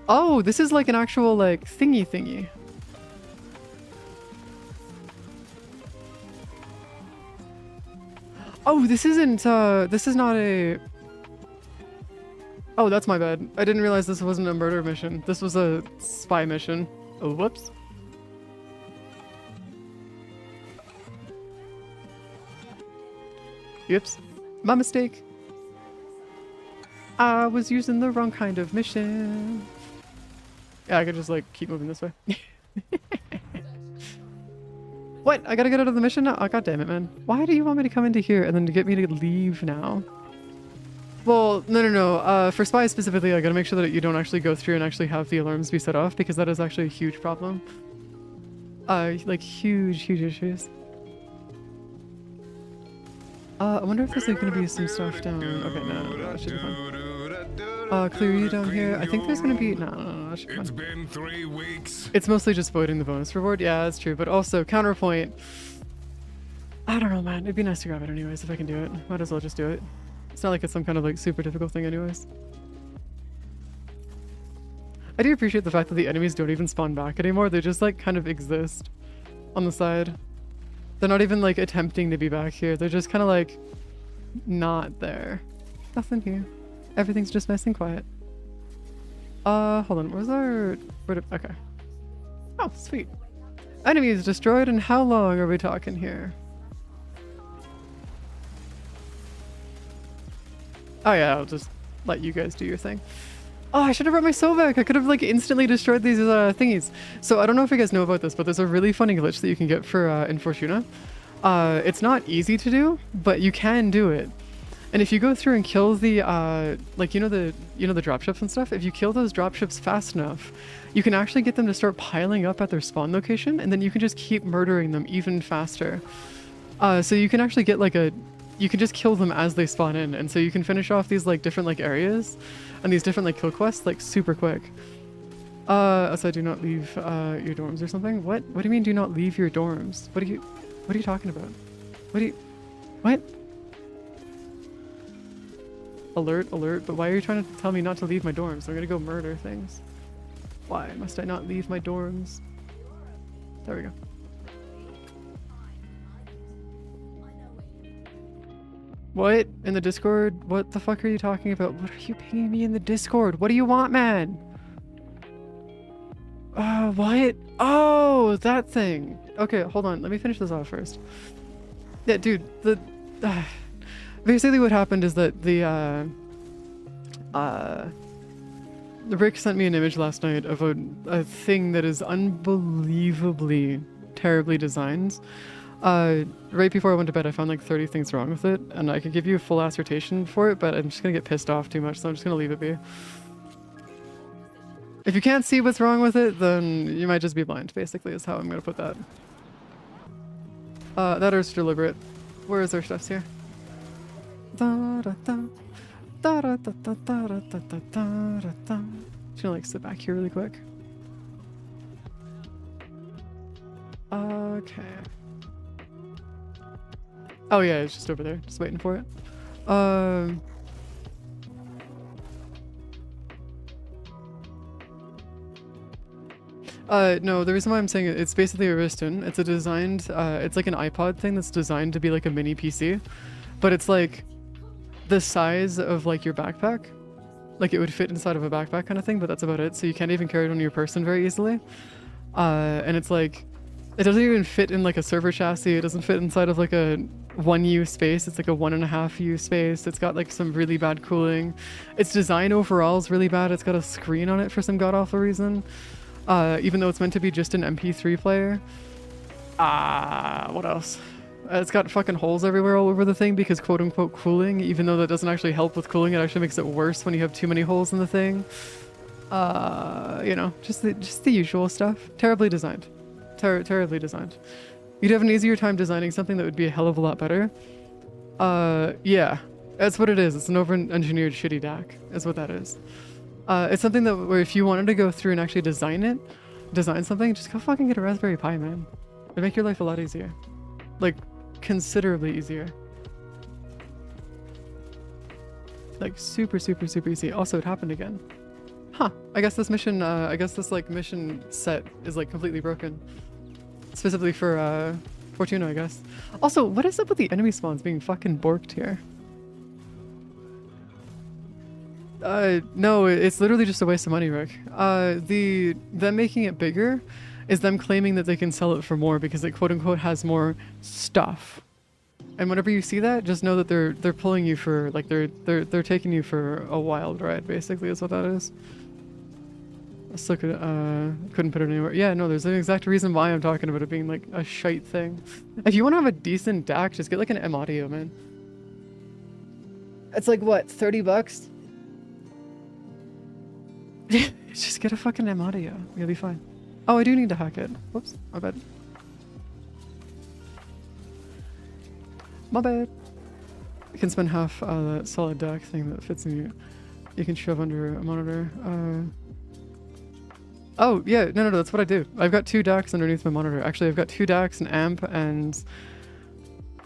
Oh, this is like an actual like thingy. Oh, this isn't this is not a... Oh, that's my bad. I didn't realize this wasn't a murder mission. This was a spy mission. Oh, whoops. Oops. My mistake. I was using the wrong kind of mission. Yeah, I could just like keep moving this way. What? I gotta get out of the mission now? Oh, god damn it, man. Why do you want me to come into here and then to get me to leave now? Well, no. For spies specifically, I gotta make sure that you don't actually go through and actually have the alarms be set off, because that is actually a huge problem. Like huge issues. I wonder if there's like gonna be some stuff down. Okay, no, that should be fine. Clear you down here. I think there's gonna be no, that should be fine. It's been 3 weeks. It's mostly just voiding the bonus reward. Yeah, that's true. But also counterpoint. I don't know, man. It'd be nice to grab it anyways if I can do it. Might as well just do it. It's not like it's some kind of like super difficult thing anyways. I do appreciate the fact that the enemies don't even spawn back anymore. They just like kind of exist on the side. They're not even like attempting to be back here. They're just kind of like not there. Nothing here. Everything's just nice and quiet. Hold on. Where's our... Okay. Oh, sweet. Enemy is destroyed, and how long are we talking here? Oh yeah, I'll just let you guys do your thing. Oh, I should have brought my Sovek. I could have like instantly destroyed these thingies. So I don't know if you guys know about this, but there's a really funny glitch that you can get for in Fortuna. It's not easy to do, but you can do it. And if you go through and kill the like you know the dropships and stuff, if you kill those dropships fast enough, you can actually get them to start piling up at their spawn location, and then you can just keep murdering them even faster. So you can actually get like you can just kill them as they spawn in, and so you can finish off these like different like areas and these different like kill quests like super quick. So do not leave your dorms or something. What do you mean do not leave your dorms? What are you talking about? What? Alert, but why are you trying to tell me not to leave my dorms? I'm gonna go murder things. Why must I not leave my dorms? There we go. What? In the Discord? What the fuck are you talking about? What are you pinging me in the Discord? What do you want, man? What? Oh, that thing. Okay, hold on. Let me finish this off first. Yeah, dude, basically what happened is that the Rick sent me an image last night of a thing that is unbelievably terribly designed. Right before I went to bed, I found like 30 things wrong with it, and I could give you a full assertion for it, but I'm just gonna get pissed off too much, so I'm just gonna leave it be. If you can't see what's wrong with it, then you might just be blind, basically, is how I'm gonna put that. That is deliberate. Where is our stuffs here? Just gonna like sit back here really quick. Okay. Oh yeah, it's just over there, just waiting for it. No, the reason why I'm saying it's basically a wristband. It's a designed, it's like an iPod thing that's designed to be like a mini PC, but it's like the size of like your backpack. Like it would fit inside of a backpack kind of thing, but that's about it. So you can't even carry it on your person very easily. And it's like, it doesn't even fit in like a server chassis. It doesn't fit inside of like a 1U space. It's like a 1.5U space. It's got like some really bad cooling. Its design overall is really bad. It's got a screen on it for some god-awful reason. Even though it's meant to be just an MP3 player. What else? It's got fucking holes everywhere all over the thing because quote-unquote cooling, even though that doesn't actually help with cooling, it actually makes it worse when you have too many holes in the thing. You know, just the usual stuff. Terribly designed. Terribly designed. You'd have an easier time designing something that would be a hell of a lot better. Yeah. That's what it is. It's an over-engineered shitty DAC, is what that is. It's something that where if you wanted to go through and actually design something, just go fucking get a Raspberry Pi, man. It'd make your life a lot easier. Like, considerably easier. Like, super easy. Also, it happened again. Huh. I guess this mission, like, mission set is, like, completely broken. Specifically for, Fortuna, I guess. Also, what is up with the enemy spawns being fucking borked here? No, it's literally just a waste of money, Rick. Them making it bigger is them claiming that they can sell it for more because it quote-unquote has more stuff. And whenever you see that, just know that they're pulling you for, like, they're taking you for a wild ride, basically, is what that is. Let's look at, couldn't put it anywhere. Yeah, no, there's an exact reason why I'm talking about it being, like, a shite thing. If you want to have a decent DAC, just get, like, an M audio, man. It's like, what, 30 bucks? Just get a fucking M audio. You'll be fine. Oh, I do need to hack it. Whoops, my bad. My bad. You can spend half that solid DAC thing that fits in you. You can shove under a monitor. Oh, yeah, no, that's what I do. I've got 2 DACs underneath my monitor. Actually, I've got 2 DACs, an amp, and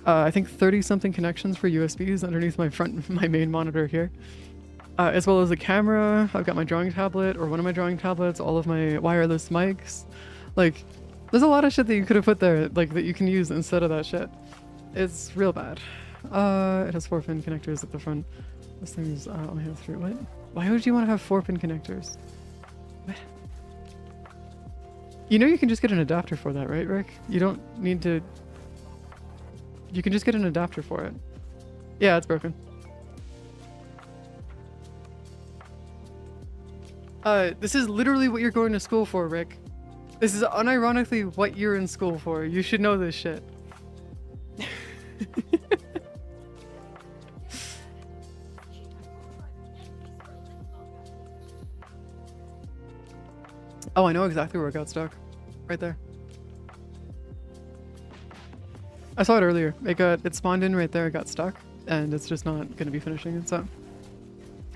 I think 30-something connections for USBs underneath my main monitor here. As well as a camera. I've got my drawing tablet, or one of my drawing tablets, all of my wireless mics. Like, there's a lot of shit that you could have put there, like, that you can use instead of that shit. It's real bad. It has 4-pin connectors at the front. This thing's only have 3. What? Why would you want to have 4-pin connectors? What? You know you can just get an adapter for that, right, Rick? You don't need to... You can just get an adapter for it. Yeah, it's broken. This is literally what you're going to school for, Rick. This is unironically what you're in school for. You should know this shit. Oh, I know exactly where it got stuck. Right there. I saw it earlier. It spawned in right there, it got stuck, and it's just not gonna be finishing it, so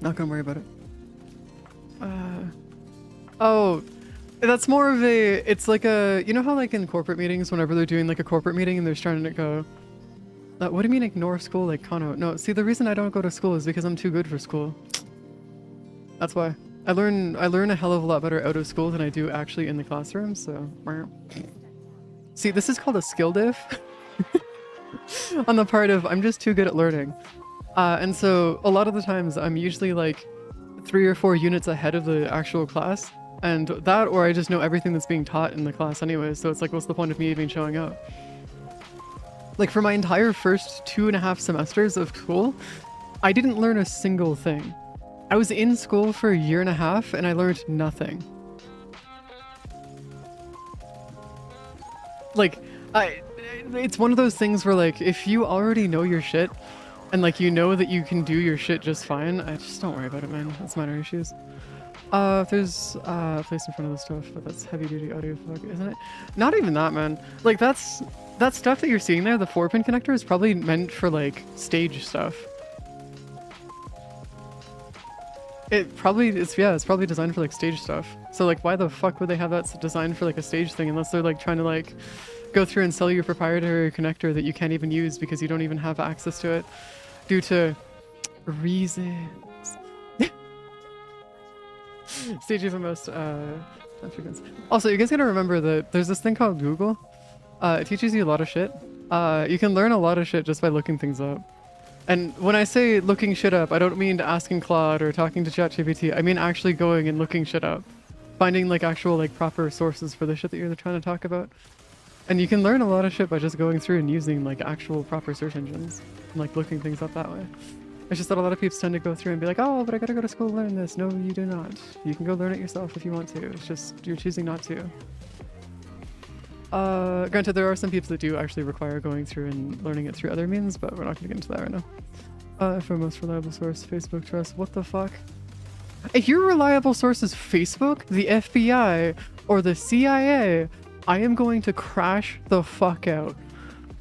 not gonna worry about it. Oh, that's more of a, it's like a, you know how like in corporate meetings, whenever they're doing like a corporate meeting and they're trying to go, what do you mean ignore school like Kanno? No, see, the reason I don't go to school is because I'm too good for school. That's why. I learn a hell of a lot better out of school than I do actually in the classroom, so. See, this is called a skill diff. On the part of, I'm just too good at learning. And so a lot of the times I'm usually like 3 or 4 units ahead of the actual class, and that, or I just know everything that's being taught in the class anyway, so it's like, what's the point of me even showing up? Like, for my entire first 2.5 semesters of school, I didn't learn a single thing. I was in school for 1.5 years and I learned nothing. Like, it's one of those things where, like, if you already know your shit and, like, you know that you can do your shit just fine, I just don't worry about it, man. That's minor issues. If there's a place in front of the stuff, but that's heavy duty audio plug, isn't it? Not even that, man. Like, that stuff that you're seeing there, the 4-pin connector, is probably meant for, like, stage stuff. It's probably designed for, like, stage stuff. So, like, why the fuck would they have that designed for, like, a stage thing unless they're, like, trying to, like, go through and sell you a proprietary connector that you can't even use because you don't even have access to it due to reasons. Stage is the most Also, you guys gotta remember that there's this thing called Google. It teaches you a lot of shit. You can learn a lot of shit just by looking things up. And when I say looking shit up, I don't mean asking Claude or talking to ChatGPT. I mean actually going and looking shit up. Finding like actual like proper sources for the shit that you're trying to talk about. And you can learn a lot of shit by just going through and using like actual proper search engines. And like looking things up that way. It's just that a lot of people tend to go through and be like, oh, but I gotta go to school to learn this. No, you do not. You can go learn it yourself if you want to. It's just you're choosing not to. Granted, there are some people that do actually require going through and learning it through other means, but we're not going to get into that right now. For most reliable source, Facebook trust. What the fuck? If your reliable source is Facebook, the FBI, or the CIA, I am going to crash the fuck out.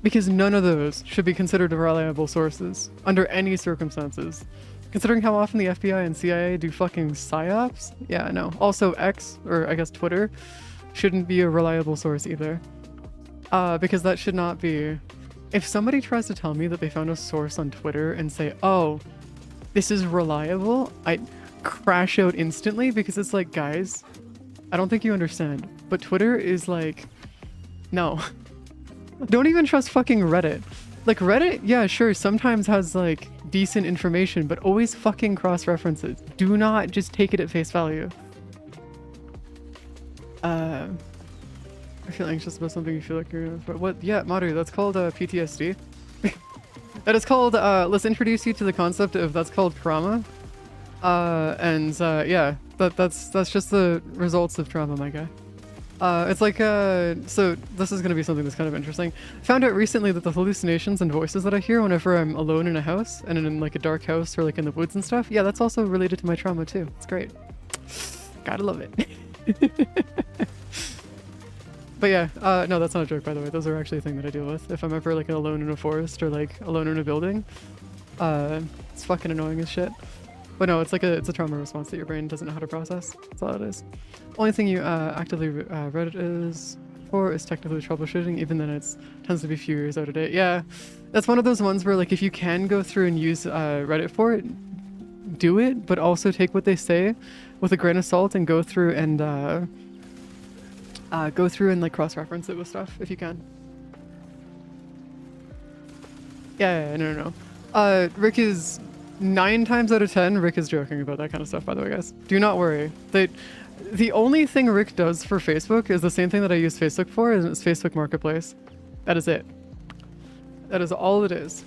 Because none of those should be considered reliable sources, under any circumstances. Considering how often the FBI and CIA do fucking psyops? Yeah, no. Also X, or I guess Twitter, shouldn't be a reliable source either. Because that should not be... If somebody tries to tell me that they found a source on Twitter and say, oh, this is reliable, I crash out instantly because it's like, guys, I don't think you understand, but Twitter is like, no. Don't even trust fucking Reddit. Like Reddit, yeah, sure, sometimes has like decent information, but always fucking cross-references. Do not just take it at face value. I feel anxious about something you feel like you're... What? Yeah, Maru, that's called PTSD. That is called, let's introduce you to the concept of, that's called trauma. Yeah, that's just the results of trauma, my guy. It's like, so this is going to be something that's kind of interesting. Found out recently that the hallucinations and voices that I hear whenever I'm alone in a house, and in like a dark house or like in the woods and stuff, yeah, that's also related to my trauma too. It's great. Gotta love it. But yeah, no, that's not a joke, by the way. Those are actually a thing that I deal with. If I'm ever like alone in a forest or like alone in a building, it's fucking annoying as shit. But no, it's a trauma response that your brain doesn't know how to process. That's all it is. Only thing you actively Reddit is for is technically troubleshooting, even then it tends to be a few years out of date. Yeah, that's one of those ones where like if you can go through and use Reddit for it, do it, but also take what they say with a grain of salt and go through and like cross-reference it with stuff if you can. Yeah, no. Rick is 9 times out of 10. Rick is joking about that kind of stuff, by the way, guys. Do not worry. The only thing Rick does for Facebook is the same thing that I use Facebook for, and it's Facebook Marketplace. That is it. That is all it is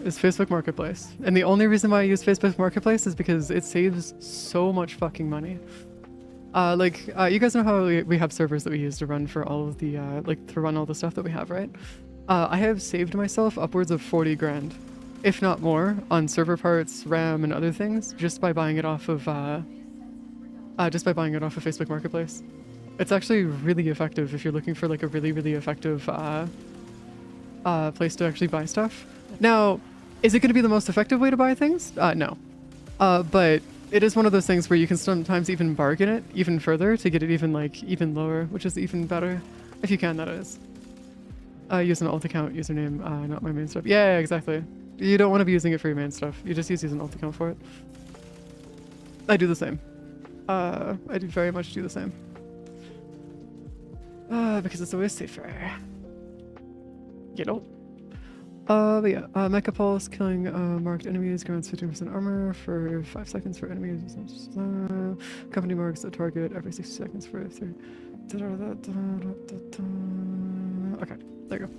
Facebook Marketplace. And the only reason why I use Facebook Marketplace is because it saves so much fucking money. You guys know how we have servers that we use to run for all of the, to run all the stuff that we have, right? I have saved myself upwards of 40 grand, if not more, on server parts, RAM, and other things, just by buying it off of, Facebook Marketplace. It's actually really effective if you're looking for like a really, really effective, place to actually buy stuff. Now, is it going to be the most effective way to buy things? No. But it is one of those things where you can sometimes even bargain it even further to get it even lower, which is even better. If you can, that is. Use an alt account username, not my main stuff. Yeah, exactly. You don't want to be using it for your main stuff. You just use an alt account for it. I do the same. I do very much do the same. Because it's always safer. You know? But yeah, Mecha Pulse, killing marked enemies grants 15% armor for 5 seconds for enemies. Company marks a target every 60 seconds for 3. Okay, there you go.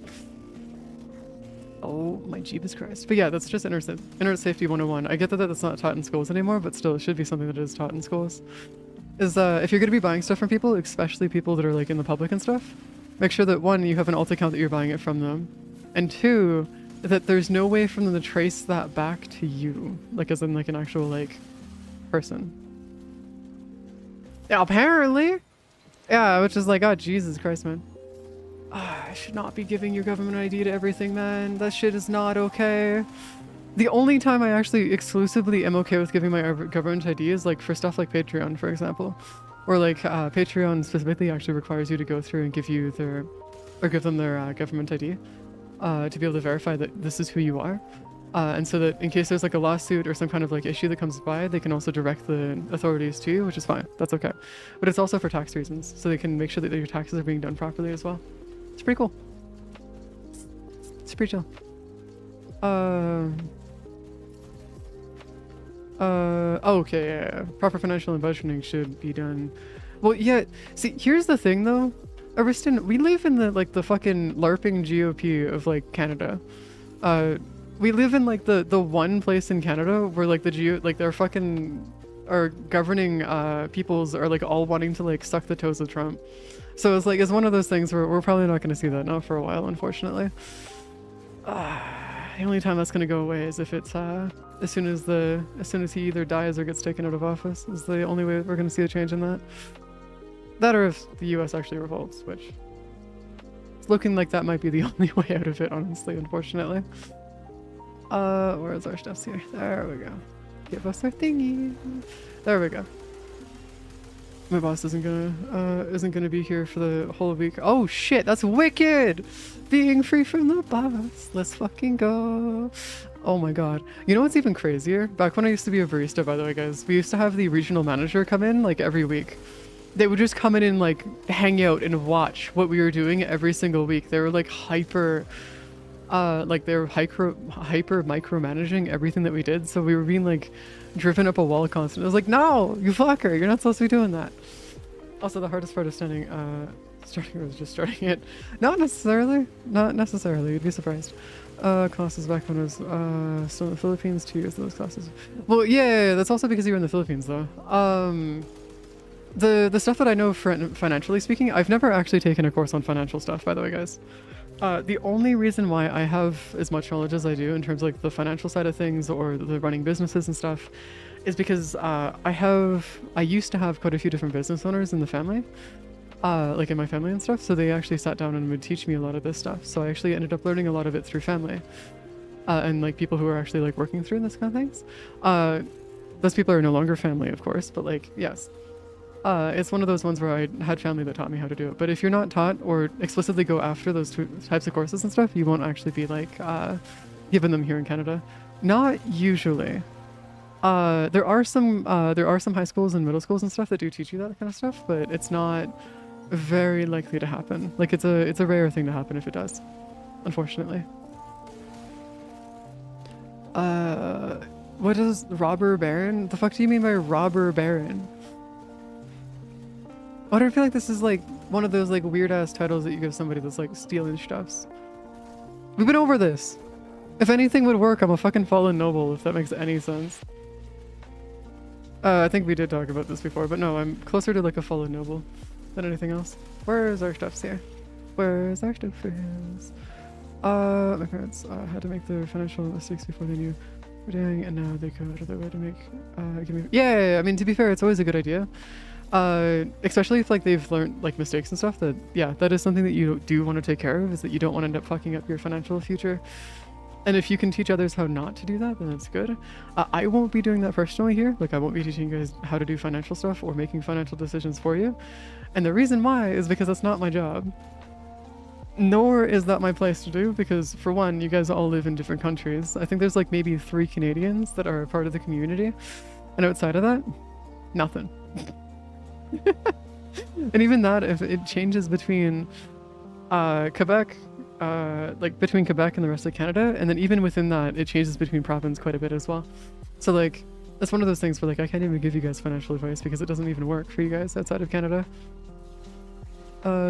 Oh my Jeebus Christ. But yeah, that's just Internet Safety 101. I get that that's not taught in schools anymore, but still, it should be something that is taught in schools. Is if you're going to be buying stuff from people, especially people that are like in the public and stuff, make sure that 1, you have an alt account that you're buying it from them, and 2, that there's no way for them to trace that back to you, like as in like an actual like person. Yeah, apparently. Yeah, which is like, oh Jesus Christ, man. I should not be giving your government ID to everything, man. That shit is not okay. The only time I actually exclusively am okay with giving my government ID is like for stuff like Patreon, for example. Or like Patreon specifically actually requires you to go through and give them their government ID to be able to verify that this is who you are. And so that in case there's like a lawsuit or some kind of like issue that comes by, they can also direct the authorities to you, which is fine. That's okay. But it's also for tax reasons, so they can make sure that your taxes are being done properly as well. It's pretty cool. It's pretty chill. Okay, yeah. Proper financial and budgeting should be done. Well, yeah. See, here's the thing though, Ariston, we live in the fucking LARPing GOP of like Canada. We live in like the one place in Canada where like they're fucking our governing peoples are like all wanting to like suck the toes of Trump. So it's like it's one of those things where we're probably not going to see that now for a while, unfortunately. The only time that's going to go away is if it's as soon as he either dies or gets taken out of office is the only way we're going to see a change in that. That or if the US actually revolts, which it's looking like that might be the only way out of it, honestly, unfortunately. Where's our stuffs here? There we go. Give us our thingy. There we go. My boss isn't gonna be here for the whole week. Oh shit, that's wicked! Being free from the boss. Let's fucking go. Oh my god. You know what's even crazier? Back when I used to be a barista, by the way, guys, we used to have the regional manager come in like every week. They would just come in and like hang out and watch what we were doing every single week. They were like hyper micromanaging everything that we did, so we were being like driven up a wall constantly. I was like, no, you fucker, you're not supposed to be doing that. Also, the hardest part of starting was just starting it. Not necessarily, you'd be surprised. Classes back when I was still in the Philippines, 2 years of those classes. Well, yeah, that's also because you were in the Philippines though. The stuff that I know financially speaking, I've never actually taken a course on financial stuff, by the way, guys. The only reason why I have as much knowledge as I do in terms of like the financial side of things or the running businesses and stuff is because I used to have quite a few different business owners in the family, like in my family and stuff. So they actually sat down and would teach me a lot of this stuff. So I actually ended up learning a lot of it through family and like people who are actually like working through this kind of things. Those people are no longer family, of course, but like, yes. It's one of those ones where I had family that taught me how to do it. But if you're not taught or explicitly go after those types of courses and stuff, you won't actually be like given them here in Canada. Not usually. There are some high schools and middle schools and stuff that do teach you that kind of stuff, but it's not very likely to happen. Like it's a rare thing to happen if it does, unfortunately. What is robber baron? The fuck do you mean by robber baron? I don't feel like this is like one of those like weird ass titles that you give somebody that's like stealing stuffs. We've been over this. If anything would work, I'm a fucking fallen noble, if that makes any sense. I think we did talk about this before, but no, I'm closer to like a fallen noble than anything else. Where's our stuffs here? Where's our stuff? My parents had to make their financial mistakes before they knew what they were doing, and now they go out of their way to make give me. Yeah, I mean, to be fair, it's always a good idea. Especially if like they've learned like mistakes and stuff, that yeah, that is something that you do want to take care of, is that you don't want to end up fucking up your financial future. And if you can teach others how not to do that, then that's good. I won't be doing that personally here. Like I won't be teaching you guys how to do financial stuff or making financial decisions for you. And the reason why is because that's not my job. Nor is that my place to do, because for one, you guys all live in different countries. I think there's like maybe 3 Canadians that are a part of the community. And outside of that, nothing. And even that, if it changes between Quebec, like between Quebec and the rest of Canada, and then even within that, it changes between province quite a bit as well. So like, that's one of those things where like I can't even give you guys financial advice because it doesn't even work for you guys outside of Canada.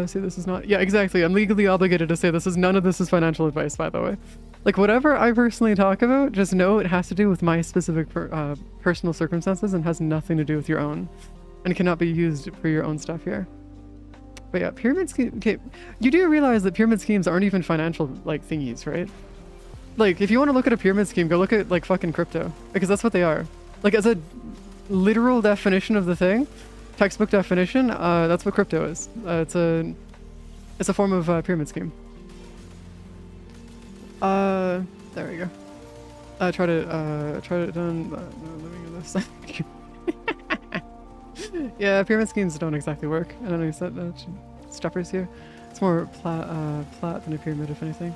See, this is not, yeah, exactly. I'm legally obligated to say none of this is financial advice, by the way. Like whatever I personally talk about, just know it has to do with my specific personal circumstances and has nothing to do with your own. And cannot be used for your own stuff here. But yeah, pyramid scheme. Okay, you do realize that pyramid schemes aren't even financial like thingies, right? Like, if you want to look at a pyramid scheme, go look at like fucking crypto, because that's what they are. Like, as a literal definition of the thing, textbook definition, that's what crypto is. It's a form of pyramid scheme. There we go. Try to done. Living in this. Yeah, pyramid schemes don't exactly work. I don't know, you said stuffers here. It's more plat than a pyramid, if anything.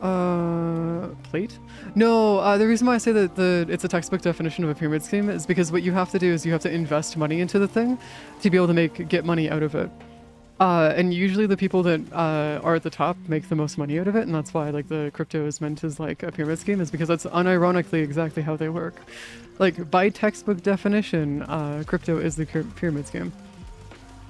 Plate? No, the reason why I say that it's a textbook definition of a pyramid scheme is because what you have to do is you have to invest money into the thing to be able to get money out of it. And usually the people that are at the top make the most money out of it, and that's why like the crypto is meant as like a pyramid scheme, is because that's unironically exactly how they work. Like by textbook definition, crypto is the pyramid scheme.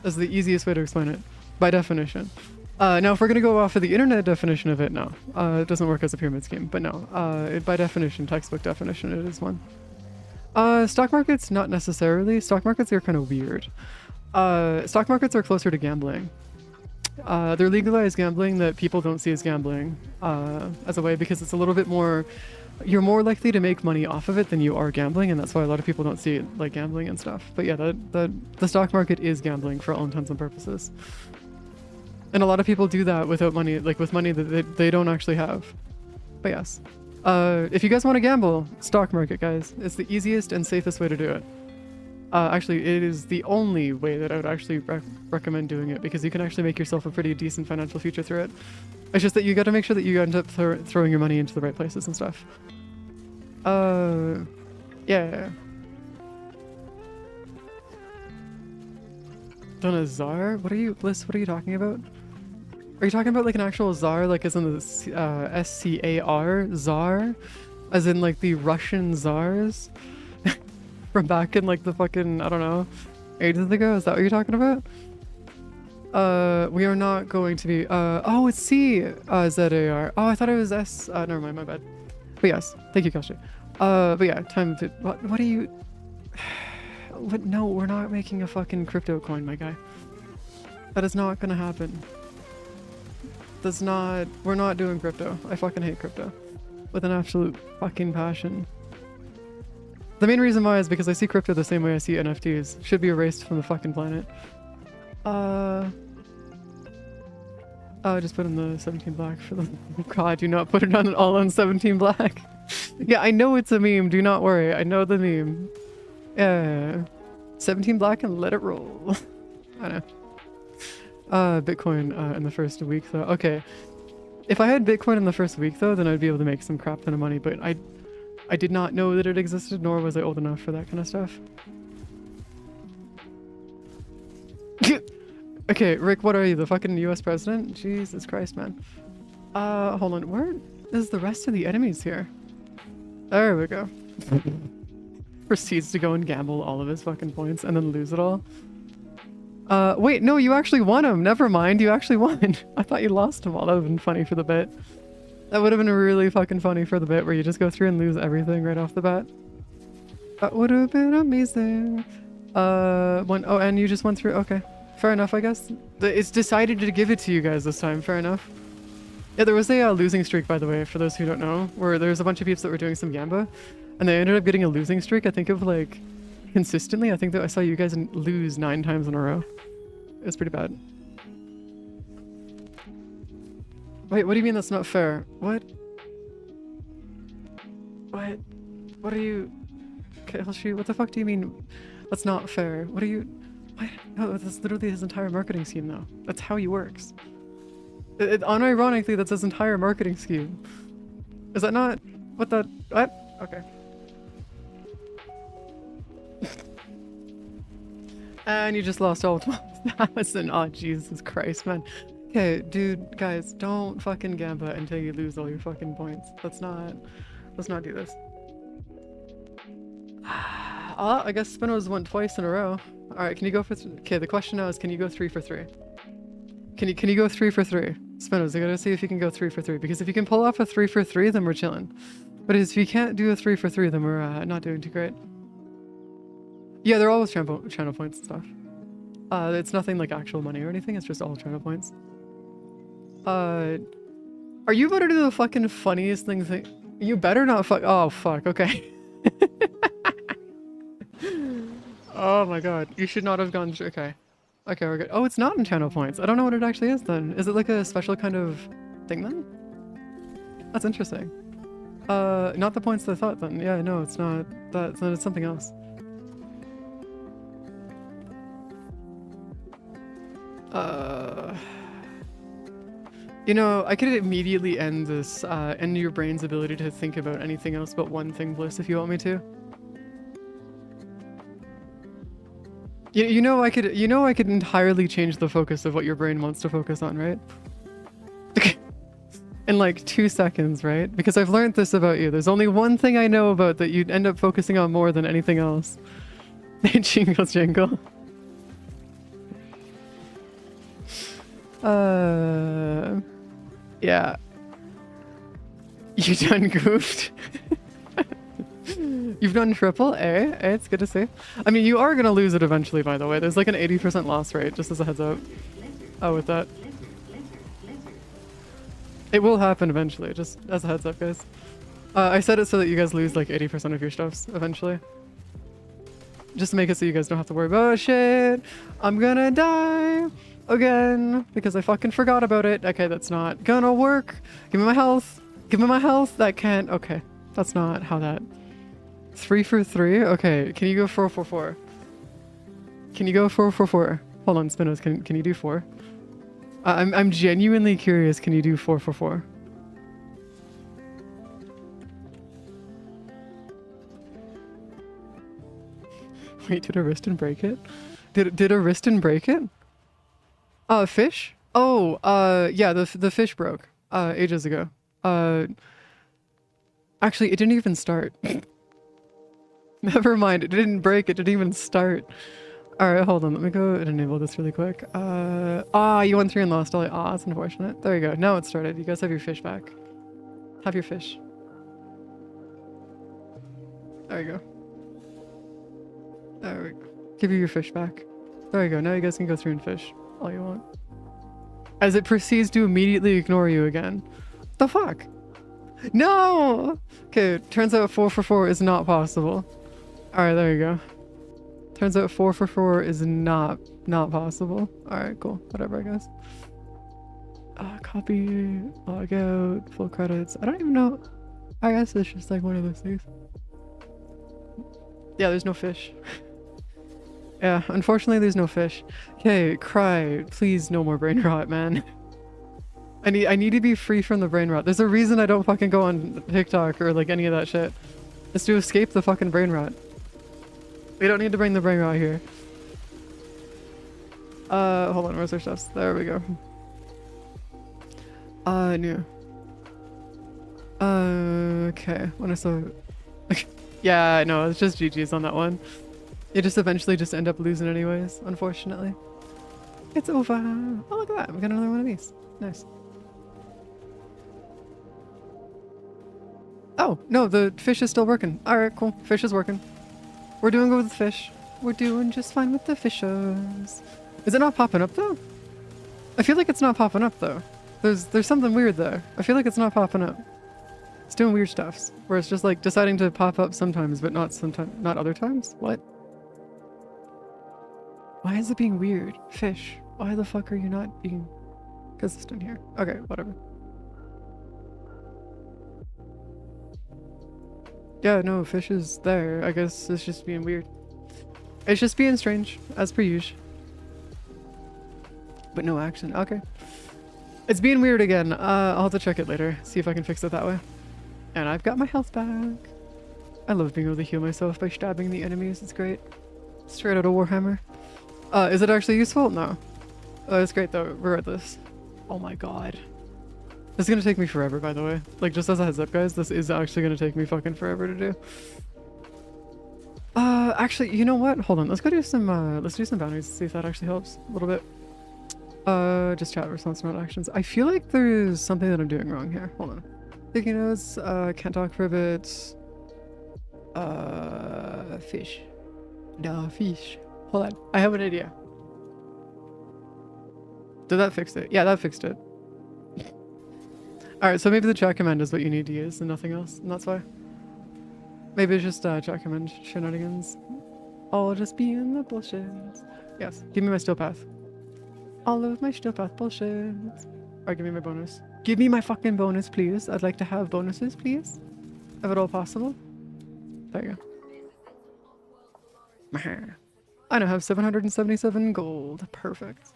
That's the easiest way to explain it, by definition. Now if we're gonna go off of the internet definition of it, no, it doesn't work as a pyramid scheme. But no, by definition, textbook definition, it is one. Stock markets, not necessarily. Stock markets are kind of weird. Stock markets are closer to gambling. They're legalized gambling that people don't see as gambling as a way, because it's a little bit more, you're more likely to make money off of it than you are gambling, and that's why a lot of people don't see it like gambling and stuff. But yeah, the stock market is gambling for all intents and purposes. And a lot of people do that without money, like with money that they don't actually have. But yes, if you guys want to gamble, stock market, guys, it's the easiest and safest way to do it. Actually, it is the only way that I would actually recommend doing it, because you can actually make yourself a pretty decent financial future through it. It's just that you got to make sure that you end up throwing your money into the right places and stuff. Yeah. Done a czar? What are you, Bliss? What are you talking about? Are you talking about like an actual czar, like as in the SCAR, czar? As in like the Russian czars? From back in like the fucking, I don't know, ages ago? Is that what you're talking about? We are not going to be, oh, it's ZAR. Oh, I thought it was S, never mind, my bad. But yes, thank you, Kashi. But yeah, time to, what are you, what, no, we're not making a fucking crypto coin, my guy. That is not gonna happen. That's not, we're not doing crypto. I fucking hate crypto. With an absolute fucking passion. The main reason why is because I see crypto the same way I see NFTs. Should be erased from the fucking planet. Just put in the 17 black for the... God, do not put it on all on 17 black. Yeah, I know it's a meme. Do not worry. I know the meme. Yeah. 17 black and let it roll. I know. Bitcoin in the first week though. Okay. If I had Bitcoin in the first week though, then I'd be able to make some crap ton of money, but I did not know that it existed, nor was I old enough for that kind of stuff. Okay, Rick, what are you, the fucking US president? Jesus Christ, man. Hold on, where is the rest of the enemies here? There we go. Proceeds to go and gamble all of his fucking points and then lose it all. Wait, no, you actually won them. Never mind, you actually won. I thought you lost them all. That would have been funny for the bit. That would have been really fucking funny for the bit where you just go through and lose everything right off the bat. That would have been amazing. Oh, and you just went through, okay. Fair enough, I guess. It's decided to give it to you guys this time, fair enough. Yeah, there was a losing streak, by the way, for those who don't know, where there's a bunch of peeps that were doing some Gamba, and they ended up getting a losing streak, I think of like, consistently. I think that I saw you guys lose 9 times in a row. It was pretty bad. Wait, what do you mean that's not fair? What? What? What are you... Okay, I'll shoot. What the fuck do you mean that's not fair? What are you... What? No, that's literally his entire marketing scheme now. That's how he works. Unironically, that's his entire marketing scheme. Is that not... What the... What? Okay. And you just lost all 12,000. Oh, Jesus Christ, man. Okay, dude, guys, don't fucking gamba until you lose all your fucking points. Let's not do this. I guess Spino's went twice in a row. Alright, can you go for okay, the question now is, can you go 3 for 3? Can you go 3 for 3? Spino's, I gotta see if you can go 3 for 3, because if you can pull off a 3 for 3, then we're chilling. But if you can't do a 3 for 3, then we're not doing too great. Yeah, they're always channel points and stuff. It's nothing like actual money or anything, it's just all channel points. Are you about to do the fucking funniest thing? You better not fuck. Oh, fuck, okay. Oh my god, you should not have gone through. Okay. Okay, we're good. Oh, it's not in channel points. I don't know what it actually is then. Is it like a special kind of thing then? That's interesting. Not the points that I thought then. Yeah, no, it's not. It's something else. You know, I could immediately end this, end your brain's ability to think about anything else but one thing, Bliss, if you want me to. You know I could entirely change the focus of what your brain wants to focus on, right? In like 2 seconds, right? Because I've learned this about you. There's only one thing I know about that you'd end up focusing on more than anything else. Jingle jingle. Yeah. You done goofed. You've done triple, eh? It's good to see. I mean, you are gonna lose it eventually, by the way. There's like an 80% loss rate, just as a heads up. Oh, with that. It will happen eventually, just as a heads up, guys. I said it so that you guys lose like 80% of your stuffs eventually. Just to make it so you guys don't have to worry about, oh shit, I'm gonna die again because I fucking forgot about it. Okay, that's not gonna work. Give me my health. Give me my health. That can't. Okay, that's not how that. 3 for 3? Okay, can you go 4 for 4? Can you go 4 for 4? Hold on, Spinos, can you do 4? I'm genuinely curious, can you do 4 for 4? Wait, did Ariston break it? Did Ariston break it? Fish? Oh, yeah, the fish broke, ages ago. Actually, it didn't even start. Never mind, it didn't break, it didn't even start. Alright, hold on, let me go and enable this really quick. You went through and lost all. That's unfortunate. There you go, now it started. You guys have your fish back. Have your fish. There you go. There we go. Give you your fish back. There you go, now you guys can go through and fish all you want. As it proceeds to immediately ignore you again. The fuck? No! Okay, turns out 4 for 4 is not possible. Alright, there you go. Turns out 4 for 4 is not possible. Alright, cool. Whatever, I guess. Copy, log out, full credits. I don't even know. I guess it's just like one of those things. Yeah, there's no fish. Yeah, unfortunately there's no fish. Okay, cry. Please, no more brain rot, man. I need to be free from the brain rot. There's a reason I don't fucking go on TikTok or like any of that shit. It's to escape the fucking brain rot. We don't need to bring the brain rot here. Hold on, where's our stuffs? There we go. New. Okay, when I saw... Yeah, I know, it's just GG's on that one. You just eventually just end up losing anyways, unfortunately. It's over. Oh, look at that, we got another one of these. Nice. Oh, no, the fish is still working. Alright, cool. Fish is working. We're doing good with the fish. We're doing just fine with the fishes. Is it not popping up though? I feel like it's not popping up though. There's something weird there. I feel like it's not popping up. It's doing weird stuffs where it's just like deciding to pop up sometimes, but not other times. What? Why is it being weird? Fish. Why the fuck are you not being consistent here? Okay, whatever. Yeah, no, fish is there. I guess it's just being weird. It's just being strange, as per usual. But no action. Okay. It's being weird again. I'll have to check it later. See if I can fix it that way. And I've got my health back. I love being able to heal myself by stabbing the enemies. It's great. Straight out of Warhammer. Is it actually useful? No. It's great though, regardless. Oh my god. This is gonna take me forever, by the way. Like, just as a heads up, guys, this is actually gonna take me fucking forever to do. Actually, you know what? Hold on, let's do some bounties, see if that actually helps a little bit. Just chat response, not actions. I feel like there's something that I'm doing wrong here. Hold on. Taking notes, can't talk for a bit. Fish. No, fish. Hold on, I have an idea. Did that fix it? Yeah, that fixed it. Alright, so maybe the chat command is what you need to use and nothing else, and that's why. Maybe it's just chat command shenanigans. I'll just be in the bullshit. Yes, give me my steel path. All of my steel path bullshit. Alright, give me my bonus. Give me my fucking bonus, please. I'd like to have bonuses, please. If at all possible. There you go. I now have 777 gold. Perfect.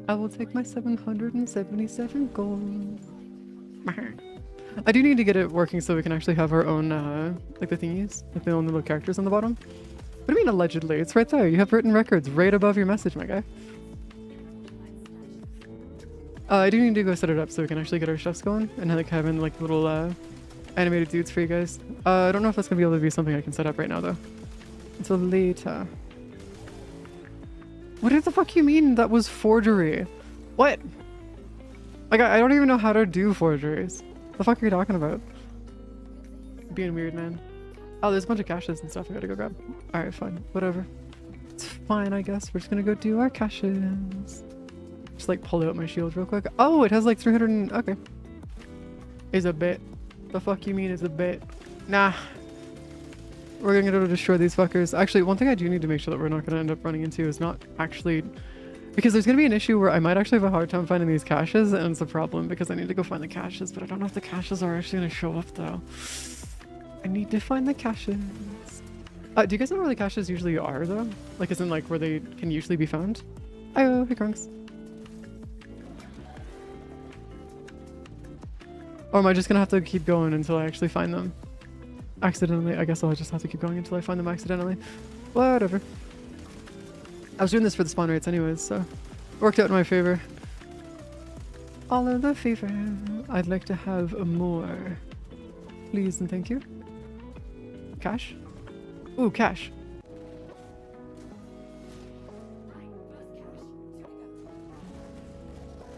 I will take my 777 gold. I do need to get it working so we can actually have our own, like the thingies, like the own little characters on the bottom. What do you mean allegedly? It's right there. You have written records right above your message, my guy. I do need to go set it up so we can actually get our chefs going and like having like little animated dudes for you guys. I don't know if that's gonna be able to be something I can set up right now though. Until later. What the fuck you mean that was forgery? What? Like I don't even know how to do forgeries. The fuck are you talking about? Being weird, man. Oh, there's a bunch of caches and stuff I gotta go grab. Alright, fine. Whatever. It's fine, I guess. We're just gonna go do our caches. Just like pull out my shield real quick. Oh, it has like 300 and... Okay. Is a bit. The fuck you mean is a bit? Nah. We're gonna go destroy these fuckers. Actually, one thing I do need to make sure that we're not gonna end up running into is not actually... Because there's gonna be an issue where I might actually have a hard time finding these caches, and it's a problem because I need to go find the caches, but I don't know if the caches are actually gonna show up though. I need to find the caches. Do you guys know where the caches usually are though? Like as in like where they can usually be found? Oh, hey Krunks. Or am I just gonna have to keep going until I actually find them? Accidentally, I guess I'll just have to keep going until I find them accidentally. Whatever. I was doing this for the spawn rates anyways, so it worked out in my favor. All of the favor. I'd like to have more. Please and thank you. Cash? Ooh, cash.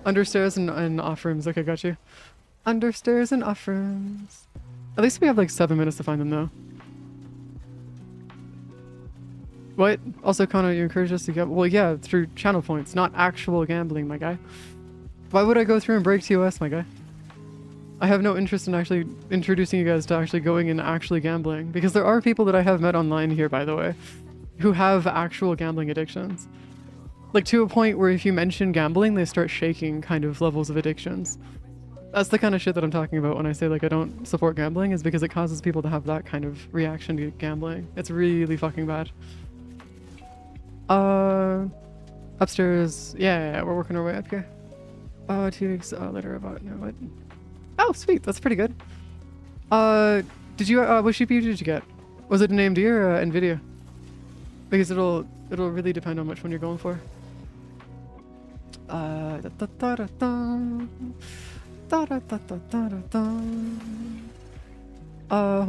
Understairs and off rooms. Okay, got you. Understairs and off rooms. At least we have like 7 minutes to find them though. What? Also, Kanno, you encourage us to get... Well, yeah, through channel points, not actual gambling, my guy. Why would I go through and break TOS, my guy? I have no interest in actually introducing you guys to actually going and actually gambling. Because there are people that I have met online here, by the way, who have actual gambling addictions. Like, to a point where if you mention gambling, they start shaking kind of levels of addictions. That's the kind of shit that I'm talking about when I say, like, I don't support gambling, is because it causes people to have that kind of reaction to gambling. It's really fucking bad. Upstairs. Yeah, we're working our way up here. 2 weeks later about... No, what? Oh, sweet. That's pretty good. Did you... what CPU did you get? Was it an AMD or NVIDIA? Because it'll really depend on which one you're going for. Hold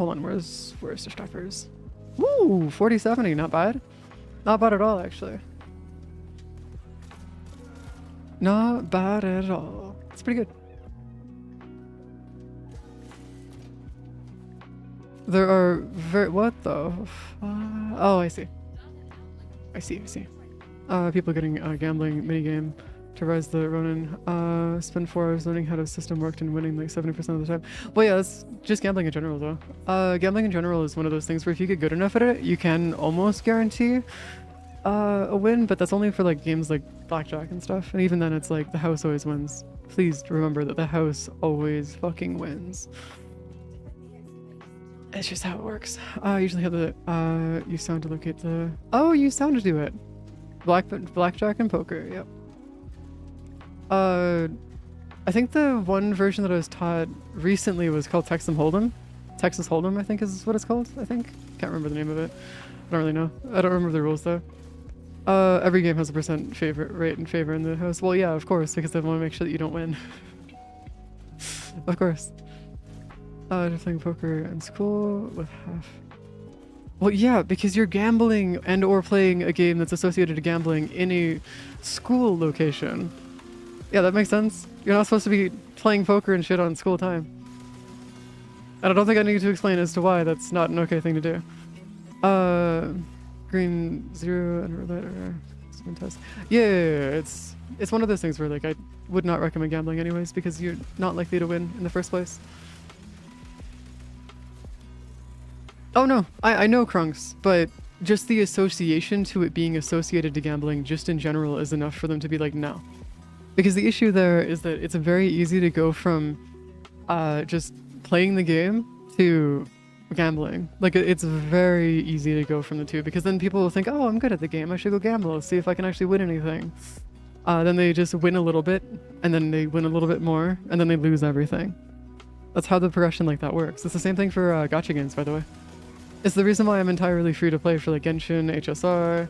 on. Where's the stoppers? Woo! 4070. Not bad. Not bad at all, actually. Not bad at all. It's pretty good. There are what the oh, I see. People getting a gambling minigame to rise the Ronin. Spend 4 hours learning how the system worked and winning like 70% of the time. Well, yeah, that's just gambling in general, though. Gambling in general is one of those things where if you get good enough at it, you can almost guarantee a win, but that's only for like games like blackjack and stuff. And even then, it's like the house always wins. Please remember that the house always fucking wins. It's just how it works. I usually have the use sound to locate the... Oh, use sound to do it. Blackjack and poker, yep. I think the one version that I was taught recently was called Texas Hold'em. Texas Hold'em, I think is what it's called, I think. Can't remember the name of it. I don't really know. I don't remember the rules though. Every game has a % favorite rate in favor in the house. Well, yeah, of course, because they want to make sure that you don't win. Of course. Just playing poker in school with half. Well, yeah, because you're gambling and or playing a game that's associated to gambling in a school location. Yeah, that makes sense. You're not supposed to be playing poker and shit on school time. And I don't think I need to explain as to why that's not an okay thing to do. Green 0 and roulette or spin test. Yeah, it's one of those things where like I would not recommend gambling anyways because you're not likely to win in the first place. Oh no, I know Krunks, but just the association to it being associated to gambling just in general is enough for them to be like, no. Because the issue there is that it's very easy to go from just playing the game to gambling. Like it's very easy to go from the two because then people will think, oh, I'm good at the game, I should go gamble, see if I can actually win anything. Then they just win a little bit, and then they win a little bit more, and then they lose everything. That's how the progression like that works. It's the same thing for gacha games, by the way. It's the reason why I'm entirely free to play for like Genshin, HSR,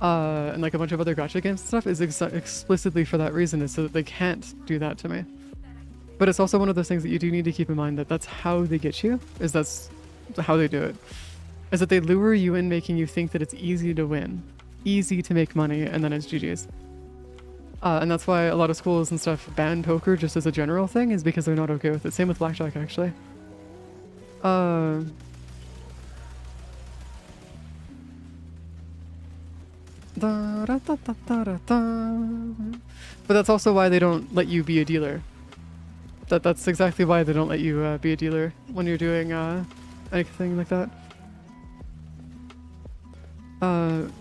and like a bunch of other gacha games and stuff is explicitly for that reason, is so that they can't do that to me. But it's also one of those things that you do need to keep in mind, that that's how they get you, is that's how they do it. Is that they lure you in, making you think that it's easy to win, easy to make money, and then it's GG's. And that's why a lot of schools and stuff ban poker just as a general thing, is because they're not okay with it. Same with blackjack, actually. But that's also why they don't let you be a dealer. That's exactly why they don't let you be a dealer when you're doing anything like that.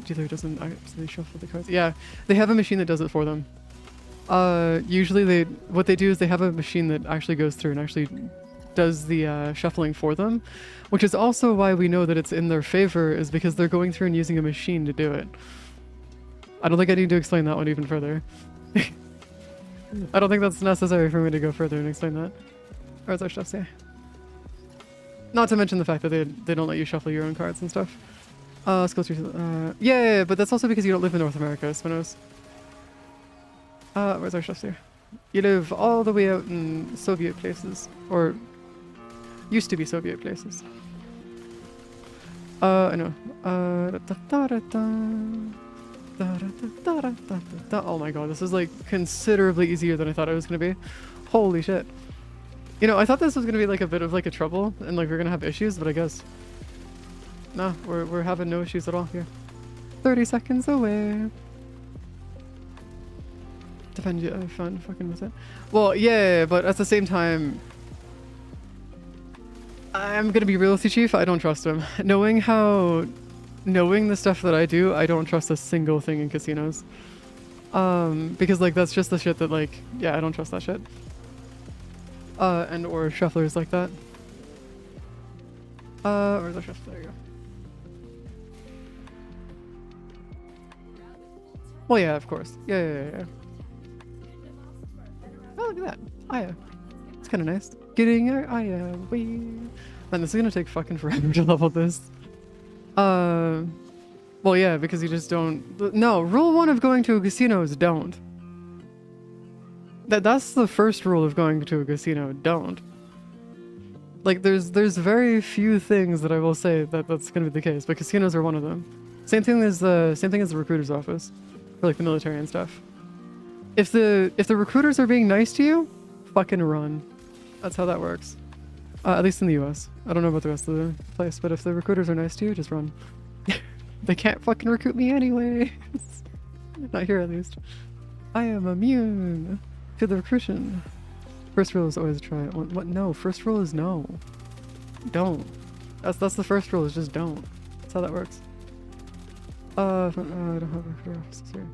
Dealer doesn't actually shuffle the cards. Yeah, they have a machine that does it for them. Usually what they do is they have a machine that actually goes through and actually does the shuffling for them, which is also why we know that it's in their favor, is because they're going through and using a machine to do it. I don't think I need to explain that one even further. I don't think that's necessary for me to go further and explain that. Or as our stuff say. Not to mention the fact that they don't let you shuffle your own cards and stuff. Let's go through. Yeah, but that's also because you don't live in North America, Spinos. Where's our chefs here? You live all the way out in Soviet places, or used to be Soviet places. I know. Oh my god, this is like considerably easier than I thought it was gonna be. Holy shit. You know, I thought this was gonna be like a bit of like a trouble, and like we're gonna have issues, but I guess no, we're having no issues at all here. 30 seconds away. Defend you, fun fucking with it. Well, yeah, but at the same time, I'm gonna be real with you, Chief. I don't trust him. Knowing the stuff that I do, I don't trust a single thing in casinos. Because like that's just the shit that like, yeah, I don't trust that shit. And or shufflers like that. Where's the shuffler? There you go. Well, yeah, of course. Yeah. Oh, look at that. Aya. It's kind of nice. Getting her Aya. Wee. Man, this is gonna take fucking forever to level this. Well, yeah, because you just don't. No, rule 1 of going to a casino is don't. That's the first rule of going to a casino. Don't. Like, there's very few things that I will say that's gonna be the case, but casinos are one of them. Same thing as the recruiter's office, for like the military and stuff. If the recruiters are being nice to you, fucking run. That's how that works. At least in the US. I don't know about the rest of the place, but if the recruiters are nice to you, just run. They can't fucking recruit me anyway. Not here, at least. I am immune to the recruition. First rule is always try it. What? No. First rule is no. Don't. That's the first rule, is just don't. That's how that works. I don't have recruiter offices here.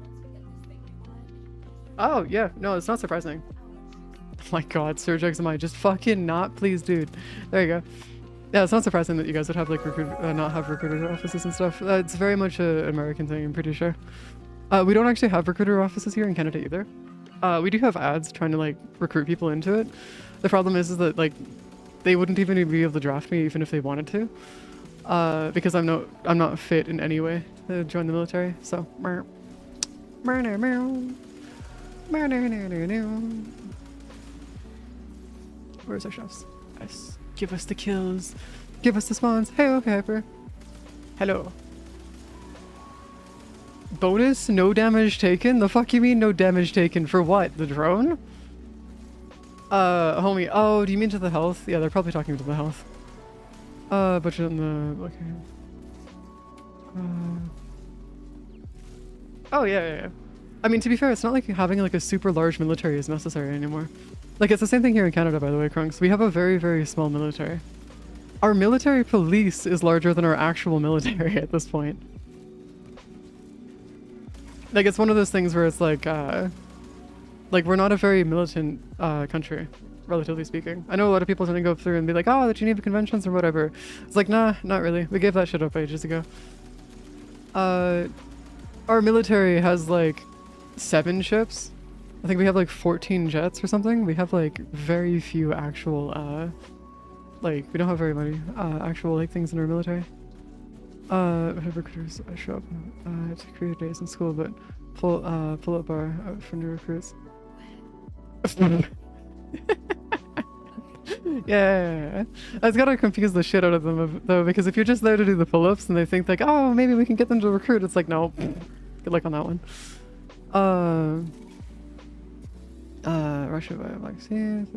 Oh, yeah. No, it's not surprising. Oh my god, Surge XMI. Just fucking not, please, dude. There you go. Yeah, it's not surprising that you guys would have, like, not have recruiter offices and stuff. It's very much an American thing, I'm pretty sure. We don't actually have recruiter offices here in Canada either. We do have ads trying to, like, recruit people into it. The problem is that, like, they wouldn't even be able to draft me even if they wanted to. Because I'm not fit in any way to join the military, so. Where's our chefs? Yes. Give us the kills. Give us the spawns. Hey, okay, Hyper. Hello. Bonus? No damage taken? The fuck you mean no damage taken? For what? The drone? Homie. Oh, do you mean to the health? Yeah, they're probably talking to the health. But in the... Okay. Oh, yeah. I mean, to be fair, it's not like having like a super large military is necessary anymore. Like, it's the same thing here in Canada, by the way, Krunks. We have a very, very small military. Our military police is larger than our actual military at this point. Like, it's one of those things where it's like we're not a very militant country, relatively speaking. I know a lot of people tend to go through and be like, oh, the Geneva Conventions or whatever. It's like, nah, not really. We gave that shit up ages ago. Our military has like 7 ships. I think we have like 14 jets or something. We have like very few actual, like we don't have very many actual like things in our military. We have recruiters show up to career days in school, but pull up our out for new recruits. Yeah, that's gotta confuse the shit out of them though, because if you're just there to do the pull-ups and they think like, oh, maybe we can get them to recruit, it's like, no, good luck on that one. Russia via vaccines.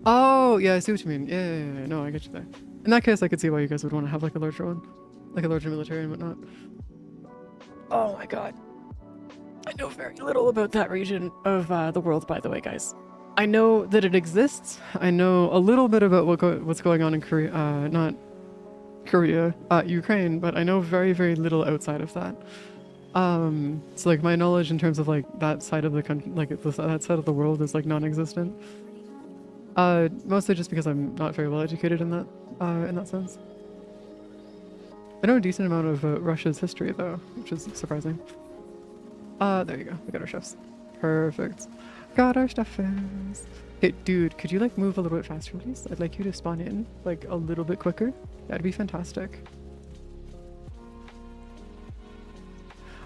Oh, yeah, I see what you mean. Yeah, no, I get you there. In that case, I could see why you guys would want to have like a larger one, like a larger military and whatnot. Oh my god, I know very little about that region of the world, by the way, guys. I know that it exists. I know a little bit about what's going on in Korea, not Korea, Ukraine, but I know very, very little outside of that. So like my knowledge in terms of like that side of the country, like that side of the world is like non-existent. Mostly just because I'm not very well educated in that sense. I know a decent amount of Russia's history though, which is surprising. There you go. We got our chefs. Perfect. Got our stuffers. Okay, dude, could you like move a little bit faster, please? I'd like you to spawn in like a little bit quicker. That'd be fantastic.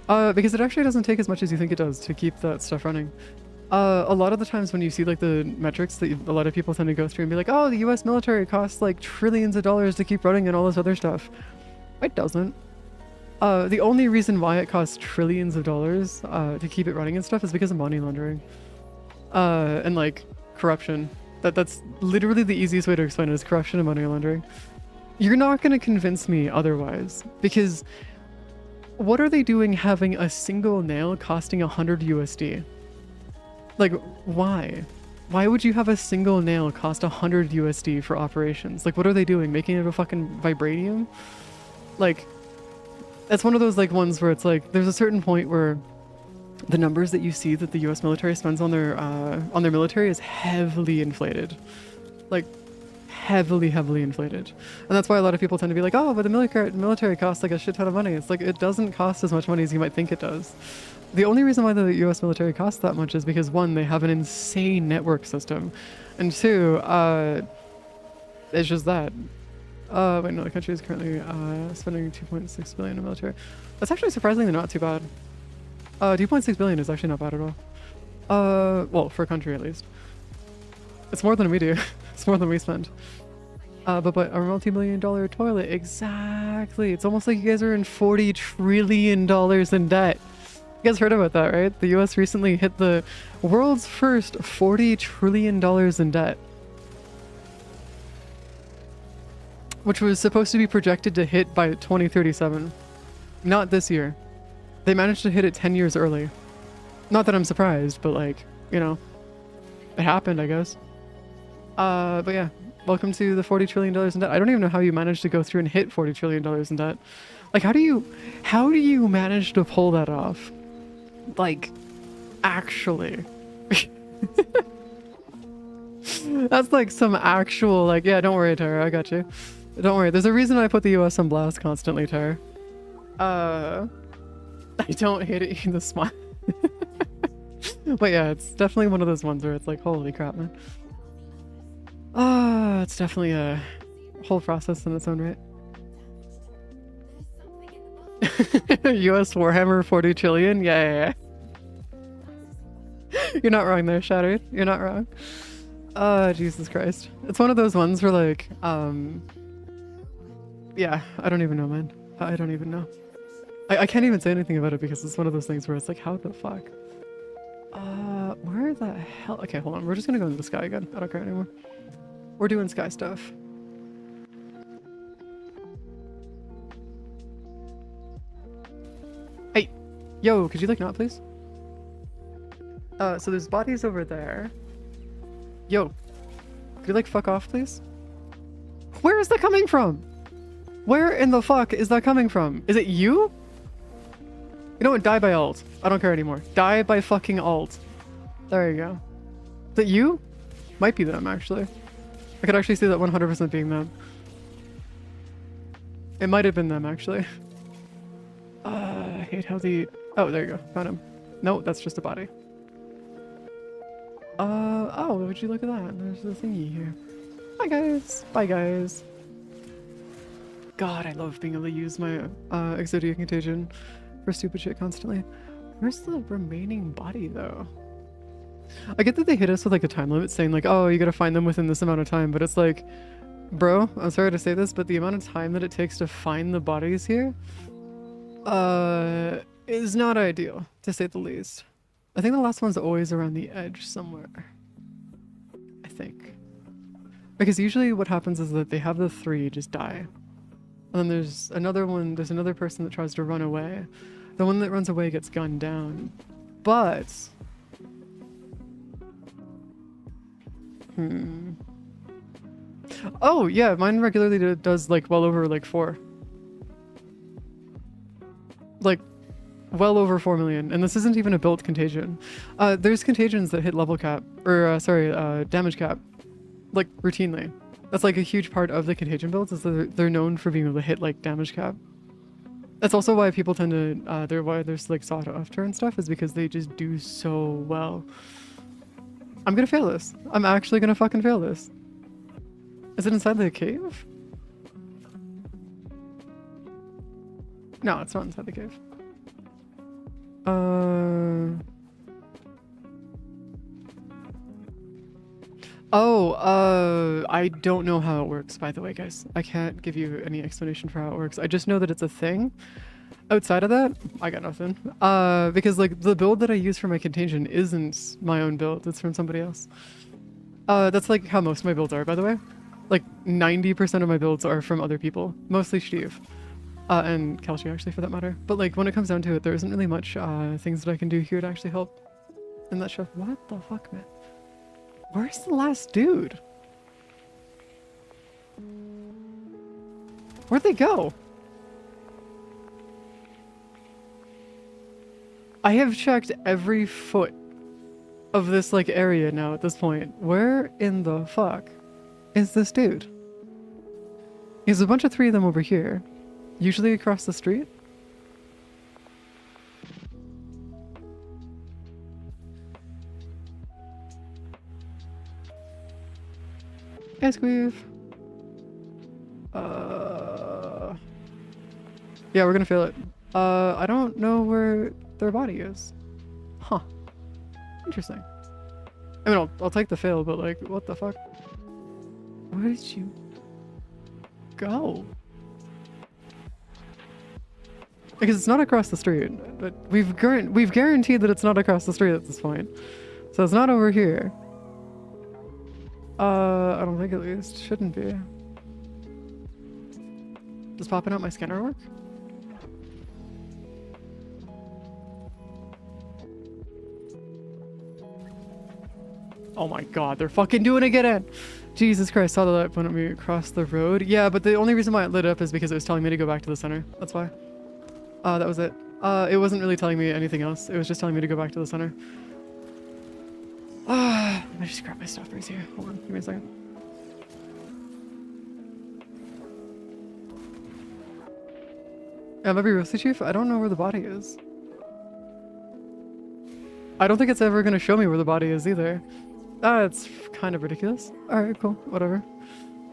Because it actually doesn't take as much as you think it does to keep that stuff running. A lot of the times when you see like the metrics that a lot of people tend to go through and be like, oh, the US military costs like trillions of dollars to keep running and all this other stuff. It doesn't. The only reason why it costs trillions of dollars to keep it running and stuff is because of money laundering. And like corruption. That's literally the easiest way to explain it, is corruption and money laundering. You're not going to convince me otherwise, because what are they doing having a single nail costing 100 USD? Like, why? Why would you have a single nail cost 100 USD for operations? Like, what are they doing? Making it a fucking vibranium? Like, that's one of those like ones where it's like, there's a certain point where the numbers that you see that the US military spends on their military is heavily inflated. Like, heavily inflated. And that's why a lot of people tend to be like, oh, but the military costs like a shit ton of money. It's like, it doesn't cost as much money as you might think it does. The only reason why the US military costs that much is because, one, they have an insane network system, and two, it's just that. Wait, no, the country is currently spending 2.6 billion in military. That's actually surprisingly not too bad. 2.6 billion is actually not bad at all. Well, for a country at least. It's more than we do. It's more than we spend. But our multi-million-dollar toilet, exactly. It's almost like you guys are in $40 trillion in debt. You guys heard about that, right? The US recently hit the world's first $40 trillion in debt, which was supposed to be projected to hit by 2037. Not this year. They managed to hit it 10 years early. Not that I'm surprised, but like, you know, it happened, I guess. But yeah, welcome to the $40 trillion in debt. I don't even know how you managed to go through and hit $40 trillion in debt. Like, how do you manage to pull that off? Like, actually. That's like some actual, like, yeah, don't worry, Tara, I got you. Don't worry, there's a reason I put the US on blast constantly, Tara. I don't hate it, the smile. But yeah, it's definitely one of those ones where it's like, holy crap, man. It's definitely a whole process in its own right. US Warhammer 40 trillion? Yeah. You're not wrong there, Shattered. You're not wrong. Jesus Christ. It's one of those ones where like, yeah, I don't even know, man. I don't even know. I can't even say anything about it because it's one of those things where it's like, how the fuck? Where the hell? Okay, hold on. We're just gonna go into the sky again. I don't care anymore. We're doing sky stuff. Hey, yo, could you like not, please? So there's bodies over there. Yo, could you like fuck off, please? Where is that coming from? Where in the fuck is that coming from? Is it you? You know what? Die by alt. I don't care anymore. Die by fucking alt. There you go. Is it you? Might be them, actually. I could actually see that 100% being them. It might have been them, actually. I hate how the... Oh, there you go. Found him. No, that's just a body. Oh, would you look at that? There's the thingy here. Hi guys. Bye guys. God, I love being able to use my Exodia Contagion for stupid shit constantly. Where's the remaining body though? I get that they hit us with like a time limit saying like, oh, you gotta find them within this amount of time, but it's like, bro, I'm sorry to say this, but the amount of time that it takes to find the bodies here is not ideal, to say the least. I think the last one's always around the edge somewhere. I think. Because usually what happens is that they have the 3 just die. And then there's another one, there's another person that tries to run away. The one that runs away gets gunned down. But... Oh, yeah, mine regularly does like well over like 4. Like, well over 4 million. And this isn't even a built contagion. There's contagions that hit level cap, or damage cap, like routinely. That's like a huge part of the contagion builds, is that they're known for being able to hit like damage cap. That's also why people tend to, why there's like sought after and stuff, is because they just do so well. I'm gonna fail this. I'm actually gonna fucking fail this. Is it inside the cave? No, it's not inside the cave. I don't know how it works, by the way, guys. I can't give you any explanation for how it works. I just know that it's a thing. Outside of that, I got nothing. Because like the build that I use for my contagion isn't my own build. It's from somebody else. That's like how most of my builds are, by the way. Like 90% of my builds are from other people, mostly Steve. And Kalshi actually for that matter. But like when it comes down to it, there isn't really much things that I can do here to actually help in that stuff. What the fuck, man? Where's the last dude? Where'd they go? I have checked every foot of this like area now at this point. Where in the fuck is this dude? There's a bunch of 3 of them over here. Usually across the street. Hey, Squeeve. Yeah, we're gonna fail it. I don't know where their body is. Huh. Interesting. I mean, I'll take the fail, but like, what the fuck? Where did you go? Because it's not across the street, but we've guaranteed that it's not across the street at this point. So it's not over here. I don't think at least. Shouldn't be. Does popping out my scanner work? Oh my god, they're fucking doing it again! Jesus Christ, saw the light point at me across the road. Yeah, but the only reason why it lit up is because it was telling me to go back to the center. That's why. That was it. It wasn't really telling me anything else. It was just telling me to go back to the center. Let me just grab my stuff right here. Hold on, give me a second. Yeah, maybe Roasty Chief? I don't know where the body is. I don't think it's ever gonna show me where the body is either. It's kind of ridiculous. Alright, cool. Whatever.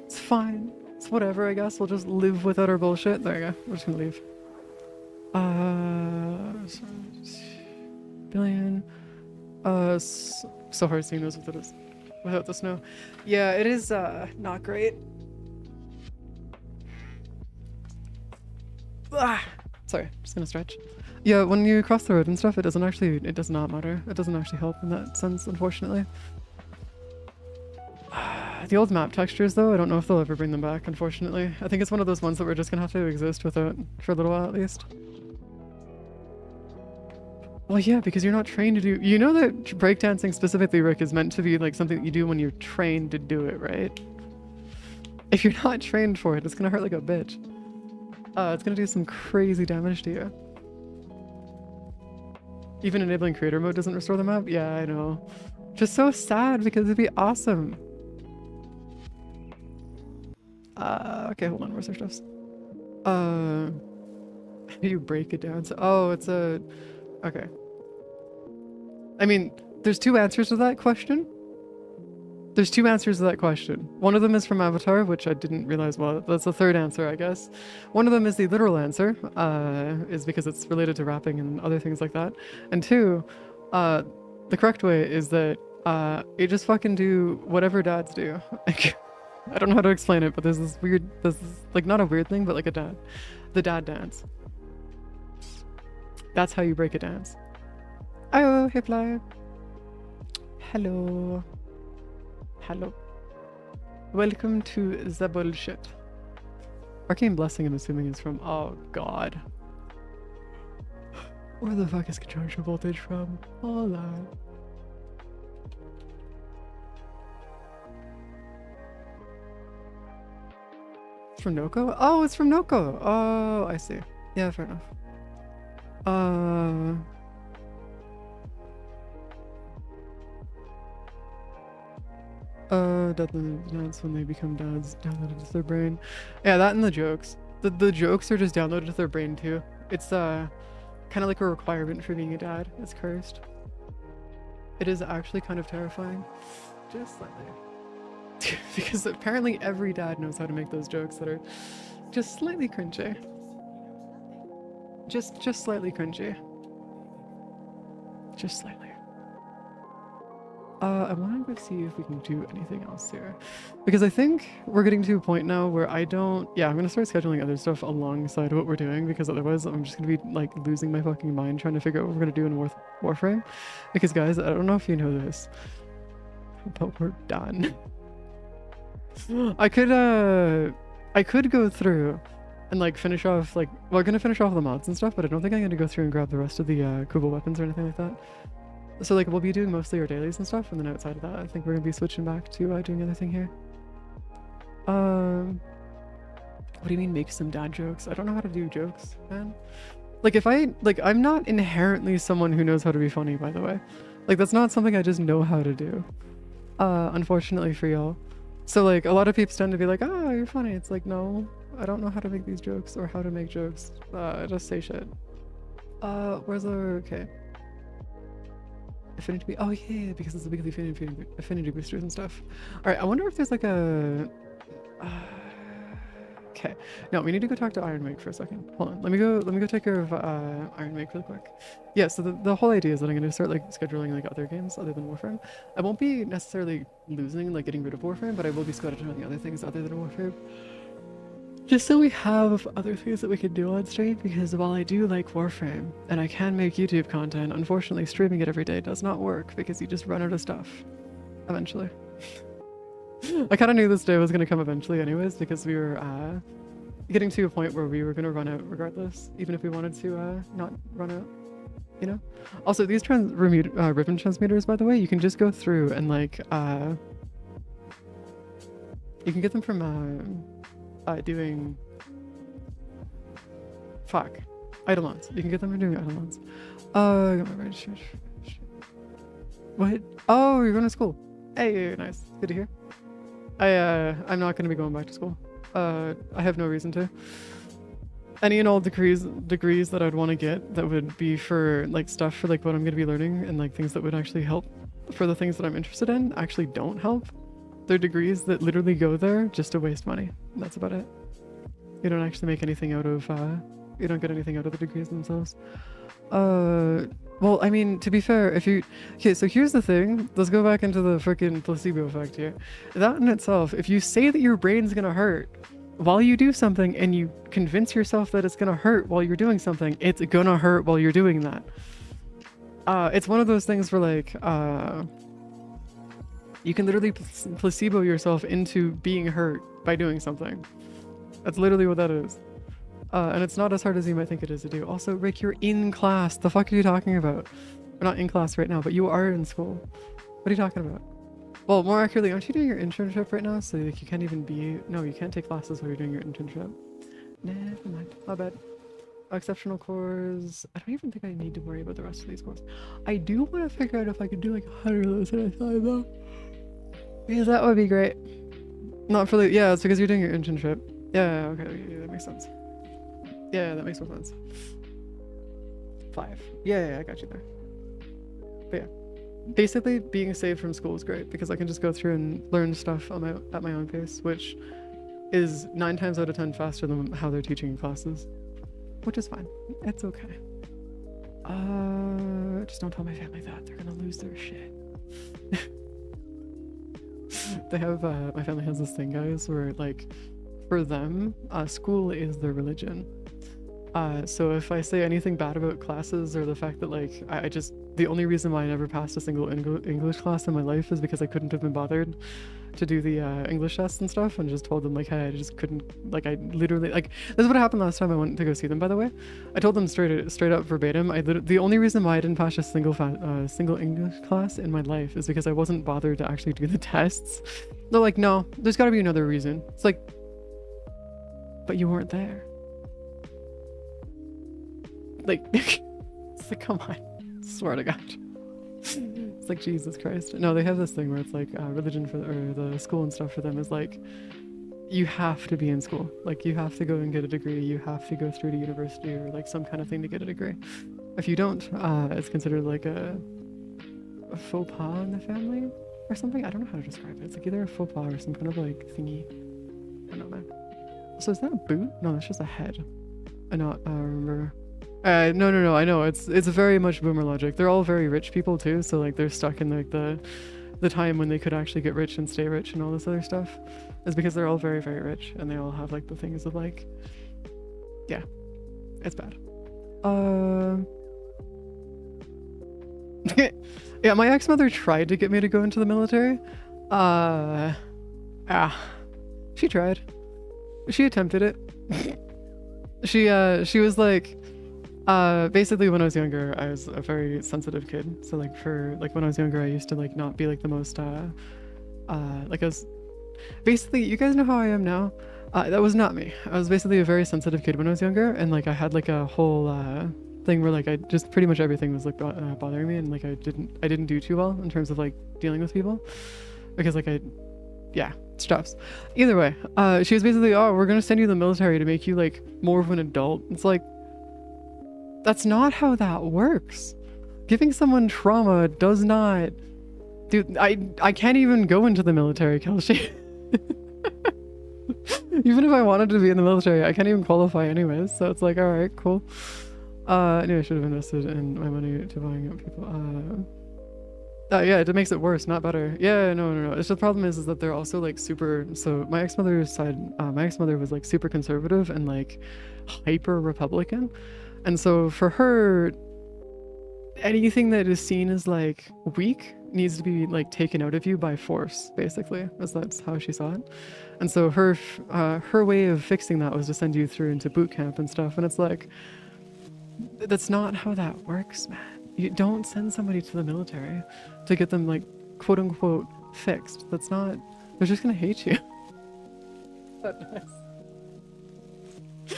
It's fine. It's whatever, I guess. We'll just live without our bullshit. There you go. We're just gonna leave. Billion. So hard seeing those without the snow. Yeah, it is not great. Sorry, just gonna stretch. Yeah, when you cross the road and stuff, it does not matter. It doesn't actually help in that sense, unfortunately. The old map textures though, I don't know if they'll ever bring them back, unfortunately. I think it's one of those ones that we're just gonna have to exist without for a little while at least. Well, yeah, because you're not trained to do... You know that breakdancing specifically, Rick, is meant to be like something that you do when you're trained to do it, right? If you're not trained for it, it's gonna hurt like a bitch. It's gonna do some crazy damage to you. Even enabling creator mode doesn't restore the map? Yeah, I know. Just so sad because it'd be awesome. Okay, hold on, where's our stuffs? How do you break it down? So, oh, it's a... Okay. I mean, there's two answers to that question. There's two answers to that question. One of them is from Avatar, which I didn't realize. Well, that's the third answer, I guess. One of them is the literal answer, is because it's related to rapping and other things like that. And two, the correct way is that you just fucking do whatever dads do. I don't know how to explain it, but there's this like not a weird thing, but like the dad dance. That's how you break a dance. Oh, hey fly. Hello. Hello. Welcome to the bullshit. Arcane Blessing, I'm assuming, is from. Oh god. Where the fuck is Conjunction Voltage from? Hold on. It's from Noko? Oh, it's from Noko! Oh, I see. Yeah, fair enough. Dads when they become dads, downloaded to their brain. Yeah, that and the jokes. The jokes are just downloaded to their brain too. It's kind of like a requirement for being a dad. It's cursed. It is actually kind of terrifying. Just slightly. Because apparently every dad knows how to make those jokes that are just slightly cringy. Just slightly cringy. Just slightly. I want to go see if we can do anything else here. Because I think we're getting to a point now where I'm going to start scheduling other stuff alongside what we're doing, because otherwise I'm just going to be like losing my fucking mind trying to figure out what we're going to do in Warframe. Because guys, I don't know if you know this, but we're done. I could go through and like finish off like, well, we're going to finish off the mods and stuff, but I don't think I'm going to go through and grab the rest of the Kubo weapons or anything like that. So like we'll be doing mostly our dailies and stuff, and then outside of that I think we're gonna be switching back to doing the other thing here. What do you mean make some dad jokes? I don't know how to do jokes, man. Like I'm not inherently someone who knows how to be funny, by the way. Like that's not something I just know how to do. Unfortunately for y'all. So like a lot of people tend to be like, oh, you're funny. It's like, no, I don't know how to make these jokes or how to make jokes. I just say shit. Where's our, okay. Affinity, oh yeah, because it's a big affinity boosters and stuff. All right, I wonder if there's like a. Okay, no, we need to go talk to Iron Wake for a second. Hold on, let me go take care of Iron Wake real quick. Yeah, so the whole idea is that I'm gonna start like scheduling like other games other than Warframe. I won't be necessarily losing like getting rid of Warframe, but I will be scheduling other things other than Warframe. Just so we have other things that we can do on stream, because while I do like Warframe and I can make YouTube content, unfortunately streaming it every day does not work because you just run out of stuff eventually. I kind of knew this day was going to come eventually anyways, because we were getting to a point where we were going to run out regardless, even if we wanted to not run out, you know? Also, these ribbon transmitters, by the way, you can just go through and like you can get them from doing Eidolons. You can get them from doing Eidolons. I got my registration. What? Oh, you're going to school. Hey, nice. Good to hear. I'm not going to be going back to school. I have no reason to. Any and all degrees that I'd want to get that would be for like stuff for like what I'm going to be learning and like things that would actually help for the things that I'm interested in actually don't help. They're degrees that literally go there just to waste money. That's about it. You don't actually make anything out of, you don't get anything out of the degrees themselves. Well, I mean, to be fair, okay, so here's the thing. Let's go back into the freaking placebo effect here. That in itself, if you say that your brain's gonna hurt while you do something and you convince yourself that it's gonna hurt while you're doing something, it's gonna hurt while you're doing that. It's one of those things where like, you can literally placebo yourself into being hurt by doing something. That's literally what that is. And it's not as hard as you might think it is to do. Also, Rick, you're in class. The fuck are you talking about? We're not in class right now, but you are in school. What are you talking about? Well, more accurately, aren't you doing your internship right now? So like you can't even be... No, you can't take classes while you're doing your internship. Never mind. My bad. Exceptional cores. I don't even think I need to worry about the rest of these cores. I do want to figure out if I could do like 100 of those at a time though. Because that would be great. Not for the... Yeah, it's because you're doing your internship. Yeah, okay, yeah, that makes sense. Yeah, that makes more sense. 5. Yeah, I got you there. But yeah. basically being saved from school is great because I can just go through and learn stuff on at my own pace, which is 9 times out of 10 faster than how they're teaching in classes, which is fine. It's okay. Just don't tell my family that. They're gonna lose their shit. They have, my family has this thing, guys, where, like, for them, school is their religion. So if I say anything bad about classes or the fact that, like, I just, the only reason why I never passed a single English class in my life is because I couldn't have been bothered to do the English tests and stuff, and just told them, like, hey, I just couldn't, like, I literally, like, this is what happened last time I went to go see them, by the way. I told them straight up verbatim, the only reason why I didn't pass a single English class in my life is because I wasn't bothered to actually do the tests. They're like, no, there's gotta be another reason. It's like, but you weren't there. Like, it's like, come on, swear to God. It's like, Jesus Christ. No, they have this thing where it's like religion for, or the school and stuff for them is like, you have to be in school. Like, you have to go and get a degree. You have to go through to university or like some kind of thing to get a degree. If you don't, it's considered like a faux pas in the family or something. I don't know how to describe it. It's like either a faux pas or some kind of like thingy. I don't know, man. So is that a boot? No, that's just a head. I not remember. No, I know, it's very much boomer logic. They're all very rich people too, so like they're stuck in like the time when they could actually get rich and stay rich and all this other stuff. Is because they're all very, very rich and they all have like the things of like, yeah, it's bad. Yeah, my ex-mother tried to get me to go into the military. She tried. She attempted it. She was like, basically when I was younger, I was a very sensitive kid. So like when I was younger, I used to like not be like the most, like I was, basically, you guys know how I am now. That was not me. I was basically a very sensitive kid when I was younger. And like I had like a whole, thing where like I just pretty much everything was like bothering me. And like I didn't do too well in terms of like dealing with people. Because like yeah, stuffs. Either way, she was basically, oh, we're gonna send you to the military to make you like more of an adult. It's like, that's not how that works. Giving someone trauma does not... Dude, I can't even go into the military, Kelsey. Even if I wanted to be in the military, I can't even qualify anyways. So it's like, alright, cool. I knew I should have invested in my money to buying up people. Yeah, it makes it worse, not better. Yeah, no. It's the problem is that they're also like super... So my ex-mother's side, my ex-mother was like super conservative and like hyper Republican. And so for her, anything that is seen as like weak needs to be like taken out of you by force, basically, as that's how she saw it. And so her way of fixing that was to send you through into boot camp and stuff. And it's like, that's not how that works, man. You don't send somebody to the military to get them like quote unquote fixed. That's not, they're just gonna hate you.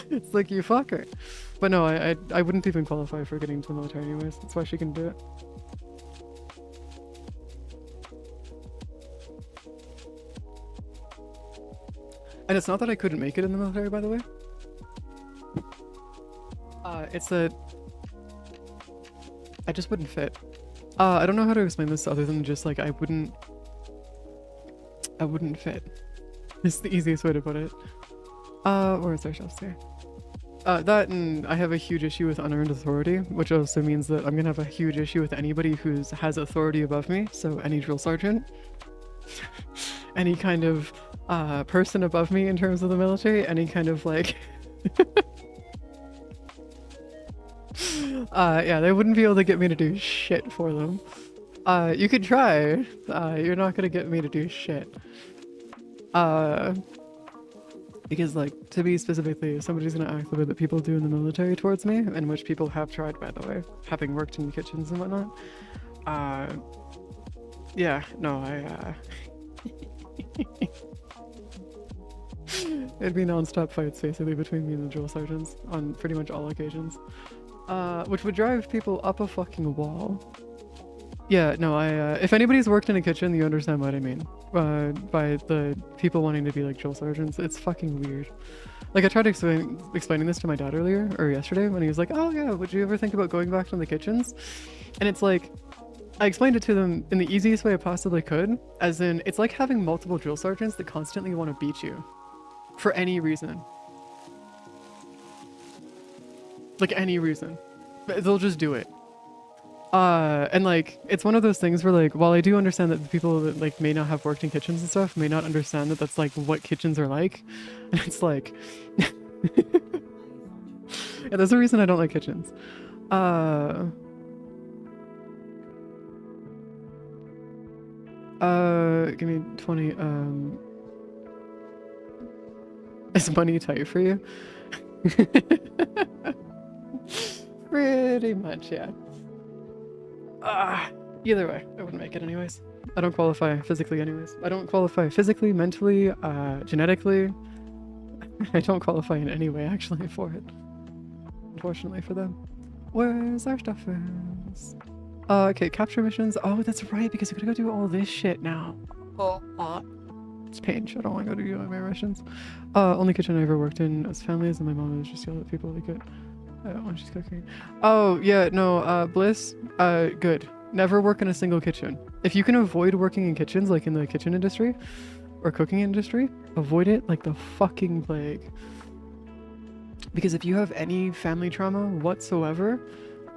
It's like, you fucker. But no, I wouldn't even qualify for getting into the military anyways. That's why she can do it. And it's not that I couldn't make it in the military, by the way. It's that I just wouldn't fit. I don't know how to explain this other than just like I wouldn't fit. It's the easiest way to put it. Where's our shelves here? That, and I have a huge issue with unearned authority, which also means that I'm gonna have a huge issue with anybody who has authority above me. So any drill sergeant, any kind of person above me in terms of the military, any kind of like yeah, they wouldn't be able to get me to do shit for them. You could try. You're not gonna get me to do shit. Because like, to be specifically, if somebody's gonna act the way that people do in the military towards me, and which people have tried, by the way, having worked in kitchens and whatnot. Yeah, no, it'd be non-stop fights basically between me and the drill sergeants on pretty much all occasions. Which would drive people up a fucking wall. Yeah, no, if anybody's worked in a kitchen, you understand what I mean. By the people wanting to be like drill sergeants, it's fucking weird. Like I tried explaining this to my dad earlier, or yesterday, when he was like, oh yeah, would you ever think about going back to the kitchens? And it's like, I explained it to them in the easiest way I possibly could, as in, it's like having multiple drill sergeants that constantly want to beat you. For any reason. Like, any reason. They'll just do it. And like, it's one of those things where like, while I do understand that the people that like may not have worked in kitchens and stuff may not understand that that's like what kitchens are like. And it's like, yeah, there's a reason I don't like kitchens. Give me 20, is money tight for you? Pretty much, yeah. Either way, I wouldn't make it anyways. I don't qualify physically anyways. I don't qualify physically, mentally, genetically. I don't qualify in any way actually for it. Unfortunately for them. Where's our stuffers? Okay, capture missions. Oh, that's right, because we gotta go do all this shit now. It's Paige. I don't want to go do my missions. Only kitchen I ever worked in as families, and my mom was just yell at people like it. When she's cooking. Oh, yeah, no, Bliss, good. Never work in a single kitchen. If you can avoid working in kitchens, like in the kitchen industry, or cooking industry, avoid it like the fucking plague. Because if you have any family trauma whatsoever,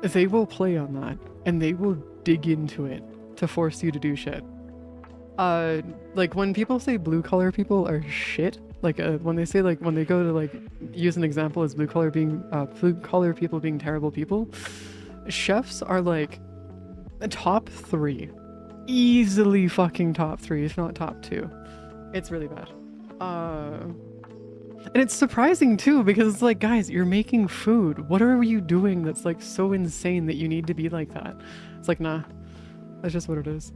they will play on that, and they will dig into it to force you to do shit. Like when people say blue collar people are shit, like when they say like when they go to like use an example as blue collar people being terrible people, chefs are like top 3, easily fucking top 3 if not top 2. It's really bad. And it's surprising too, because it's like, guys, you're making food. What are you doing that's like so insane that you need to be like that? It's like, nah, that's just what it is.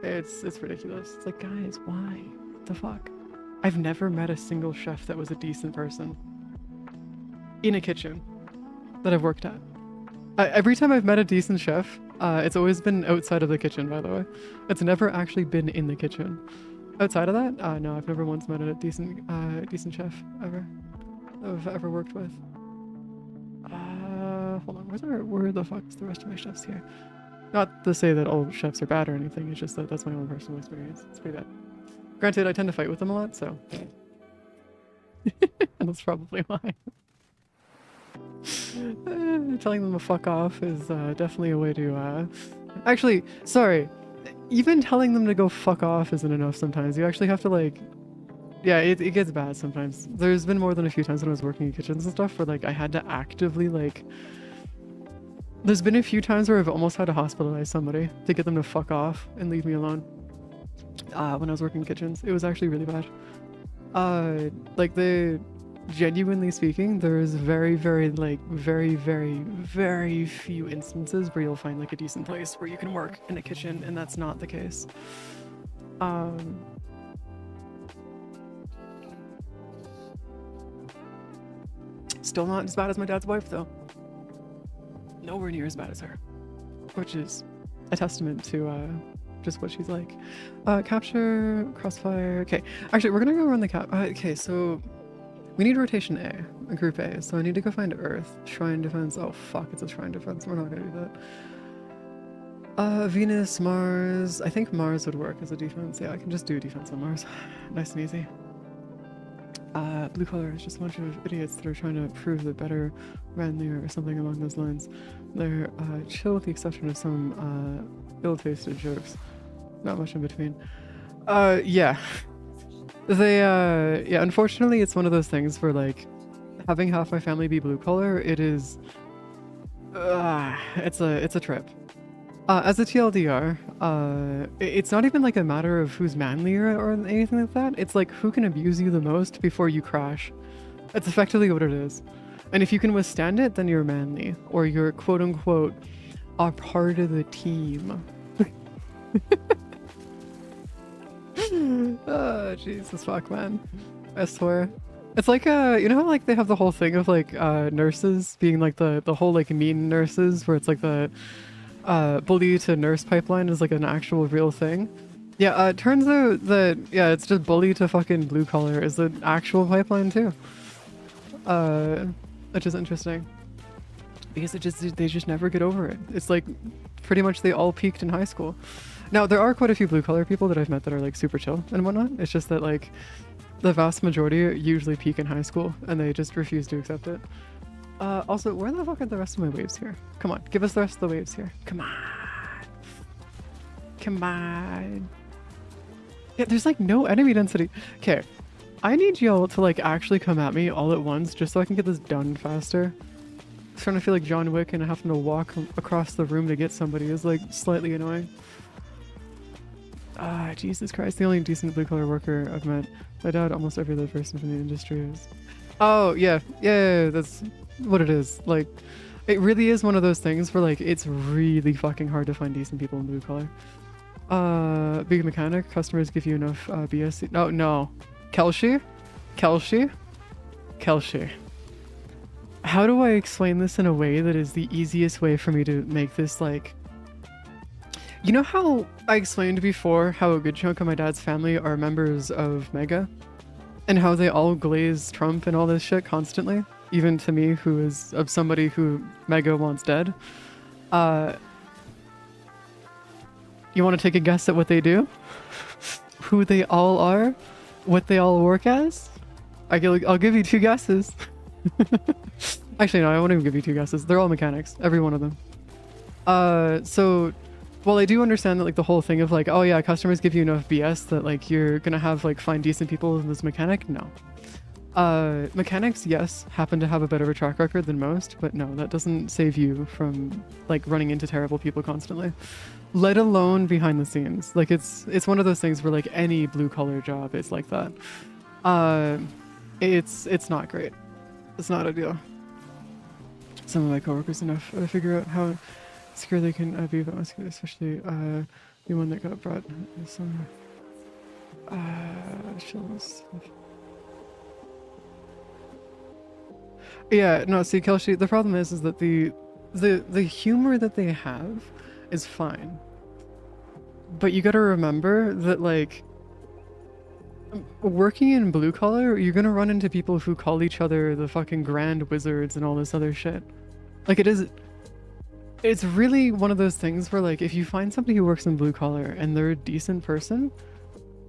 It's ridiculous. It's like, guys, why? What the fuck? I've never met a single chef that was a decent person in a kitchen that I've worked at. Every time I've met a decent chef, it's always been outside of the kitchen, by the way. It's never actually been in the kitchen. Outside of that, no, I've never once met a decent chef ever that I've ever worked with. Hold on, where the fuck is the rest of my chefs here? Not to say that all chefs are bad or anything, it's just that that's my own personal experience. It's pretty bad. Granted, I tend to fight with them a lot, so. And that's probably why. Telling them to fuck off is definitely a way to, Actually, sorry. Even telling them to go fuck off isn't enough sometimes. You actually have to like... Yeah, it gets bad sometimes. There's been more than a few times when I was working in kitchens and stuff where like I had to actively like... There's been a few times where I've almost had to hospitalize somebody to get them to fuck off and leave me alone. When I was working in kitchens. It was actually really bad. Like genuinely speaking, there's very few instances where you'll find like a decent place where you can work in a kitchen, and that's not the case. Still not as bad as my dad's wife though. Nowhere near as bad as her, which is a testament to just what she's like. Capture, crossfire. Okay, actually we're gonna go run the cap. Okay, so we need rotation A, group A, so I need to go find Earth. Shrine defense. Oh fuck, it's a shrine defense. We're not gonna do that. Venus, Mars. I think Mars would work as a defense. Yeah, I can just do defense on Mars. Nice and easy. Blue collar is just a bunch of idiots that are trying to prove that better ran there or something along those lines. They're chill with the exception of some ill-tasted jokes. Not much in between. Yeah. They, yeah, unfortunately it's one of those things where like, having half my family be blue collar, it is, it's a trip. As a TLDR, it's not even like a matter of who's manlier or anything like that. It's like who can abuse you the most before you crash. That's effectively what it is. And if you can withstand it, then you're manly, or you're quote unquote a part of the team. Oh, Jesus fuck, man. I swear. It's like, you know how like they have the whole thing of like nurses being like the whole like mean nurses where it's like the bully to nurse pipeline is like an actual real thing. Yeah, it turns out that, yeah, it's just bully to fucking blue collar is an actual pipeline too. Which is interesting. because they just never get over it. It's like pretty much they all peaked in high school. Now there are quite a few blue collar people that I've met that are like super chill and whatnot. It's just that like the vast majority usually peak in high school and they just refuse to accept it. Also, where the fuck are the rest of my waves here? Come on, give us the rest of the waves here. Come on. Come on. Yeah, there's like no enemy density. Okay, I need y'all to like actually come at me all at once just so I can get this done faster. I'm starting to feel like John Wick and having to walk across the room to get somebody is like slightly annoying. Ah, Jesus Christ, the only decent blue collar worker I've met. My dad, almost every other person from the industry is. Oh, yeah, that's what it is. Like, it really is one of those things where like it's really fucking hard to find decent people in blue collar. Big mechanic, customers give you enough BS. No. Kelshi? How do I explain this in a way that is the easiest way for me to make this like... You know how I explained before how a good chunk of my dad's family are members of Mega? And how they all glaze Trump and all this shit constantly? Even to me, who is of somebody who Mega wants dead. You want to take a guess at what they do? Who they all are? What they all work as? I'll give you 2 guesses. Actually, no, I won't even give you 2 guesses. They're all mechanics, every one of them. So, while I do understand that like the whole thing of like, oh yeah, customers give you enough BS that like you're gonna have like find decent people in this mechanic, no. Mechanics, yes, happen to have a better of a track record than most, but no, that doesn't save you from like running into terrible people constantly. Let alone behind the scenes. Like it's one of those things where like any blue collar job is like that. It's not great. It's not ideal. Some of my coworkers enough to figure out how secure they can be about muscular, especially the one that got brought some chills. Yeah, no, see, Kelshi, the problem is that the humor that they have is fine. But you gotta remember that, like, working in blue collar, you're gonna run into people who call each other the fucking grand wizards and all this other shit. Like, it's really one of those things where, like, if you find somebody who works in blue collar and they're a decent person,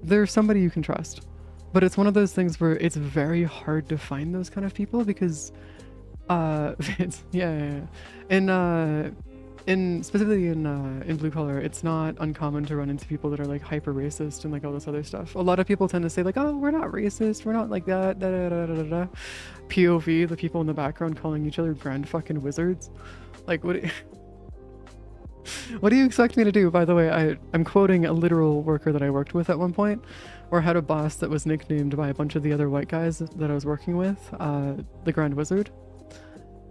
they're somebody you can trust. But it's one of those things where it's very hard to find those kind of people because, it's, yeah. Specifically in blue collar, it's not uncommon to run into people that are like hyper racist and like all this other stuff. A lot of people tend to say like, oh, we're not racist, we're not like that, da da da da da. POV, the people in the background calling each other grand fucking wizards. Like, what do you expect me to do? By the way, I'm quoting a literal worker that I worked with at one point, or had a boss that was nicknamed by a bunch of the other white guys that I was working with, the Grand Wizard.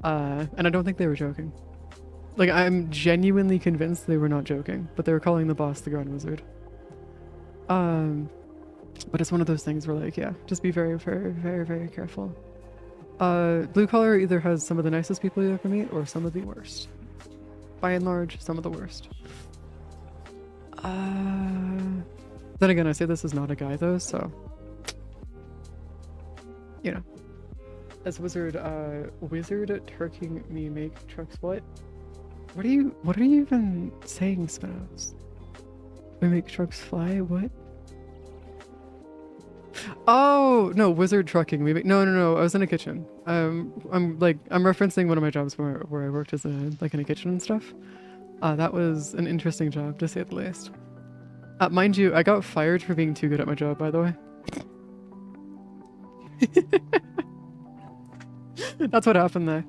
And I don't think they were joking. Like, I'm genuinely convinced they were not joking, but they were calling the boss the Grand Wizard. But it's one of those things where, like, yeah, just be very, very, very, very careful. Blue collar either has some of the nicest people you ever meet, or some of the worst. By and large, some of the worst. Then again, I say this is not a guy though, so you know. As wizard turking me make trucks what? What are you even saying, Spinos? We make trucks fly, what? Oh no, wizard trucking. No. I was in a kitchen. I'm referencing one of my jobs where I worked as in a kitchen and stuff. That was an interesting job to say the least. Mind you, I got fired for being too good at my job, by the way. That's what happened there.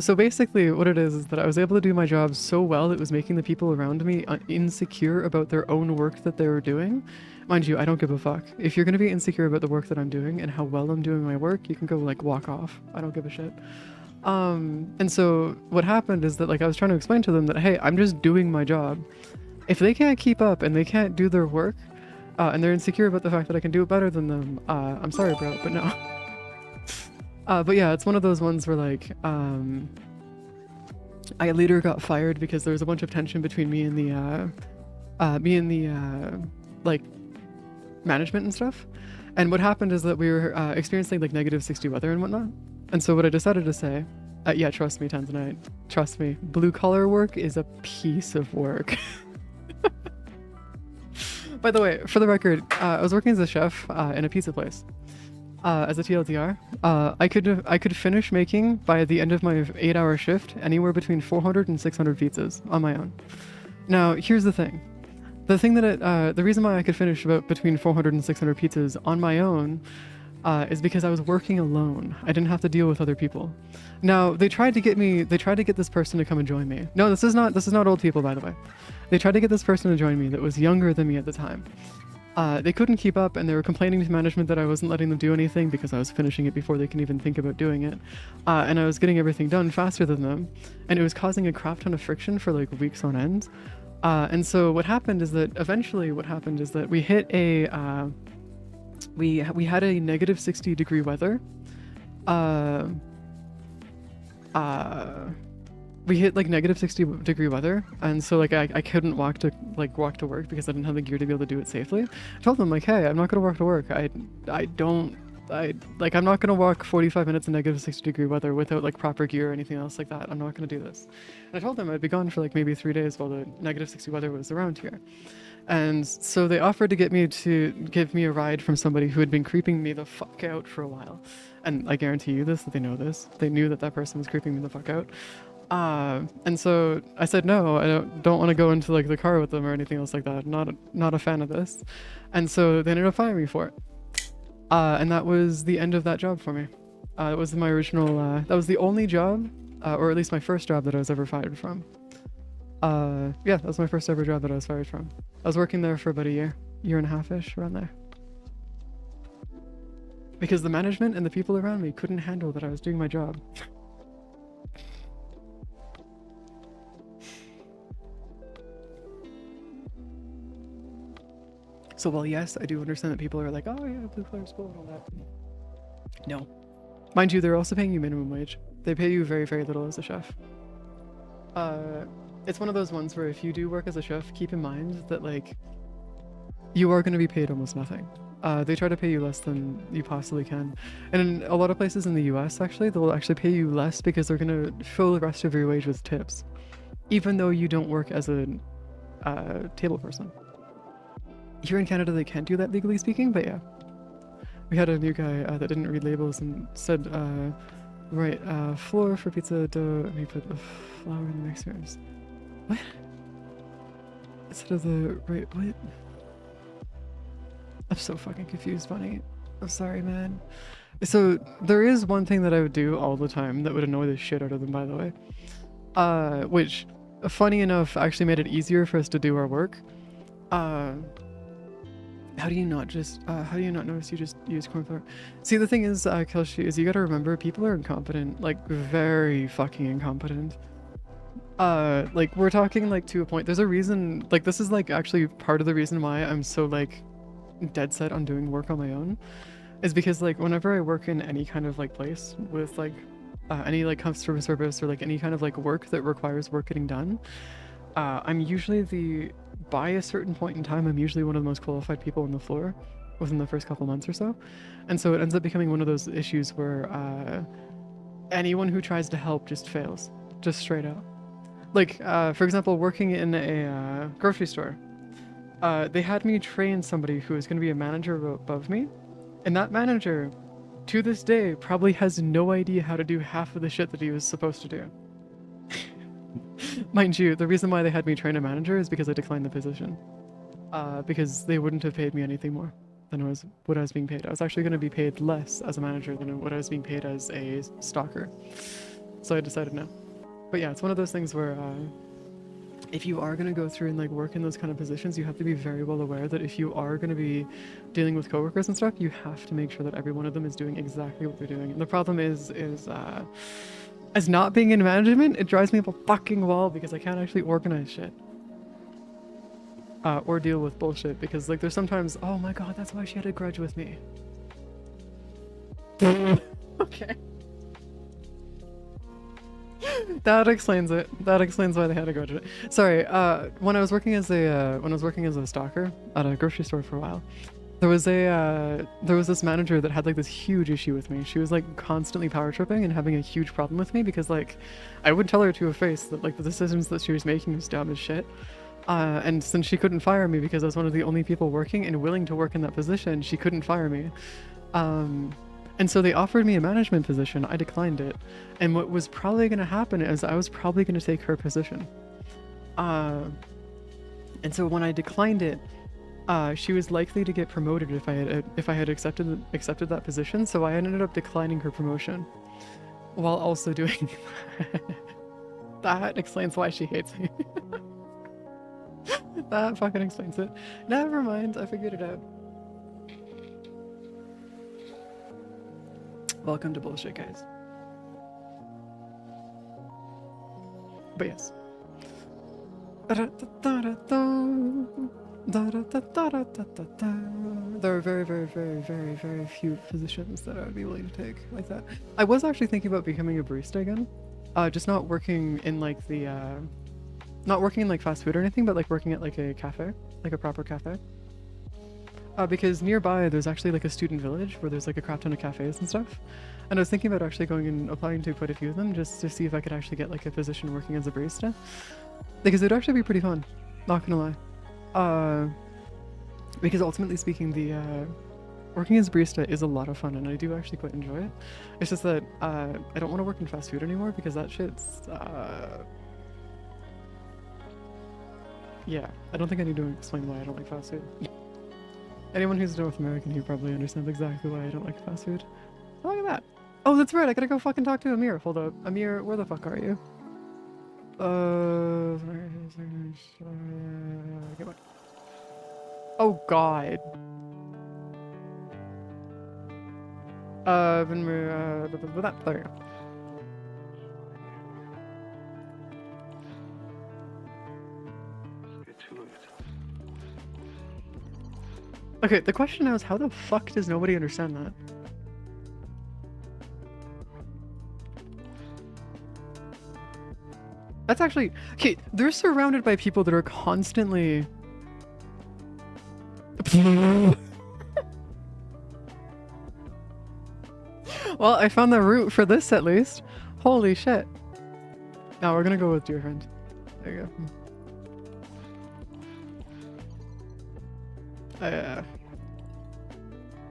So basically what it is that I was able to do my job so well it was making the people around me insecure about their own work that they were doing. Mind you, I don't give a fuck. If you're gonna be insecure about the work that I'm doing and how well I'm doing my work, you can go like walk off. I don't give a shit. And so what happened is that like I was trying to explain to them that, hey, I'm just doing my job. If they can't keep up and they can't do their work, and they're insecure about the fact that I can do it better than them, I'm sorry, bro, but no. But yeah, it's one of those ones where like, I later got fired because there was a bunch of tension between me and the like management and stuff. And what happened is that we were experiencing like -60 weather and whatnot. And so what I decided to say Yeah, trust me, Tanzanite. Trust me. Blue collar work is a piece of work. By the way, for the record, I was working as a chef in a pizza place. As a TLDR, I could finish making by the end of my 8-hour shift anywhere between 400 and 600 pizzas on my own. Now, here's the thing. The reason why I could finish about between 400 and 600 pizzas on my own is because I was working alone. I didn't have to deal with other people. Now, they tried to get this person to come and join me. No, this is not old people, by the way. They tried to get this person to join me that was younger than me at the time. They couldn't keep up, and they were complaining to management that I wasn't letting them do anything because I was finishing it before they can even think about doing it. And I was getting everything done faster than them, and it was causing a crap ton of friction for like weeks on end. And so what happened is that we hit a we had a negative 60-degree weather. We hit like negative 60-degree weather, and so like I couldn't walk to work because I didn't have the gear to be able to do it safely. I told them like, hey, I'm not gonna walk to work. I'm not gonna walk 45 minutes in negative 60-degree weather without like proper gear or anything else like that. I'm not gonna do this. And I told them I'd be gone for like maybe 3 days while the negative 60 weather was around here. And so they offered to give me a ride from somebody who had been creeping me the fuck out for a while. And I guarantee you that they know this. They knew that person was creeping me the fuck out. And so I said no, I don't want to go into like the car with them or anything else like that. Not a fan of this. And so they ended up firing me for it. And that was the end of that job for me. It was my original, that was the only job, or at least my first job that I was ever fired from. Yeah, that was my first ever job that I was fired from. I was working there for about a year and a half-ish, around there. Because the management and the people around me couldn't handle that I was doing my job. So while yes, I do understand that people are like, oh yeah, blue collar school and all that. No. Mind you, they're also paying you minimum wage. They pay you very, very little as a chef. It's one of those ones where if you do work as a chef, keep in mind that like, you are going to be paid almost nothing. They try to pay you less than you possibly can. And in a lot of places in the US, actually, they'll actually pay you less because they're going to fill the rest of your wage with tips. Even though you don't work as a table person. Here in Canada, they can't do that legally speaking, but yeah. We had a new guy that didn't read labels and said, right, flour for pizza dough, and we put the flour in the mixers. What? Instead of the, right, what? I'm so fucking confused, Bunny. I'm sorry, man. So, there is one thing that I would do all the time that would annoy the shit out of them, by the way. Which, funny enough, actually made it easier for us to do our work. How do you not notice you just use corn flour? See, the thing is, Kelshi, is you gotta remember, people are incompetent, like, very fucking incompetent. Like, we're talking, like, to a point, there's a reason, like, this is, like, actually part of the reason why I'm so, like, dead set on doing work on my own, is because, like, whenever I work in any kind of, like, place with, like, any, like, customer service or, like, any kind of, like, work that requires work getting done, I'm usually by a certain point in time, I'm usually one of the most qualified people on the floor within the first couple months or so. And so it ends up becoming one of those issues where anyone who tries to help just fails, just straight out. Like, for example, working in a grocery store, they had me train somebody who was going to be a manager above me. And that manager, to this day, probably has no idea how to do half of the shit that he was supposed to do. Mind you, the reason why they had me train a manager is because I declined the position. Because they wouldn't have paid me anything more than what I was being paid. I was actually going to be paid less as a manager than what I was being paid as a stalker. So I decided no. But yeah, it's one of those things where if you are going to go through and like work in those kind of positions, you have to be very well aware that if you are going to be dealing with coworkers and stuff, you have to make sure that every one of them is doing exactly what they're doing. And the problem is as not being in management, it drives me up a fucking wall because I can't actually organize shit. Or deal with bullshit, because like there's sometimes, oh my god, that's why she had a grudge with me. Okay. That explains it. That explains why they had a grudge with me. Sorry, when I was working as a stalker at a grocery store for a while, There was this manager that had like this huge issue with me. She was like constantly power tripping and having a huge problem with me because like I would tell her to her face that like the decisions that she was making was dumb as shit. And since she couldn't fire me because I was one of the only people working and willing to work in that position, she couldn't fire me. And so they offered me a management position. I declined it. And what was probably going to happen is I was probably going to take her position. And so when I declined it, she was likely to get promoted if I had accepted that position. So I ended up declining her promotion, while also doing that explains why she hates me. That fucking explains it. Never mind, I figured it out. Welcome to bullshit, guys. But yes. There are very, very, very, very, very few positions that I would be willing to take like that. I was actually thinking about becoming a barista again. Just not working in like the, not working in like fast food or anything, but like working at like a cafe, like a proper cafe. Because nearby there's actually like a student village where there's like a crap ton of cafes and stuff. And I was thinking about actually going and applying to quite a few of them just to see if I could actually get like a position working as a barista. Because it'd actually be pretty fun, not gonna lie. Because ultimately speaking, the working as a barista is a lot of fun and I do actually quite enjoy it. It's just that I don't want to work in fast food anymore because that shit's... yeah, I don't think I need to explain why I don't like fast food. Anyone who's North American here probably understands exactly why I don't like fast food. Oh, look at that. Oh, that's right. I gotta go fucking talk to Amir. Hold up. Amir, where the fuck are you? Get one. Oh, God. There we go. Okay, the question now is how the fuck does nobody understand that? That's actually... Okay, they're surrounded by people that are constantly... Well, I found the route for this at least. Holy shit. Now we're gonna go with dear friend. There you go.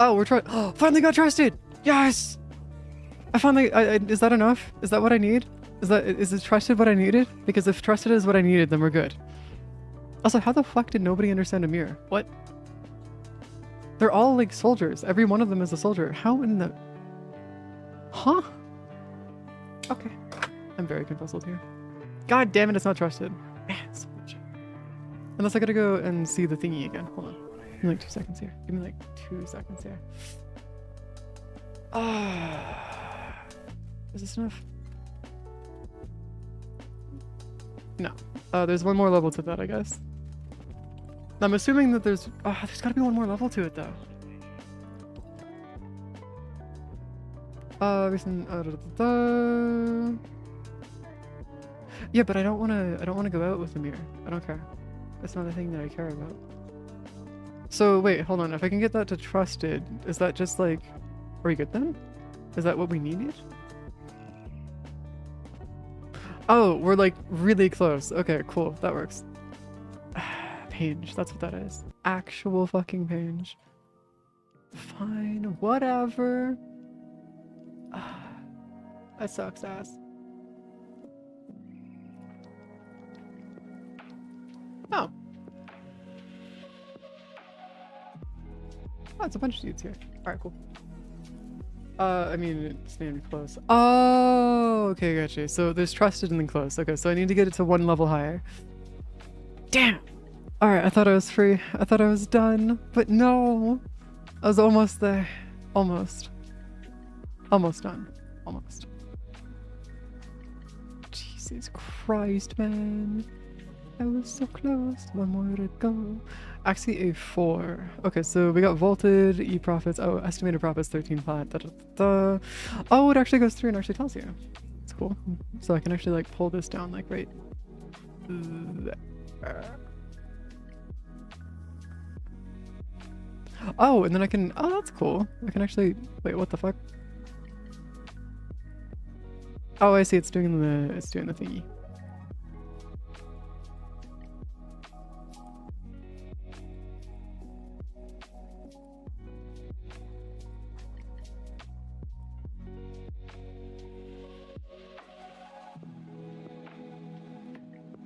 Oh, we're trying. Oh, finally got trusted. Yes. I finally. Is that enough? Is that what I need? Is it trusted what I needed? Because if trusted is what I needed, then we're good. Also, how the fuck did nobody understand Amir? What? They're all like soldiers. Every one of them is a soldier. How in the? Huh? Okay. I'm very confuzzled here. God damn it! It's not trusted. Man, so much. Unless I gotta go and see the thingy again. Hold on. Give me like 2 seconds here. Give me like 2 seconds here. Is this enough? No. There's one more level to that, I guess. I'm assuming that there's gotta be one more level to it though. Yeah, but I don't wanna go out with Amir. I don't care. That's not a thing that I care about. So wait, hold on. If I can get that to trusted, is that just like, are we good then? Is that what we needed? Oh, we're like really close. Okay, cool. That works. Page, that's what that is. Actual fucking page. Fine, whatever. That sucks ass. Oh. Oh, it's a bunch of dudes here. Alright, cool. I mean, it's named close. Oh, okay, gotcha. So there's trusted and then close. Okay, so I need to get it to one level higher. Damn! Alright, I thought I was free. I thought I was done. But no! I was almost there. Almost. Almost done. Almost. Jesus Christ, man. I was so close. One more to go. Actually, a 4. Okay, so we got vaulted, e-profits. Oh, estimated profits 13 flat. Da, da, da, da. Oh, it actually goes through and actually tells you. It's cool. So I can actually like pull this down like right there. Oh, and then I can, oh, that's cool. I can actually, wait, what the fuck? Oh, I see, it's doing the thingy.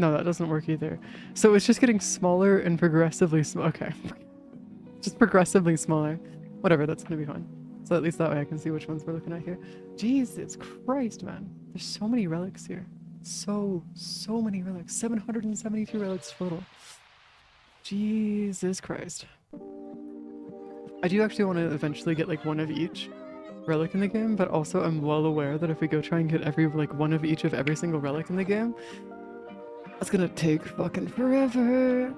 No, that doesn't work either. So it's just getting smaller and progressively okay. Just progressively smaller. Whatever, that's gonna be fine. So at least that way I can see which ones we're looking at here. Jesus Christ, man. There's so many relics here. So many relics. 772 relics total. Jesus Christ. I do actually want to eventually get like one of each relic in the game, but also I'm well aware that if we go try and get every like one of each of every single relic in the game, that's gonna take fucking forever.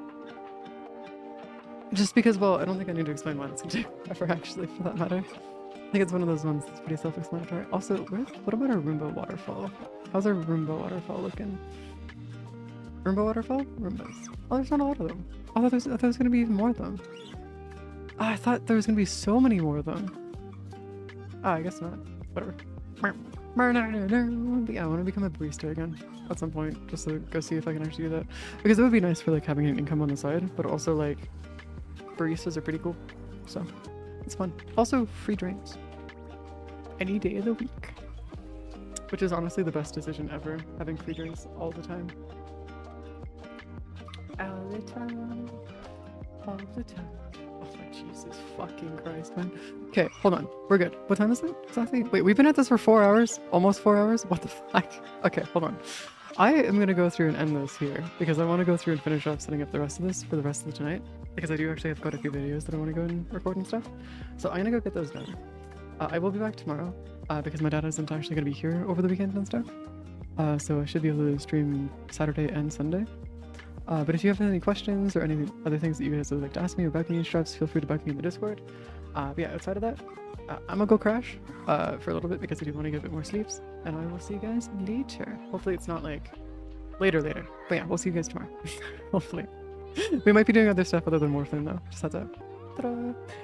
Just because, well, I don't think I need to explain why it's gonna take forever, actually, for that matter. I think it's one of those ones that's pretty self-explanatory. Also, what about our Roomba waterfall? How's our Roomba waterfall looking? Roomba waterfall? Roombas. Oh, there's not a lot of them. Oh, I thought there was gonna be even more of them. Oh, I thought there was gonna be so many more of them. Ah, I guess not. Whatever. But yeah, I want to become a barista again at some point, just to go see if I can actually do that. Because it would be nice for like having an income on the side, but also like baristas are pretty cool, so it's fun. Also, free drinks any day of the week, which is honestly the best decision ever, having free drinks all the time. All the time. All the time. Oh my Jesus fucking Christ, man. Okay, hold on. We're good. What time is it exactly? Wait, we've been at this for 4 hours? Almost 4 hours? What the fuck? Okay, hold on. I am going to go through and end this here because I want to go through and finish off setting up the rest of this for the rest of the tonight, because I do actually have quite a few videos that I want to go and record and stuff. So I'm going to go get those done. I will be back tomorrow because my dad isn't actually going to be here over the weekend and stuff. So I should be able to stream Saturday and Sunday. But if you have any questions or any other things that you guys would like to ask me or bug me and stuff, feel free to bug me in the Discord. But yeah, outside of that, I'm gonna go crash for a little bit because I do want to get a bit more sleeps, and I will see you guys later. Hopefully it's not like later. But yeah, we'll see you guys tomorrow. Hopefully. We might be doing other stuff other than Morphine though. Just heads up. Ta-da!